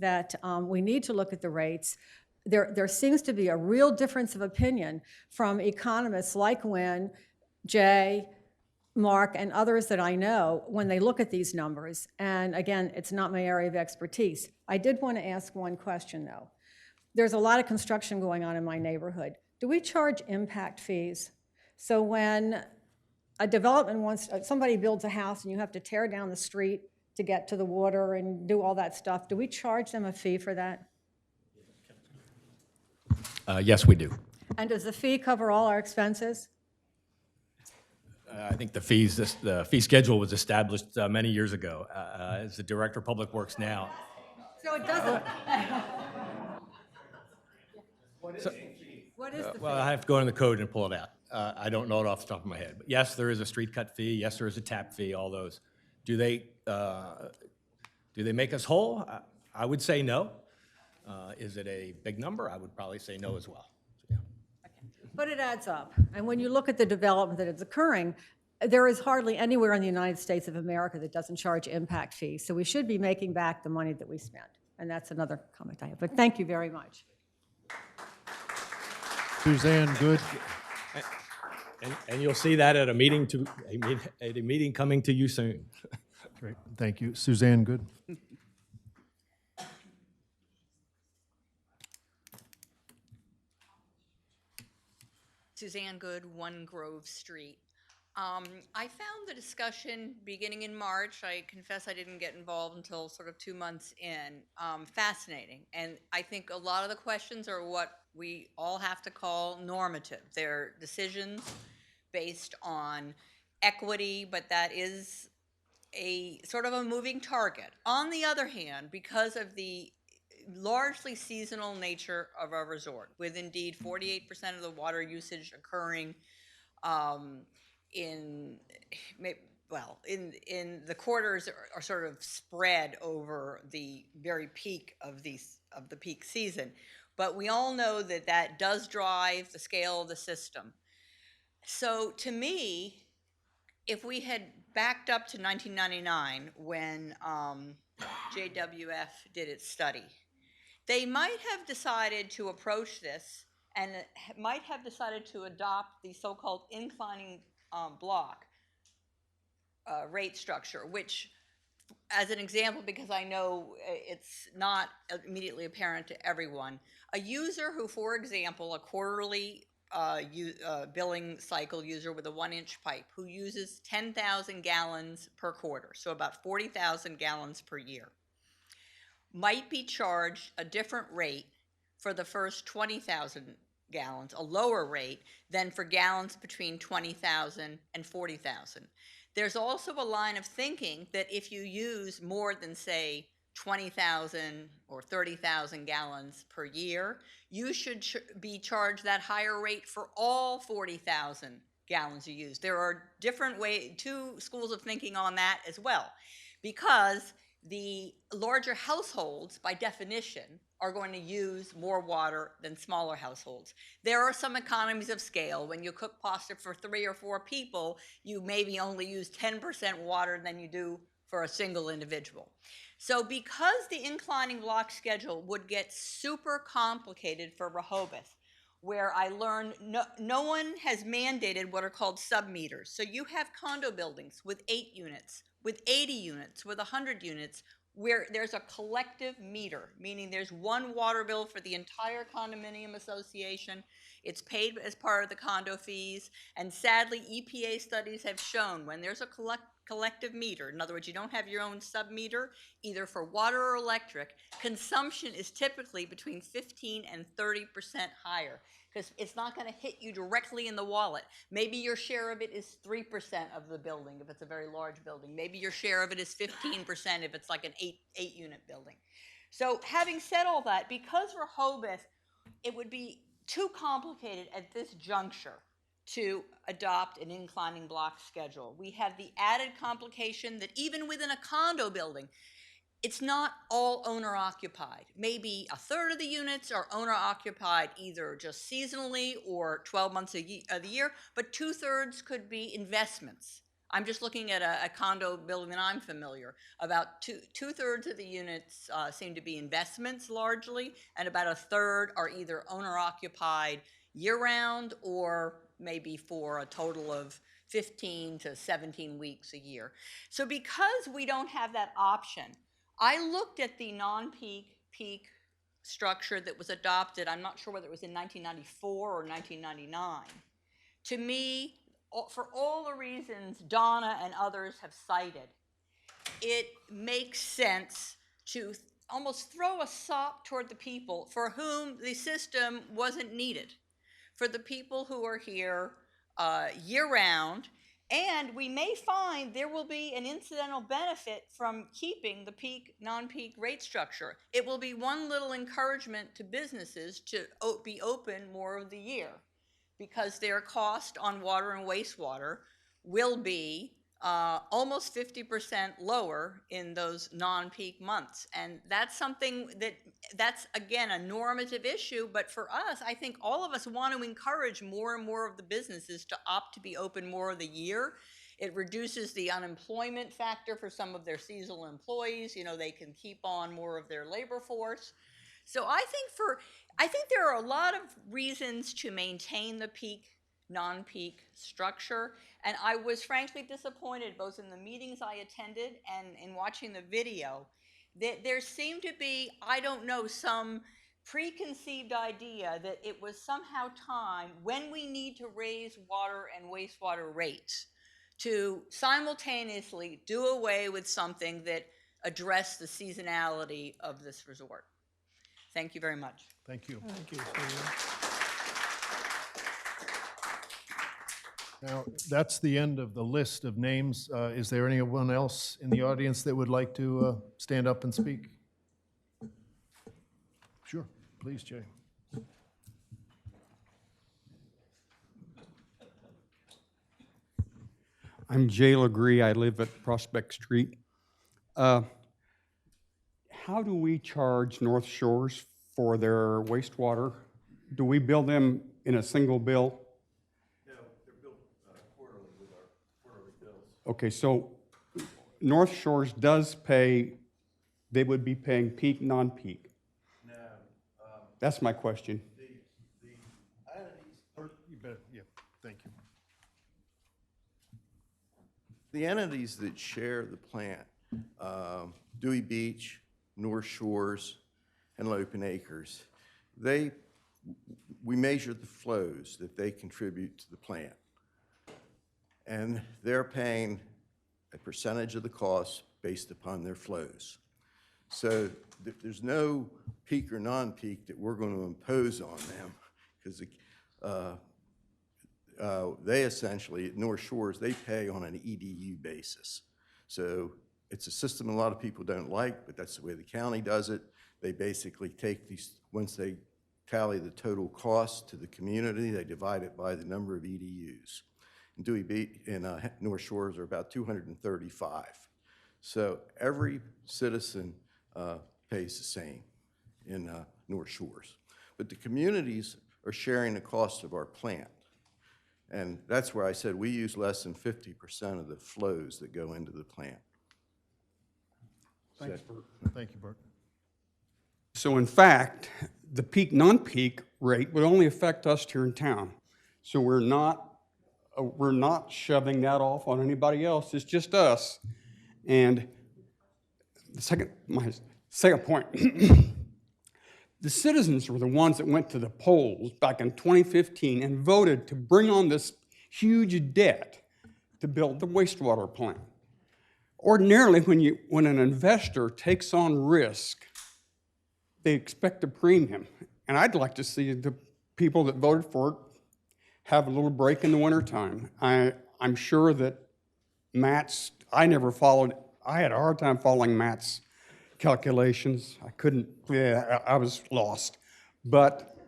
[SPEAKER 19] we need to look at the rates. There seems to be a real difference of opinion from economists like Wynn, Jay, Mark, and others that I know when they look at these numbers. And again, it's not my area of expertise. I did want to ask one question, though. There's a lot of construction going on in my neighborhood. Do we charge impact fees? So when a development somebody builds a house and you have to tear down the street to get to the water and do all that stuff, do we charge them a fee for that?
[SPEAKER 2] Yes, we do.
[SPEAKER 19] And does the fee cover all our expenses?
[SPEAKER 2] I think the fee schedule was established many years ago. As the Director of Public Works now,
[SPEAKER 19] So it doesn't. What is the fee?
[SPEAKER 2] well, I have to go in the code and pull it out. I don't know it off the top of my head. But yes, there is a street cut fee. Yes, there is a tap fee, all those. Do they make us whole? I would say no. Is it a big number? I would probably say no as well.
[SPEAKER 19] But it adds up. And when you look at the development that is occurring, there is hardly anywhere in the United States of America that doesn't charge impact fees. So we should be making back the money that we spent. And that's another comment I have. But thank you very much.
[SPEAKER 1] Suzanne Good.
[SPEAKER 2] And you'll see that at a meeting coming to you soon.
[SPEAKER 1] Great, thank you. Suzanne Good.
[SPEAKER 20] Suzanne Good, 1 Grove Street. I found the discussion beginning in March, I confess I didn't get involved until sort of 2 months in, fascinating. And I think a lot of the questions are what we all have to call normative. They're decisions based on equity, but that is a sort of a moving target. On the other hand, because of the largely seasonal nature of our resort, with indeed 48% of the water usage occurring in the quarters are sort of spread over the very peak of the peak season. But we all know that that does drive the scale of the system. So to me, if we had backed up to 1999 when JWF did its study, they might have decided to approach this and might have decided to adopt the so-called inclining block rate structure, which, as an example, because I know it's not immediately apparent to everyone, a user who, for example, a quarterly billing cycle user with a 1-inch pipe who uses 10,000 gallons per quarter, so about 40,000 gallons per year, might be charged a different rate for the first 20,000 gallons, a lower rate than for gallons between 20,000 and 40,000. There's also a line of thinking that if you use more than, say, 20,000 or 30,000 gallons per year, you should be charged that higher rate for all 40,000 gallons you use. There are two schools of thinking on that as well, because the larger households, by definition, are going to use more water than smaller households. There are some economies of scale. When you cook pasta for 3 or 4 people, you maybe only use 10% water than you do for a single individual. So because the inclining block schedule would get super complicated for Rehoboth, where I learned no one has mandated what are called sub-meters. So you have condo buildings with 8 units, with 80 units, with 100 units, where there's a collective meter, meaning there's one water bill for the entire condominium association. It's paid as part of the condo fees, and sadly, EPA studies have shown when there's a collective meter, in other words, you don't have your own sub-meter, either for water or electric, consumption is typically between 15 and 30% higher, because it's not going to hit you directly in the wallet. Maybe your share of it is 3% of the building if it's a very large building. Maybe your share of it is 15% if it's like an 8-unit building. So having said all that, because Rehoboth, it would be too complicated at this juncture to adopt an inclining block schedule. We have the added complication that even within a condo building, it's not all owner-occupied. Maybe a third of the units are owner-occupied either just seasonally or 12 months of the year, but 2/3 could be investments. I'm just looking at a condo building that I'm familiar. About 2/3 of the units seem to be investments largely, and about 1/3 are either owner-occupied year-round or maybe for a total of 15 to 17 weeks a year. So because we don't have that option, I looked at the non-peak peak structure that was adopted, I'm not sure whether it was in 1994 or 1999. To me, for all the reasons Donna and others have cited, it makes sense to almost throw a sop toward the people for whom the system wasn't needed. for the people who are here year-round, and we may find there will be an incidental benefit from keeping the peak, non-peak rate structure. It will be one little encouragement to businesses to be open more of the year, because their cost on water and wastewater will be almost 50% lower in those non-peak months. And that's something that's, again, a normative issue, but for us, I think all of us want to encourage more and more of the businesses to opt to be open more of the year. It reduces the unemployment factor for some of their seasonal employees. You know, they can keep on more of their labor force. So I think there are a lot of reasons to maintain the peak, non-peak structure. And I was frankly disappointed, both in the meetings I attended and in watching the video, that there seemed to be, I don't know, some preconceived idea that it was somehow time, when we need to raise water and wastewater rates, to simultaneously do away with something that addressed the seasonality of this resort. Thank you very much.
[SPEAKER 1] Thank you.
[SPEAKER 4] Thank you, Susan.
[SPEAKER 1] Now, that's the end of the list of names. Is there anyone else in the audience that would like to stand up and speak? Sure, please, Jay.
[SPEAKER 21] I'm Jay Legree. I live at Prospect Street. How do we charge North Shores for their wastewater? Do we bill them in a single bill?
[SPEAKER 12] No, they're billed quarterly with our quarterly bills.
[SPEAKER 21] Okay, so North Shores does pay, they would be paying peak, non-peak.
[SPEAKER 12] No.
[SPEAKER 21] That's my question.
[SPEAKER 12] The entities,
[SPEAKER 1] You better, yeah, thank you.
[SPEAKER 12] the entities that share the plant, Dewey Beach, North Shores, and Lopen Acres, we measure the flows that they contribute to the plant. And they're paying a percentage of the cost based upon their flows. So there's no peak or non-peak that we're going to impose on them, because they essentially, at North Shores, they pay on an EDU basis. So it's a system a lot of people don't like, but that's the way the county does it. They basically take these, once they tally the total cost to the community, they divide it by the number of EDUs. And Dewey Beach and North Shores are about 235. So every citizen pays the same in North Shores. But the communities are sharing the cost of our plant. And that's where I said we use less than 50% of the flows that go into the plant.
[SPEAKER 21] Thanks, Bert.
[SPEAKER 1] Thank you, Bert.
[SPEAKER 21] So in fact, the peak, non-peak rate would only affect us here in town. So we're not shoving that off on anybody else. It's just us. And my second point, the citizens were the ones that went to the polls back in 2015 and voted to bring on this huge debt to build the wastewater plant. Ordinarily, when an investor takes on risk, they expect a premium. And I'd like to see the people that voted for it have a little break in the wintertime. I'm sure that Matt's, I had a hard time following Matt's calculations. I was lost. But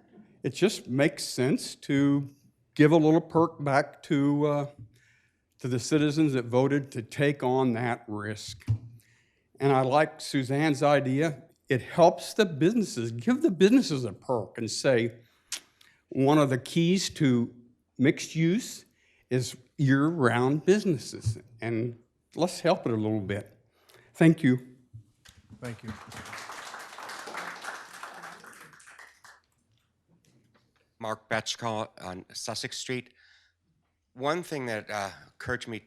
[SPEAKER 21] it just makes sense to give a little perk back to the citizens that voted to take on that risk. And I like Suzanne's idea. It helps the businesses, give the businesses a perk and say, one of the keys to mixed use is year-round businesses. And let's help it a little bit. Thank you.
[SPEAKER 1] Thank you.
[SPEAKER 22] Mark Betchko on Sussex Street. One thing that occurred to me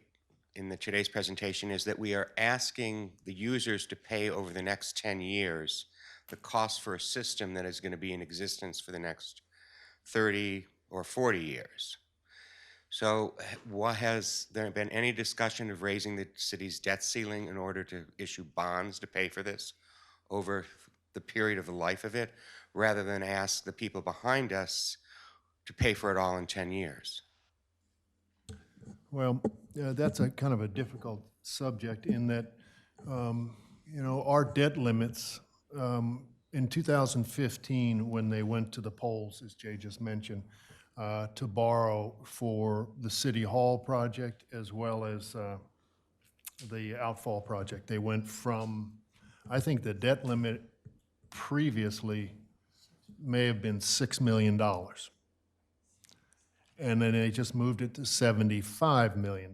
[SPEAKER 22] in today's presentation is that we are asking the users to pay over the next 10 years the cost for a system that is going to be in existence for the next 30 or 40 years. So has there been any discussion of raising the city's debt ceiling in order to issue bonds to pay for this over the period of the life of it, rather than ask the people behind us to pay for it all in 10 years?
[SPEAKER 1] Well, that's a kind of a difficult subject in that, our debt limits, in 2015, when they went to the polls, as Jay just mentioned, to borrow for the City Hall project as well as the outfall project, they went from, I think the debt limit previously may have been $6 million. And then they just moved it to $75 million,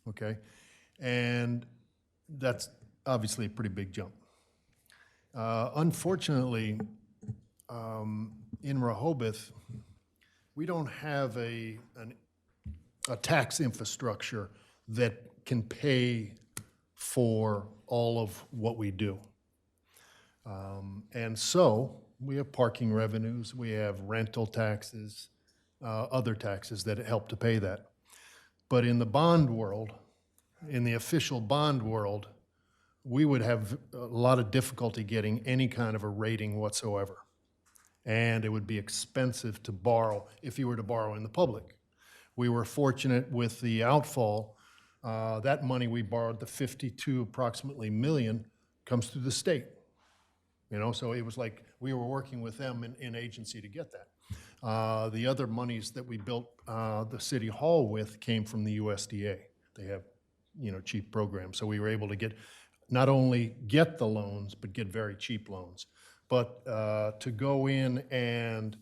[SPEAKER 1] okay? And that's obviously a pretty big jump. Unfortunately, in Rehoboth, we don't have a tax infrastructure that can pay for all of what we do. And so we have parking revenues, we have rental taxes, other taxes that help to pay that. But in the bond world, in the official bond world, we would have a lot of difficulty getting any kind of a rating whatsoever. And it would be expensive to borrow if you were to borrow in the public. We were fortunate with the outfall. That money we borrowed, the 52 approximately million, comes through the state. So it was like we were working with them in agency to get that. The other monies that we built the City Hall with came from the USDA. They have, cheap programs. So we were able to get, not only get the loans, but get very cheap loans. But to go in and,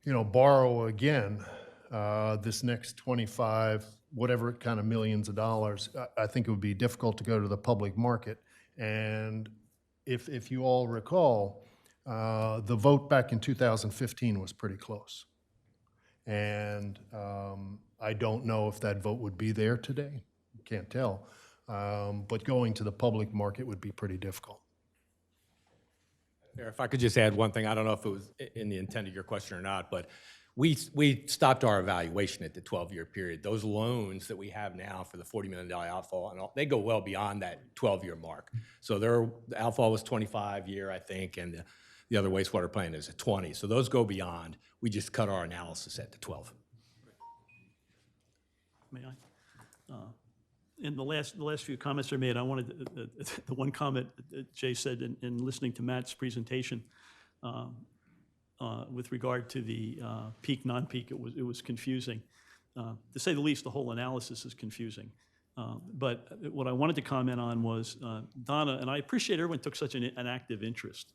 [SPEAKER 1] borrow again, this next 25, whatever kind of millions of dollars, I think it would be difficult to go to the public market. And if you all recall, the vote back in 2015 was pretty close. And I don't know if that vote would be there today. Can't tell. But going to the public market would be pretty difficult.
[SPEAKER 2] If I could just add one thing, I don't know if it was in the intent of your question or not, but we stopped our evaluation at the 12-year period. Those loans that we have now for the $40 million outfall, and all, they go well beyond that 12-year mark. So the outfall was 25-year, I think, and the other wastewater plant is at 20. So those go beyond. We just cut our analysis at the 12.
[SPEAKER 5] May I? In the last few comments are made, I wanted the one comment that Jay said in listening to Matt's presentation with regard to the peak, non-peak, it was confusing. To say the least, the whole analysis is confusing. But what I wanted to comment on was Donna, and I appreciate everyone took such an active interest.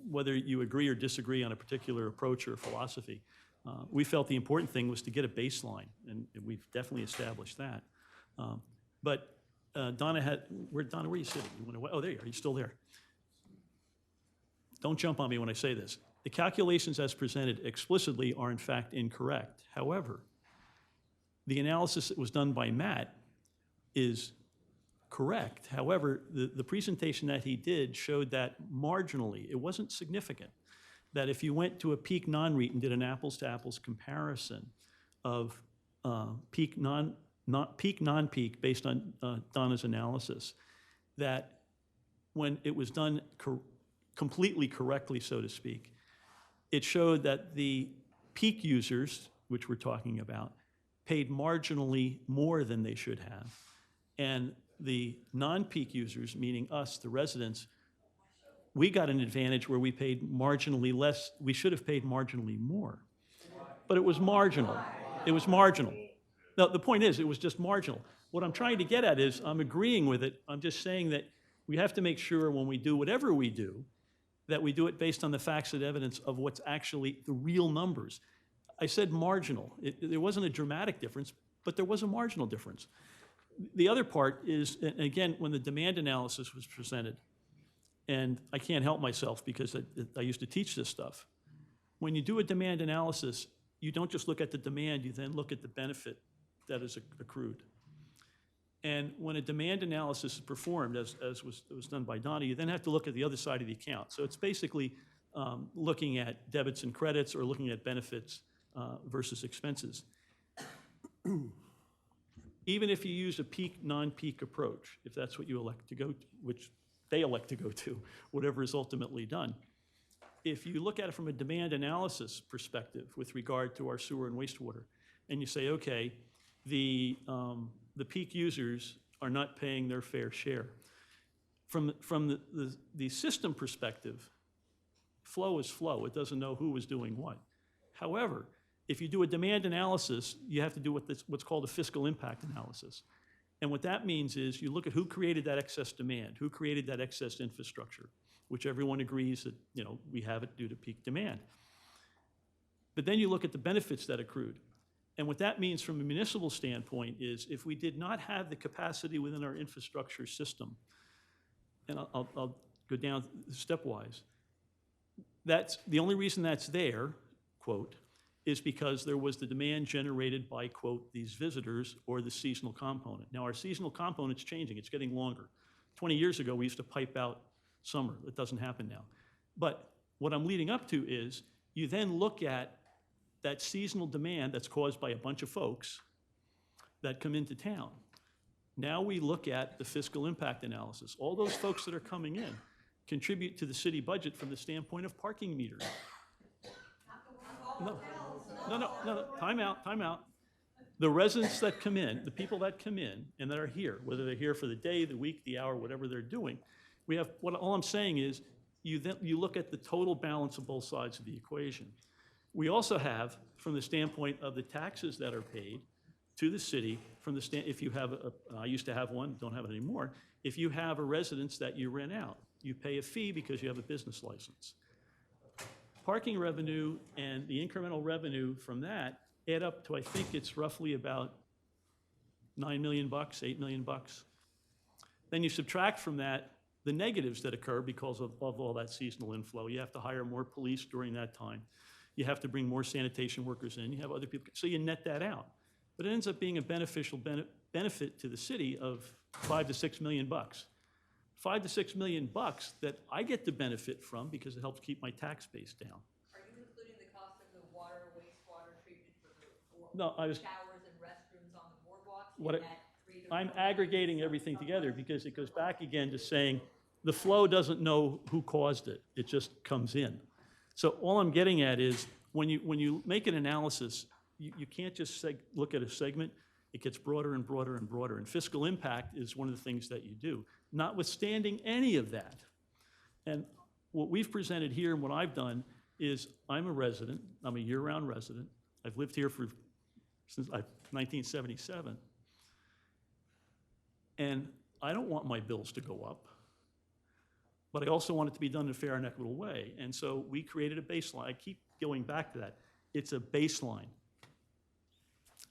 [SPEAKER 5] Whether you agree or disagree on a particular approach or philosophy, we felt the important thing was to get a baseline, and we've definitely established that. But Donna, where are you sitting? You went away? Oh, there you are. Are you still there? Don't jump on me when I say this. The calculations as presented explicitly are in fact incorrect. However, the analysis that was done by Matt is correct. However, the presentation that he did showed that marginally, it wasn't significant, that if you went to a peak non-REIT and did an apples-to-apples comparison of peak non-peak based on Donna's analysis, that when it was done completely correctly, so to speak, it showed that the peak users, which we're talking about, paid marginally more than they should have. And the non-peak users, meaning us, the residents, we got an advantage where we paid marginally less. We should have paid marginally more. But it was marginal. It was marginal. Now, the point is, it was just marginal. What I'm trying to get at is, I'm agreeing with it. I'm just saying that we have to make sure when we do whatever we do, that we do it based on the facts and evidence of what's actually the real numbers. I said marginal. There wasn't a dramatic difference, but there was a marginal difference. The other part is, and again, when the demand analysis was presented, and I can't help myself because I used to teach this stuff. When you do a demand analysis, you don't just look at the demand, you then look at the benefit that is accrued. And when a demand analysis is performed, as was done by Donna, you then have to look at the other side of the account. So it's basically looking at debits and credits or looking at benefits versus expenses. Even if you use a peak, non-peak approach, if that's what you elect to go to, which they elect to go to, whatever is ultimately done, if you look at it from a demand analysis perspective with regard to our sewer and wastewater, and you say, okay, the peak users are not paying their fair share. From the system perspective, flow is flow. It doesn't know who is doing what. However, if you do a demand analysis, you have to do what's called a fiscal impact analysis. And what that means is you look at who created that excess demand, who created that excess infrastructure, which everyone agrees that, you know, we have it due to peak demand. But then you look at the benefits that accrued. And what that means from a municipal standpoint is if we did not have the capacity within our infrastructure system, and I'll go down stepwise, that's the only reason that's there, quote, is because there was the demand generated by, quote, these visitors or the seasonal component. Now, our seasonal component's changing. It's getting longer. 20 years ago, we used to pipe out summer. That doesn't happen now. But what I'm leading up to is you then look at that seasonal demand that's caused by a bunch of folks that come into town. Now we look at the fiscal impact analysis. All those folks that are coming in contribute to the city budget from the standpoint of parking meters. No, time out. The residents that come in, the people that come in and that are here, whether they're here for the day, the week, the hour, whatever they're doing, we have, all I'm saying is you look at the total balance of both sides of the equation. We also have, from the standpoint of the taxes that are paid to the city, if you have I used to have one, don't have it anymore, if you have a residence that you rent out, you pay a fee because you have a business license. Parking revenue and the incremental revenue from that add up to, I think it's roughly about $9 million, $8 million. Then you subtract from that the negatives that occur because of all that seasonal inflow. You have to hire more police during that time. You have to bring more sanitation workers in. You have other people. So you net that out. But it ends up being a beneficial benefit to the city of $5 to $6 million. $5 to $6 million that I get to benefit from because it helps keep my tax base down.
[SPEAKER 20] Are you including the cost of the water, wastewater treatment for the
[SPEAKER 5] No, I was.
[SPEAKER 20] showers and restrooms on the boardwalks?
[SPEAKER 5] I'm aggregating everything together because it goes back again to saying the flow doesn't know who caused it. It just comes in. So all I'm getting at is when you make an analysis, you can't just look at a segment. It gets broader and broader and broader. And fiscal impact is one of the things that you do. Notwithstanding any of that, and what we've presented here and what I've done is I'm a resident. I'm a year-round resident. I've lived here since 1977. And I don't want my bills to go up, but I also want it to be done in a fair and equitable way. And so we created a baseline. I keep going back to that. It's a baseline.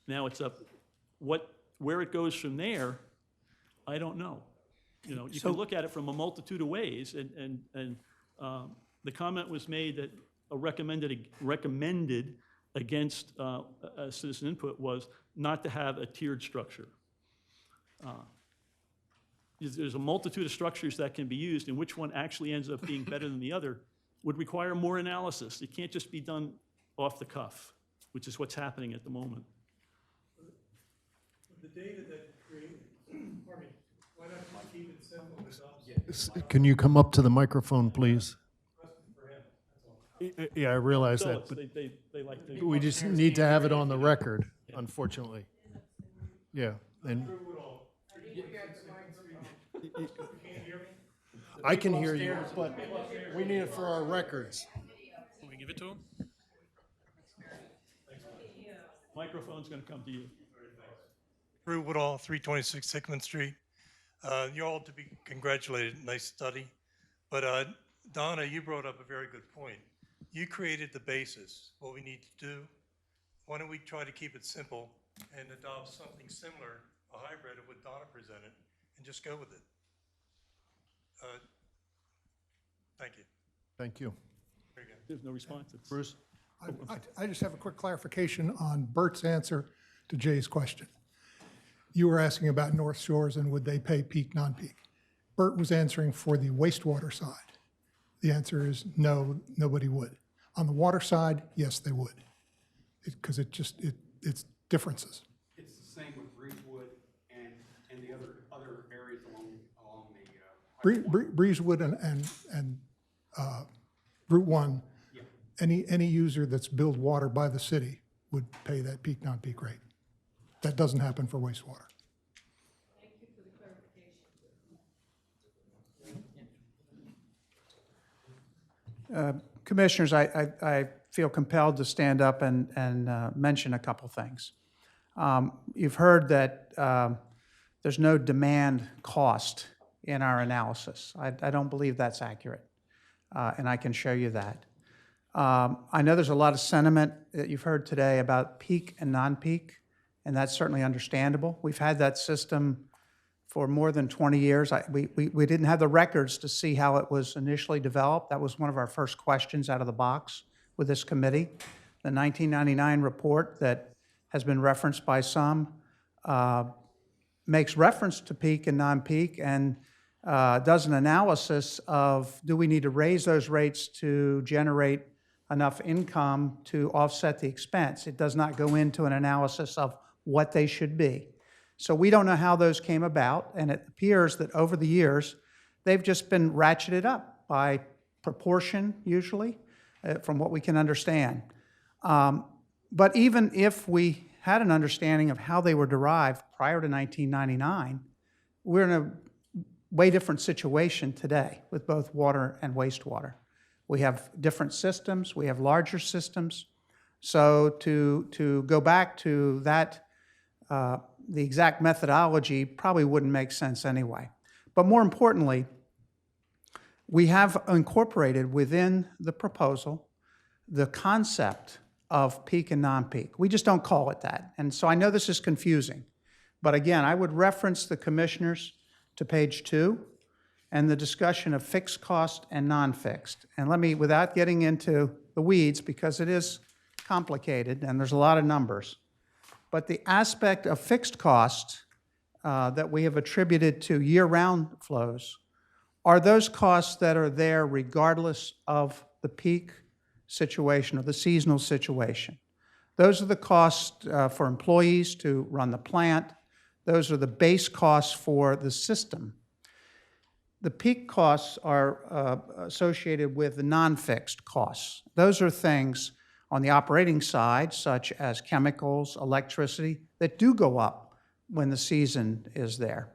[SPEAKER 5] Now it's up. Where it goes from there, I don't know. You know, you can look at it from a multitude of ways, and the comment was made that recommended against citizen input was not to have a tiered structure. There's a multitude of structures that can be used, and which one actually ends up being better than the other would require more analysis. It can't just be done off the cuff, which is what's happening at the moment.
[SPEAKER 3] The data that created, pardon me, why not just keep it simple?
[SPEAKER 1] Can you come up to the microphone, please?
[SPEAKER 3] For him, that's all.
[SPEAKER 1] Yeah, I realize that, but
[SPEAKER 5] They like to.
[SPEAKER 1] we just need to have it on the record, unfortunately. Yeah, and I can hear you, but we need it for our records.
[SPEAKER 3] Can we give it to him?
[SPEAKER 5] Microphone's going to come to you.
[SPEAKER 3] Drew Woodall, 326 Hickman Street. You're all to be congratulated. Nice study. But Donna, you brought up a very good point. You created the basis, what we need to do. Why don't we try to keep it simple and adopt something similar, a hybrid of what Donna presented, and just go with it? Thank you.
[SPEAKER 1] Thank you.
[SPEAKER 3] Very good.
[SPEAKER 5] There's no response.
[SPEAKER 1] Bruce?
[SPEAKER 10] I just have a quick clarification on Bert's answer to Jay's question. You were asking about North Shores and would they pay peak, non-peak. Bert was answering for the wastewater side. The answer is no, nobody would. On the water side, yes, they would. Because it's differences.
[SPEAKER 21] It's the same with Breezewood and the other areas along the
[SPEAKER 10] Breezewood and Route 1, any user that's billed water by the city would pay that peak, non-peak rate. That doesn't happen for wastewater.
[SPEAKER 11] Commissioners, I feel compelled to stand up and mention a couple things. You've heard that there's no demand cost in our analysis. I don't believe that's accurate, and I can show you that. I know there's a lot of sentiment that you've heard today about peak and non-peak, and that's certainly understandable. We've had that system for more than 20 years. We didn't have the records to see how it was initially developed. That was one of our first questions out of the box with this committee. The 1999 report that has been referenced by some makes reference to peak and non-peak and does an analysis of, do we need to raise those rates to generate enough income to offset the expense? It does not go into an analysis of what they should be. So we don't know how those came about, and it appears that over the years, they've just been ratcheted up by proportion, usually, from what we can understand. But even if we had an understanding of how they were derived prior to 1999, we're in a way different situation today with both water and wastewater. We have different systems, we have larger systems. So to go back to that, the exact methodology probably wouldn't make sense anyway. But more importantly, we have incorporated within the proposal the concept of peak and non-peak. We just don't call it that. And so I know this is confusing, but again, I would reference the commissioners to page 2 and the discussion of fixed cost and non-fixed. And let me, without getting into the weeds, because it is complicated and there's a lot of numbers, but the aspect of fixed cost that we have attributed to year-round flows are those costs that are there regardless of the peak situation or the seasonal situation. Those are the costs for employees to run the plant. Those are the base costs for the system. The peak costs are associated with the non-fixed costs. Those are things on the operating side, such as chemicals, electricity, that do go up when the season is there.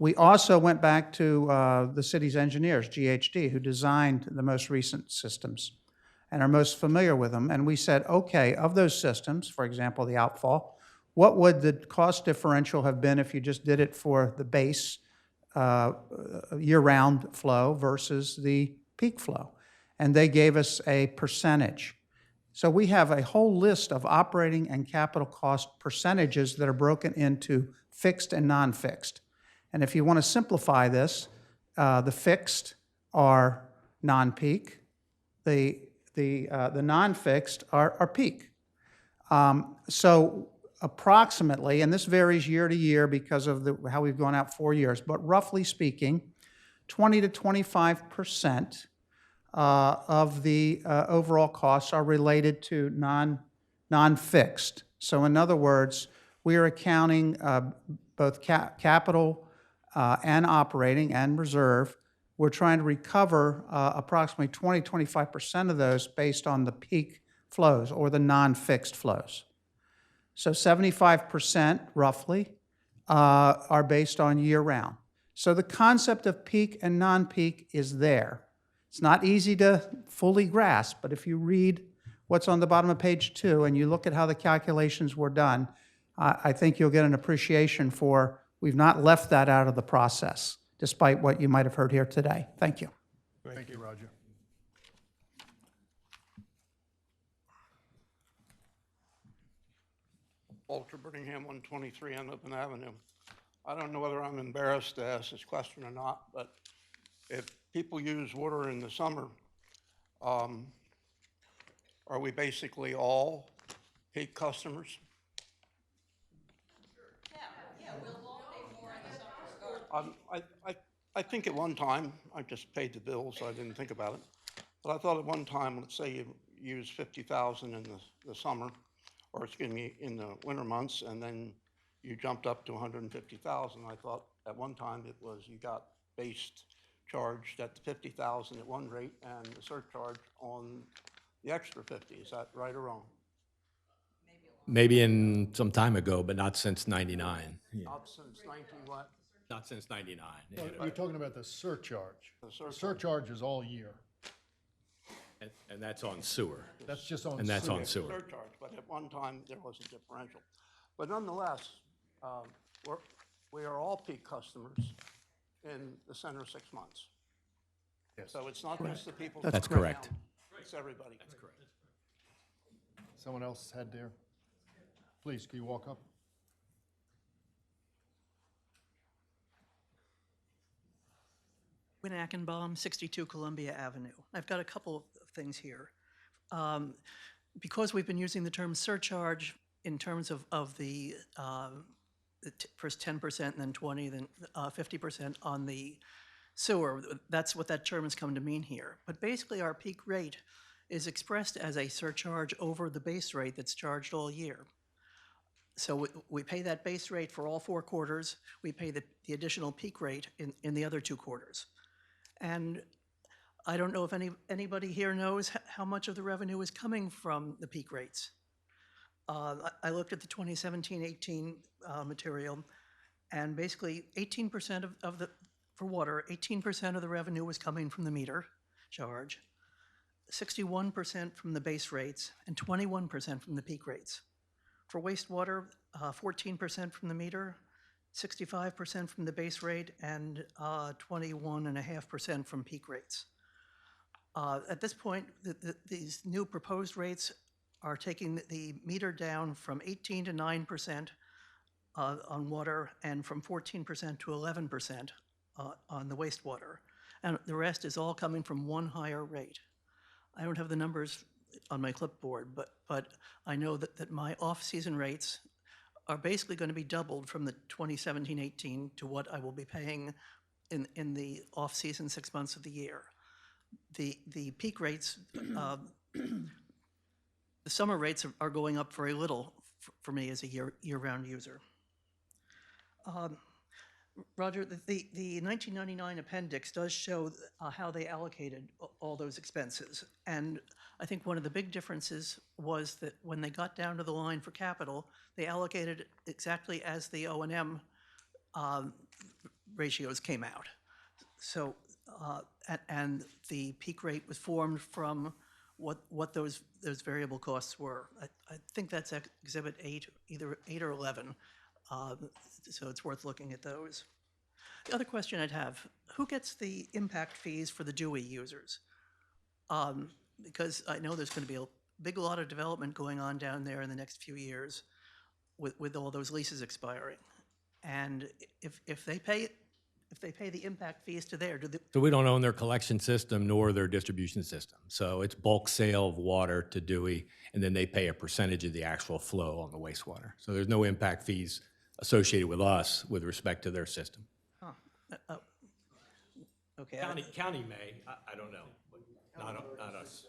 [SPEAKER 11] We also went back to the city's engineers, GHD, who designed the most recent systems and are most familiar with them. And we said, okay, of those systems, for example, the outfall, what would the cost differential have been if you just did it for the base year-round flow versus the peak flow? And they gave us a percentage. So we have a whole list of operating and capital cost percentages that are broken into fixed and non-fixed. And if you want to simplify this, the fixed are non-peak, the non-fixed are peak. So approximately, and this varies year to year because of how we've gone out 4 years, but roughly speaking, 20 to 25% of the overall costs are related to non-fixed. So in other words, we are accounting both capital and operating and reserve. We're trying to recover approximately 20-25% of those based on the peak flows or the non-fixed flows. So 75% roughly are based on year-round. So the concept of peak and non-peak is there. It's not easy to fully grasp, but if you read what's on the bottom of page 2 and you look at how the calculations were done, I think you'll get an appreciation for we've not left that out of the process, despite what you might have heard here today. Thank you.
[SPEAKER 1] Thank you, Roger.
[SPEAKER 7] Walter Birmingham, 123 on Open Avenue. I don't know whether I'm embarrassed to ask this question or not, but if people use water in the summer, are we basically all peak customers?
[SPEAKER 20] Yeah, we'll all pay more in the summer.
[SPEAKER 7] I think at one time, I just paid the bill, so I didn't think about it. But I thought at one time, let's say you use 50,000 in the summer, or excuse me, in the winter months, and then you jumped up to 150,000. I thought at one time it was you got based charged at the 50,000 at one rate and the surcharge on the extra 50. Is that right or wrong?
[SPEAKER 2] Maybe in some time ago, but not since 99. Yeah.
[SPEAKER 7] Not since 19 what?
[SPEAKER 2] Not since 99.
[SPEAKER 1] You're talking about the surcharge.
[SPEAKER 7] The
[SPEAKER 1] The
[SPEAKER 7] surcharge.
[SPEAKER 1] surcharge is all year.
[SPEAKER 2] And that's on sewer.
[SPEAKER 1] That's just on
[SPEAKER 2] And that's
[SPEAKER 1] sewer.
[SPEAKER 2] on sewer.
[SPEAKER 7] Surcharge, but at one time there was a differential. But nonetheless, we are all peak customers in the center 6 months.
[SPEAKER 1] Yes.
[SPEAKER 7] So it's not just the people.
[SPEAKER 2] That's correct.
[SPEAKER 7] It's everybody.
[SPEAKER 2] That's correct.
[SPEAKER 1] Someone else had their, please, can you walk up?
[SPEAKER 8] Win Ackenbaum, 62 Columbia Avenue. I've got a couple of things here. Because we've been using the term surcharge in terms of the first 10% and then 20, then 50% on the sewer, that's what that term has come to mean here. But basically our peak rate is expressed as a surcharge over the base rate that's charged all year. So we pay that base rate for all 4 quarters. We pay the additional peak rate in the other 2 quarters. And I don't know if anybody here knows how much of the revenue is coming from the peak rates. I looked at the 2017-18 material, and basically 18% for water, 18% of the revenue was coming from the meter charge, 61% from the base rates, and 21% from the peak rates. For wastewater, 14% from the meter, 65% from the base rate, and 21.5% from peak rates. At this point, these new proposed rates are taking the meter down from 18 to 9% on water and from 14% to 11% on the wastewater. And the rest is all coming from one higher rate. I don't have the numbers on my clipboard, but I know that my off-season rates are basically going to be doubled from the 2017-18 to what I will be paying in the off-season 6 months of the year. The peak rates, the summer rates are going up very little for me as a year-round user. Roger, the 1999 appendix does show how they allocated all those expenses. And I think one of the big differences was that when they got down to the line for capital, they allocated exactly as the O&M ratios came out. So, and the peak rate was formed from what those variable costs were. I think that's Exhibit 8, either 8 or 11. So it's worth looking at those. The other question I'd have, who gets the impact fees for the Dewey users? Because I know there's going to be a big lot of development going on down there in the next few years with all those leases expiring. And if they pay the impact fees to there,
[SPEAKER 2] So we don't own their collection system nor their distribution system. So it's bulk sale of water to Dewey, and then they pay a percentage of the actual flow on the wastewater. So there's no impact fees associated with us with respect to their system.
[SPEAKER 8] Okay.
[SPEAKER 2] County may, I don't know, but not us.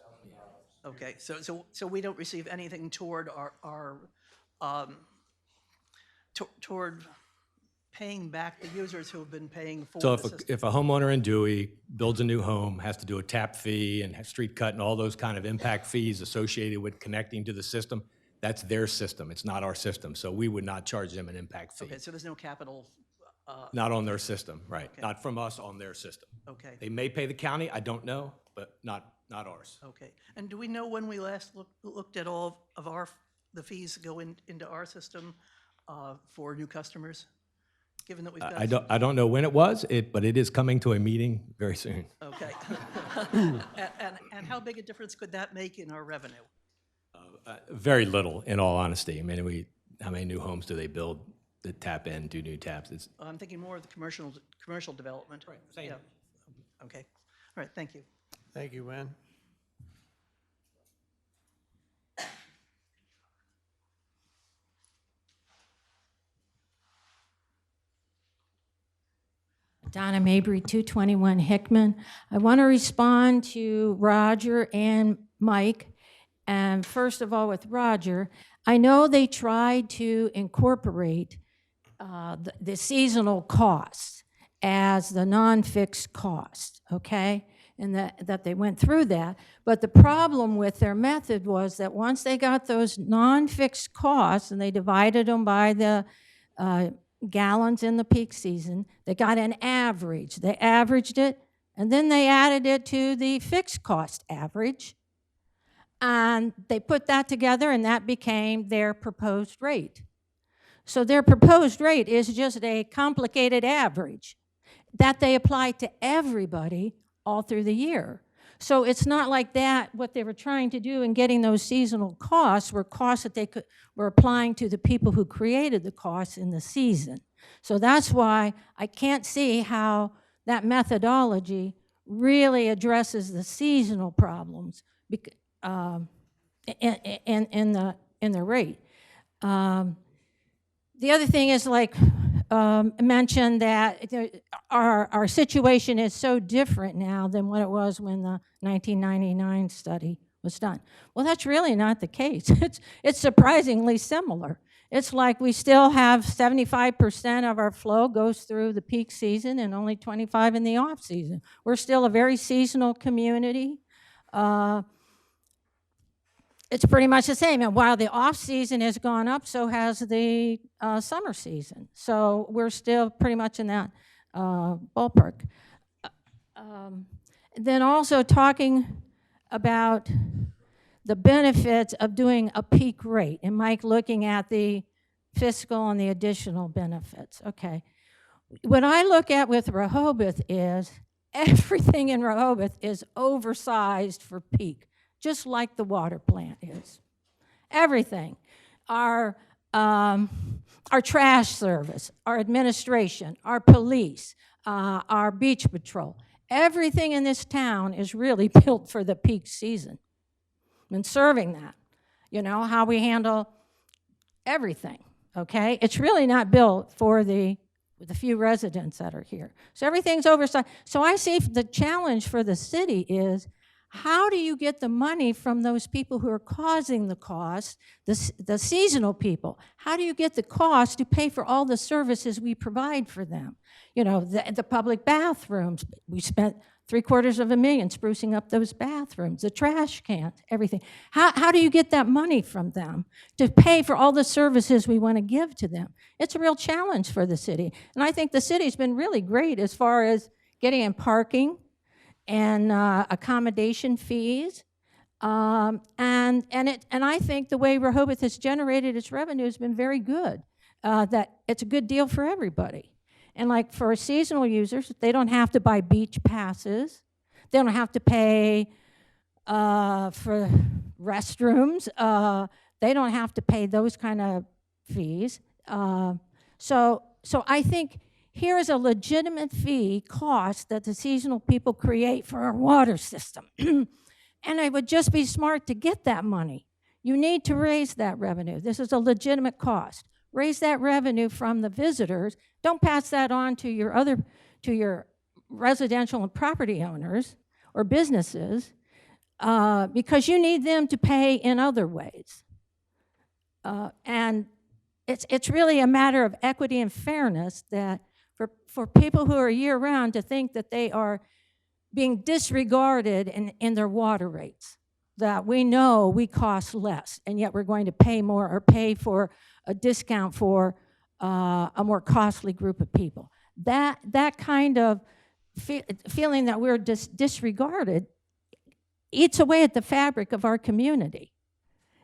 [SPEAKER 8] Okay, so we don't receive anything toward our toward paying back the users who have been paying for
[SPEAKER 2] So
[SPEAKER 8] the system.
[SPEAKER 2] if a homeowner in Dewey builds a new home, has to do a tap fee and have street cut and all those kind of impact fees associated with connecting to the system, that's their system. It's not our system. So we would not charge them an impact fee.
[SPEAKER 8] Okay, so there's no capital.
[SPEAKER 2] Not on their system, right. Not from us on their system.
[SPEAKER 8] Okay.
[SPEAKER 2] They may pay the county, I don't know, but not ours.
[SPEAKER 8] Okay, and do we know when we last looked at all of the fees that go into our system for new customers? Given that we've got.
[SPEAKER 2] I don't know when it was, but it is coming to a meeting very soon.
[SPEAKER 8] Okay. And how big a difference could that make in our revenue?
[SPEAKER 2] Very little, in all honesty. I mean, how many new homes do they build that tap in, do new taps?
[SPEAKER 8] I'm thinking more of the commercial development.
[SPEAKER 2] Right, same.
[SPEAKER 8] Yeah. Okay, all right, thank you.
[SPEAKER 4] Thank you, Wynn.
[SPEAKER 18] Donna Mabry, 221 Hickman. I want to respond to Roger and Mike. And first of all, with Roger, I know they tried to incorporate the seasonal costs. as the non-fixed cost, okay? And that they went through that. But the problem with their method was that once they got those non-fixed costs and they divided them by the gallons in the peak season, they got an average. They averaged it, and then they added it to the fixed cost average. And they put that together, and that became their proposed rate. So their proposed rate is just a complicated average that they apply to everybody all through the year. So it's not like that, what they were trying to do in getting those seasonal costs were costs that they were applying to the people who created the costs in the season. So that's why I can't see how that methodology really addresses the seasonal problems in the rate. The other thing is, like mentioned, that our situation is so different now than what it was when the 1999 study was done. Well, that's really not the case. It's surprisingly similar. It's like we still have 75% of our flow goes through the peak season and only 25 in the off season. We're still a very seasonal community. It's pretty much the same. And while the off season has gone up, so has the summer season. So we're still pretty much in that ballpark. Then also talking about the benefits of doing a peak rate, and Mike looking at the fiscal and the additional benefits. Okay. What I look at with Rehoboth is everything in Rehoboth is oversized for peak, just like the water plant is. Everything. Our trash service, our administration, our police, our beach patrol. Everything in this town is really built for the peak season and serving that. You know, how we handle everything, okay? It's really not built for the few residents that are here. So everything's oversized. So I see the challenge for the city is, how do you get the money from those people who are causing the cost, the seasonal people? How do you get the cost to pay for all the services we provide for them? You know, the public bathrooms, we spent $750,000 sprucing up those bathrooms, the trash cans, everything. How do you get that money from them to pay for all the services we want to give to them? It's a real challenge for the city. And I think the city's been really great as far as getting in parking and accommodation fees. And I think the way Rehoboth has generated its revenue has been very good, that it's a good deal for everybody. And like for seasonal users, they don't have to buy beach passes. They don't have to pay for restrooms. They don't have to pay those kind of fees. So I think here is a legitimate fee cost that the seasonal people create for our water system. And it would just be smart to get that money. You need to raise that revenue. This is a legitimate cost. Raise that revenue from the visitors. Don't pass that on to your residential and property owners or businesses because you need them to pay in other ways. And it's really a matter of equity and fairness that for people who are year-round to think that they are being disregarded in their water rates, that we know we cost less, and yet we're going to pay more or pay for a discount for a more costly group of people. That kind of feeling that we're disregarded eats away at the fabric of our community.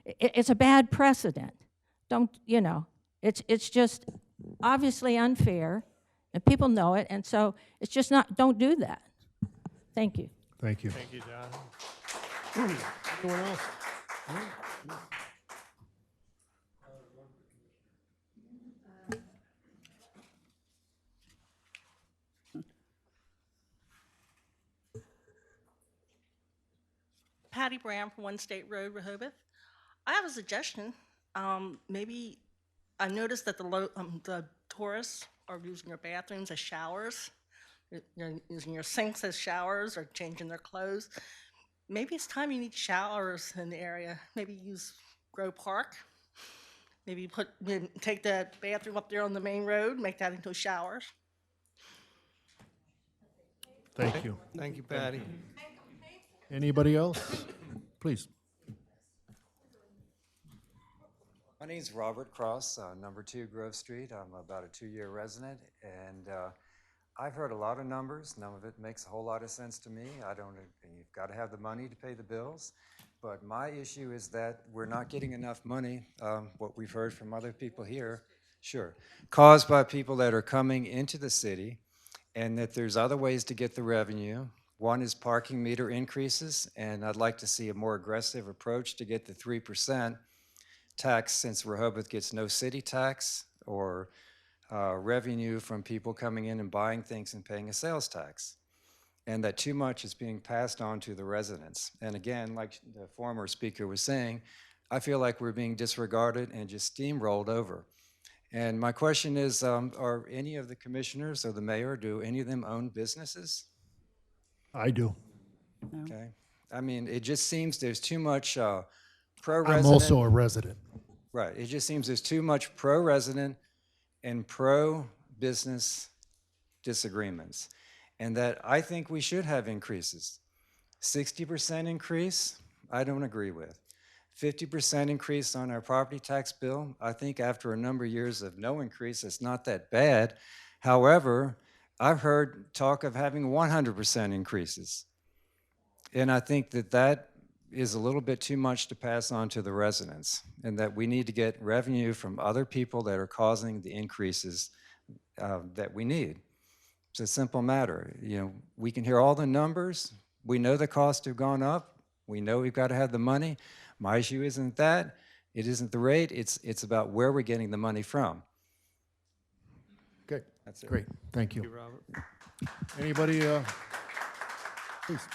[SPEAKER 18] It's a bad precedent. It's just obviously unfair, and people know it, and so it's just not, don't do that. Thank you.
[SPEAKER 1] Thank you.
[SPEAKER 4] Thank you, John.
[SPEAKER 1] Anyone else?
[SPEAKER 9] Patty Brown from One State Road, Rehoboth. I have a suggestion. Maybe I noticed that the tourists are using your bathrooms as showers. You're using your sinks as showers or changing their clothes. Maybe it's time you need showers in the area. Maybe use Grove Park. Maybe take that bathroom up there on the main road, make that into showers.
[SPEAKER 1] Thank you.
[SPEAKER 4] Thank you, Patty.
[SPEAKER 1] Anybody else? Please.
[SPEAKER 13] My name's Robert Cross, number 2 Grove Street. I'm about a 2-year resident, and I've heard a lot of numbers. None of it makes a whole lot of sense to me. You've got to have the money to pay the bills, but my issue is that we're not getting enough money, what we've heard from other people here, sure, caused by people that are coming into the city, and that there's other ways to get the revenue. One is parking meter increases, and I'd like to see a more aggressive approach to get the 3% tax, since Rehoboth gets no city tax or revenue from people coming in and buying things and paying a sales tax, and that too much is being passed on to the residents. And again, like the former speaker was saying, I feel like we're being disregarded and just steamrolled over. And my question is, are any of the commissioners or the mayor, do any of them own businesses?
[SPEAKER 1] I do.
[SPEAKER 13] Okay. I mean, it just seems there's too much
[SPEAKER 1] I'm
[SPEAKER 13] pro-resident.
[SPEAKER 1] also a resident.
[SPEAKER 13] Right. It just seems there's too much pro-resident and pro-business disagreements. And that I think we should have increases. 60% increase, I don't agree with. 50% increase on our property tax bill, I think after a number of years of no increase, it's not that bad. However, I've heard talk of having 100% increases. And I think that that is a little bit too much to pass on to the residents, and that we need to get revenue from other people that are causing the increases that we need. It's a simple matter. You know, we can hear all the numbers. We know the costs have gone up. We know we've got to have the money. My issue isn't that. It isn't the rate. It's about where we're getting the money from.
[SPEAKER 1] Okay,
[SPEAKER 13] That's it.
[SPEAKER 1] great. Thank you.
[SPEAKER 4] Thank you, Robert.
[SPEAKER 1] Anybody, please.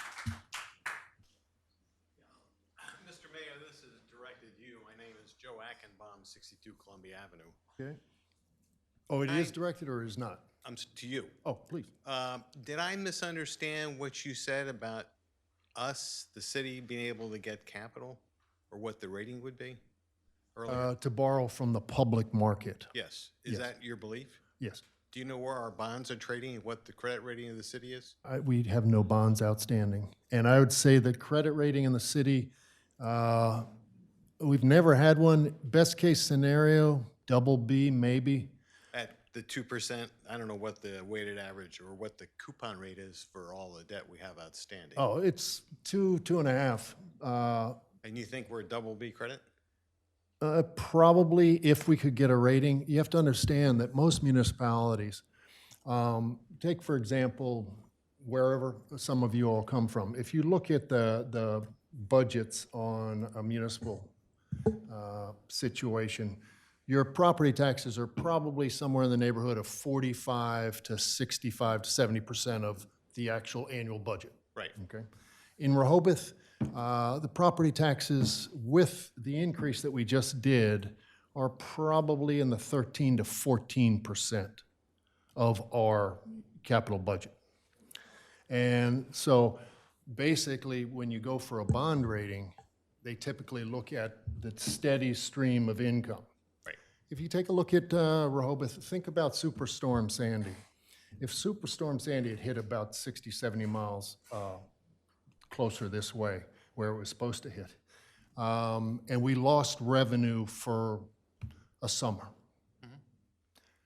[SPEAKER 14] Mr. Mayor, this is directed to you. My name is Joe Ackenbaum, 62 Columbia Avenue.
[SPEAKER 1] Okay. Oh, it is directed or is not?
[SPEAKER 14] To you.
[SPEAKER 1] Oh, please.
[SPEAKER 14] Did I misunderstand what you said about us, the city, being able to get capital, or what the rating would be earlier?
[SPEAKER 1] To borrow from the public market.
[SPEAKER 14] Yes. Is
[SPEAKER 1] Yes.
[SPEAKER 14] that your belief?
[SPEAKER 1] Yes.
[SPEAKER 14] Do you know where our bonds are trading and what the credit rating of the city is?
[SPEAKER 1] We have no bonds outstanding. And I would say that credit rating in the city, we've never had one. Best case scenario, BB, maybe.
[SPEAKER 14] At the 2%, I don't know what the weighted average or what the coupon rate is for all the debt we have outstanding.
[SPEAKER 1] Oh, it's 2.5.
[SPEAKER 14] And you think we're BB credit?
[SPEAKER 1] Probably if we could get a rating. You have to understand that most municipalities, take for example, wherever some of you all come from, if you look at the budgets on a municipal situation, your property taxes are probably somewhere in the neighborhood of 45 to 65 to 70% of the actual annual budget.
[SPEAKER 14] Right.
[SPEAKER 1] Okay. In Rehoboth, the property taxes with the increase that we just did are probably in the 13 to 14% of our capital budget. And so basically, when you go for a bond rating, they typically look at the steady stream of income.
[SPEAKER 14] Right.
[SPEAKER 1] If you take a look at Rehoboth, think about Superstorm Sandy. If Superstorm Sandy had hit about 60, 70 miles closer this way, where it was supposed to hit, and we lost revenue for a summer.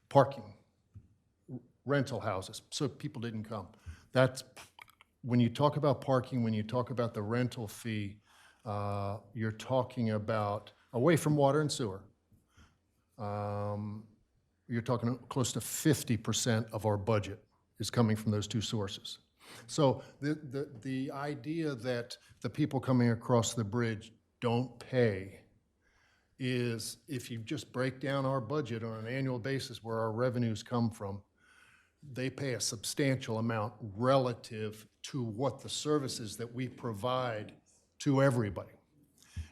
[SPEAKER 1] Parking, rental houses, so people didn't come. That's, when you talk about parking, when you talk about the rental fee, you're talking about, away from water and sewer, you're talking close to 50% of our budget is coming from those two sources. So the idea that the people coming across the bridge don't pay is, if you just break down our budget on an annual basis where our revenues come from, they pay a substantial amount relative to what the services that we provide to everybody.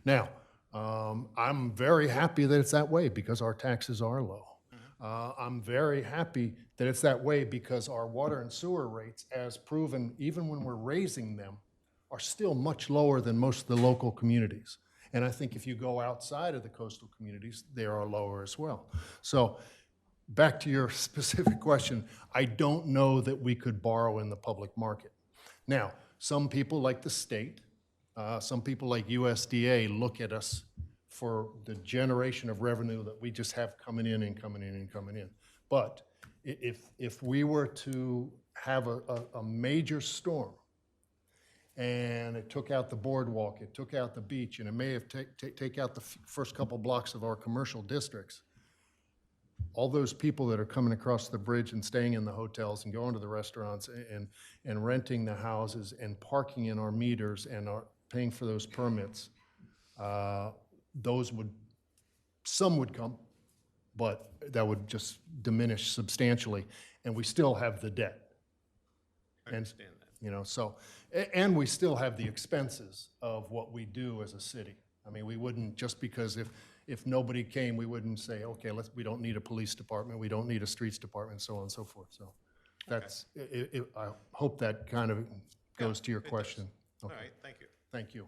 [SPEAKER 1] Now, I'm very happy that it's that way because our taxes are low. I'm very happy that it's that way because our water and sewer rates, as proven, even when we're raising them, are still much lower than most of the local communities. And I think if you go outside of the coastal communities, they are lower as well. So back to your specific question, I don't know that we could borrow in the public market. Now, some people like the state, some people like USDA look at us for the generation of revenue that we just have coming in and coming in and coming in. But if we were to have a major storm, and it took out the boardwalk, it took out the beach, and it may have take out the first couple blocks of our commercial districts, all those people that are coming across the bridge and staying in the hotels and going to the restaurants and renting the houses and parking in our meters and are paying for those permits, some would come, but that would just diminish substantially, and we still have the debt.
[SPEAKER 14] I understand that.
[SPEAKER 1] You know, so, and we still have the expenses of what we do as a city. I mean, we wouldn't, just because if nobody came, we wouldn't say, okay, we don't need a police department, we don't need a streets department, so on and so forth. So that's, I hope that kind of goes to your question.
[SPEAKER 14] All
[SPEAKER 1] Okay.
[SPEAKER 14] right, thank you.
[SPEAKER 1] Thank you.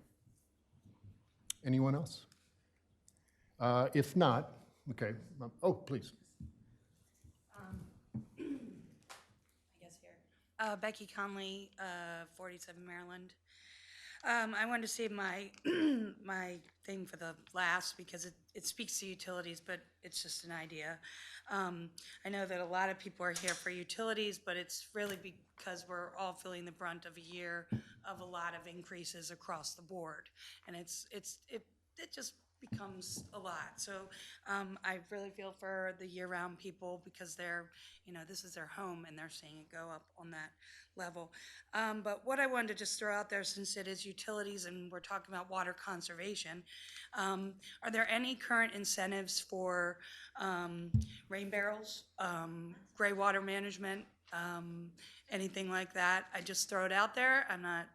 [SPEAKER 1] Anyone else? If not, okay, oh, please.
[SPEAKER 6] Becky Conley, 47 Maryland. I wanted to save my my thing for the last because it speaks to utilities, but it's just an idea. I know that a lot of people are here for utilities, but it's really because we're all feeling the brunt of a year of a lot of increases across the board, and it just becomes a lot. So I really feel for the year-round people because they're, this is their home and they're seeing it go up on that level. But what I wanted to just throw out there, since it is utilities and we're talking about water conservation, are there any current incentives for rain barrels, gray water management, anything like that? I just throw it out there. I'm not,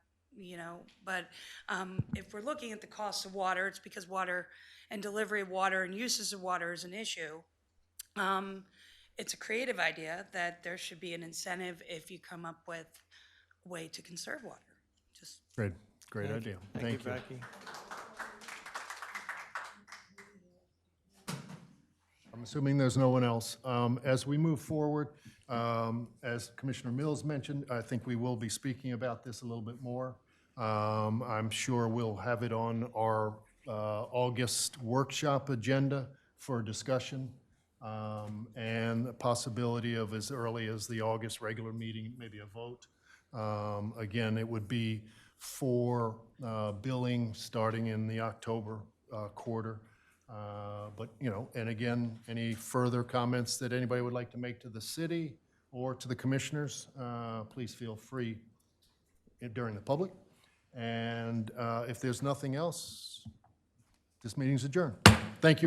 [SPEAKER 6] but if we're looking at the cost of water, it's because water and delivery of water and uses of water is an issue. It's a creative idea that there should be an incentive if you come up with a way to conserve water. Just
[SPEAKER 1] Great idea. Thank you.
[SPEAKER 4] Becky.
[SPEAKER 1] I'm assuming there's no one else. As we move forward, as Commissioner Mills mentioned, I think we will be speaking about this a little bit more. I'm sure we'll have it on our August workshop agenda for discussion, and the possibility of as early as the August regular meeting, maybe a vote. Again, it would be for billing starting in the October quarter. But, and again, any further comments that anybody would like to make to the city or to the commissioners, please feel free during the public. And if there's nothing else, this meeting's adjourned. Thank you.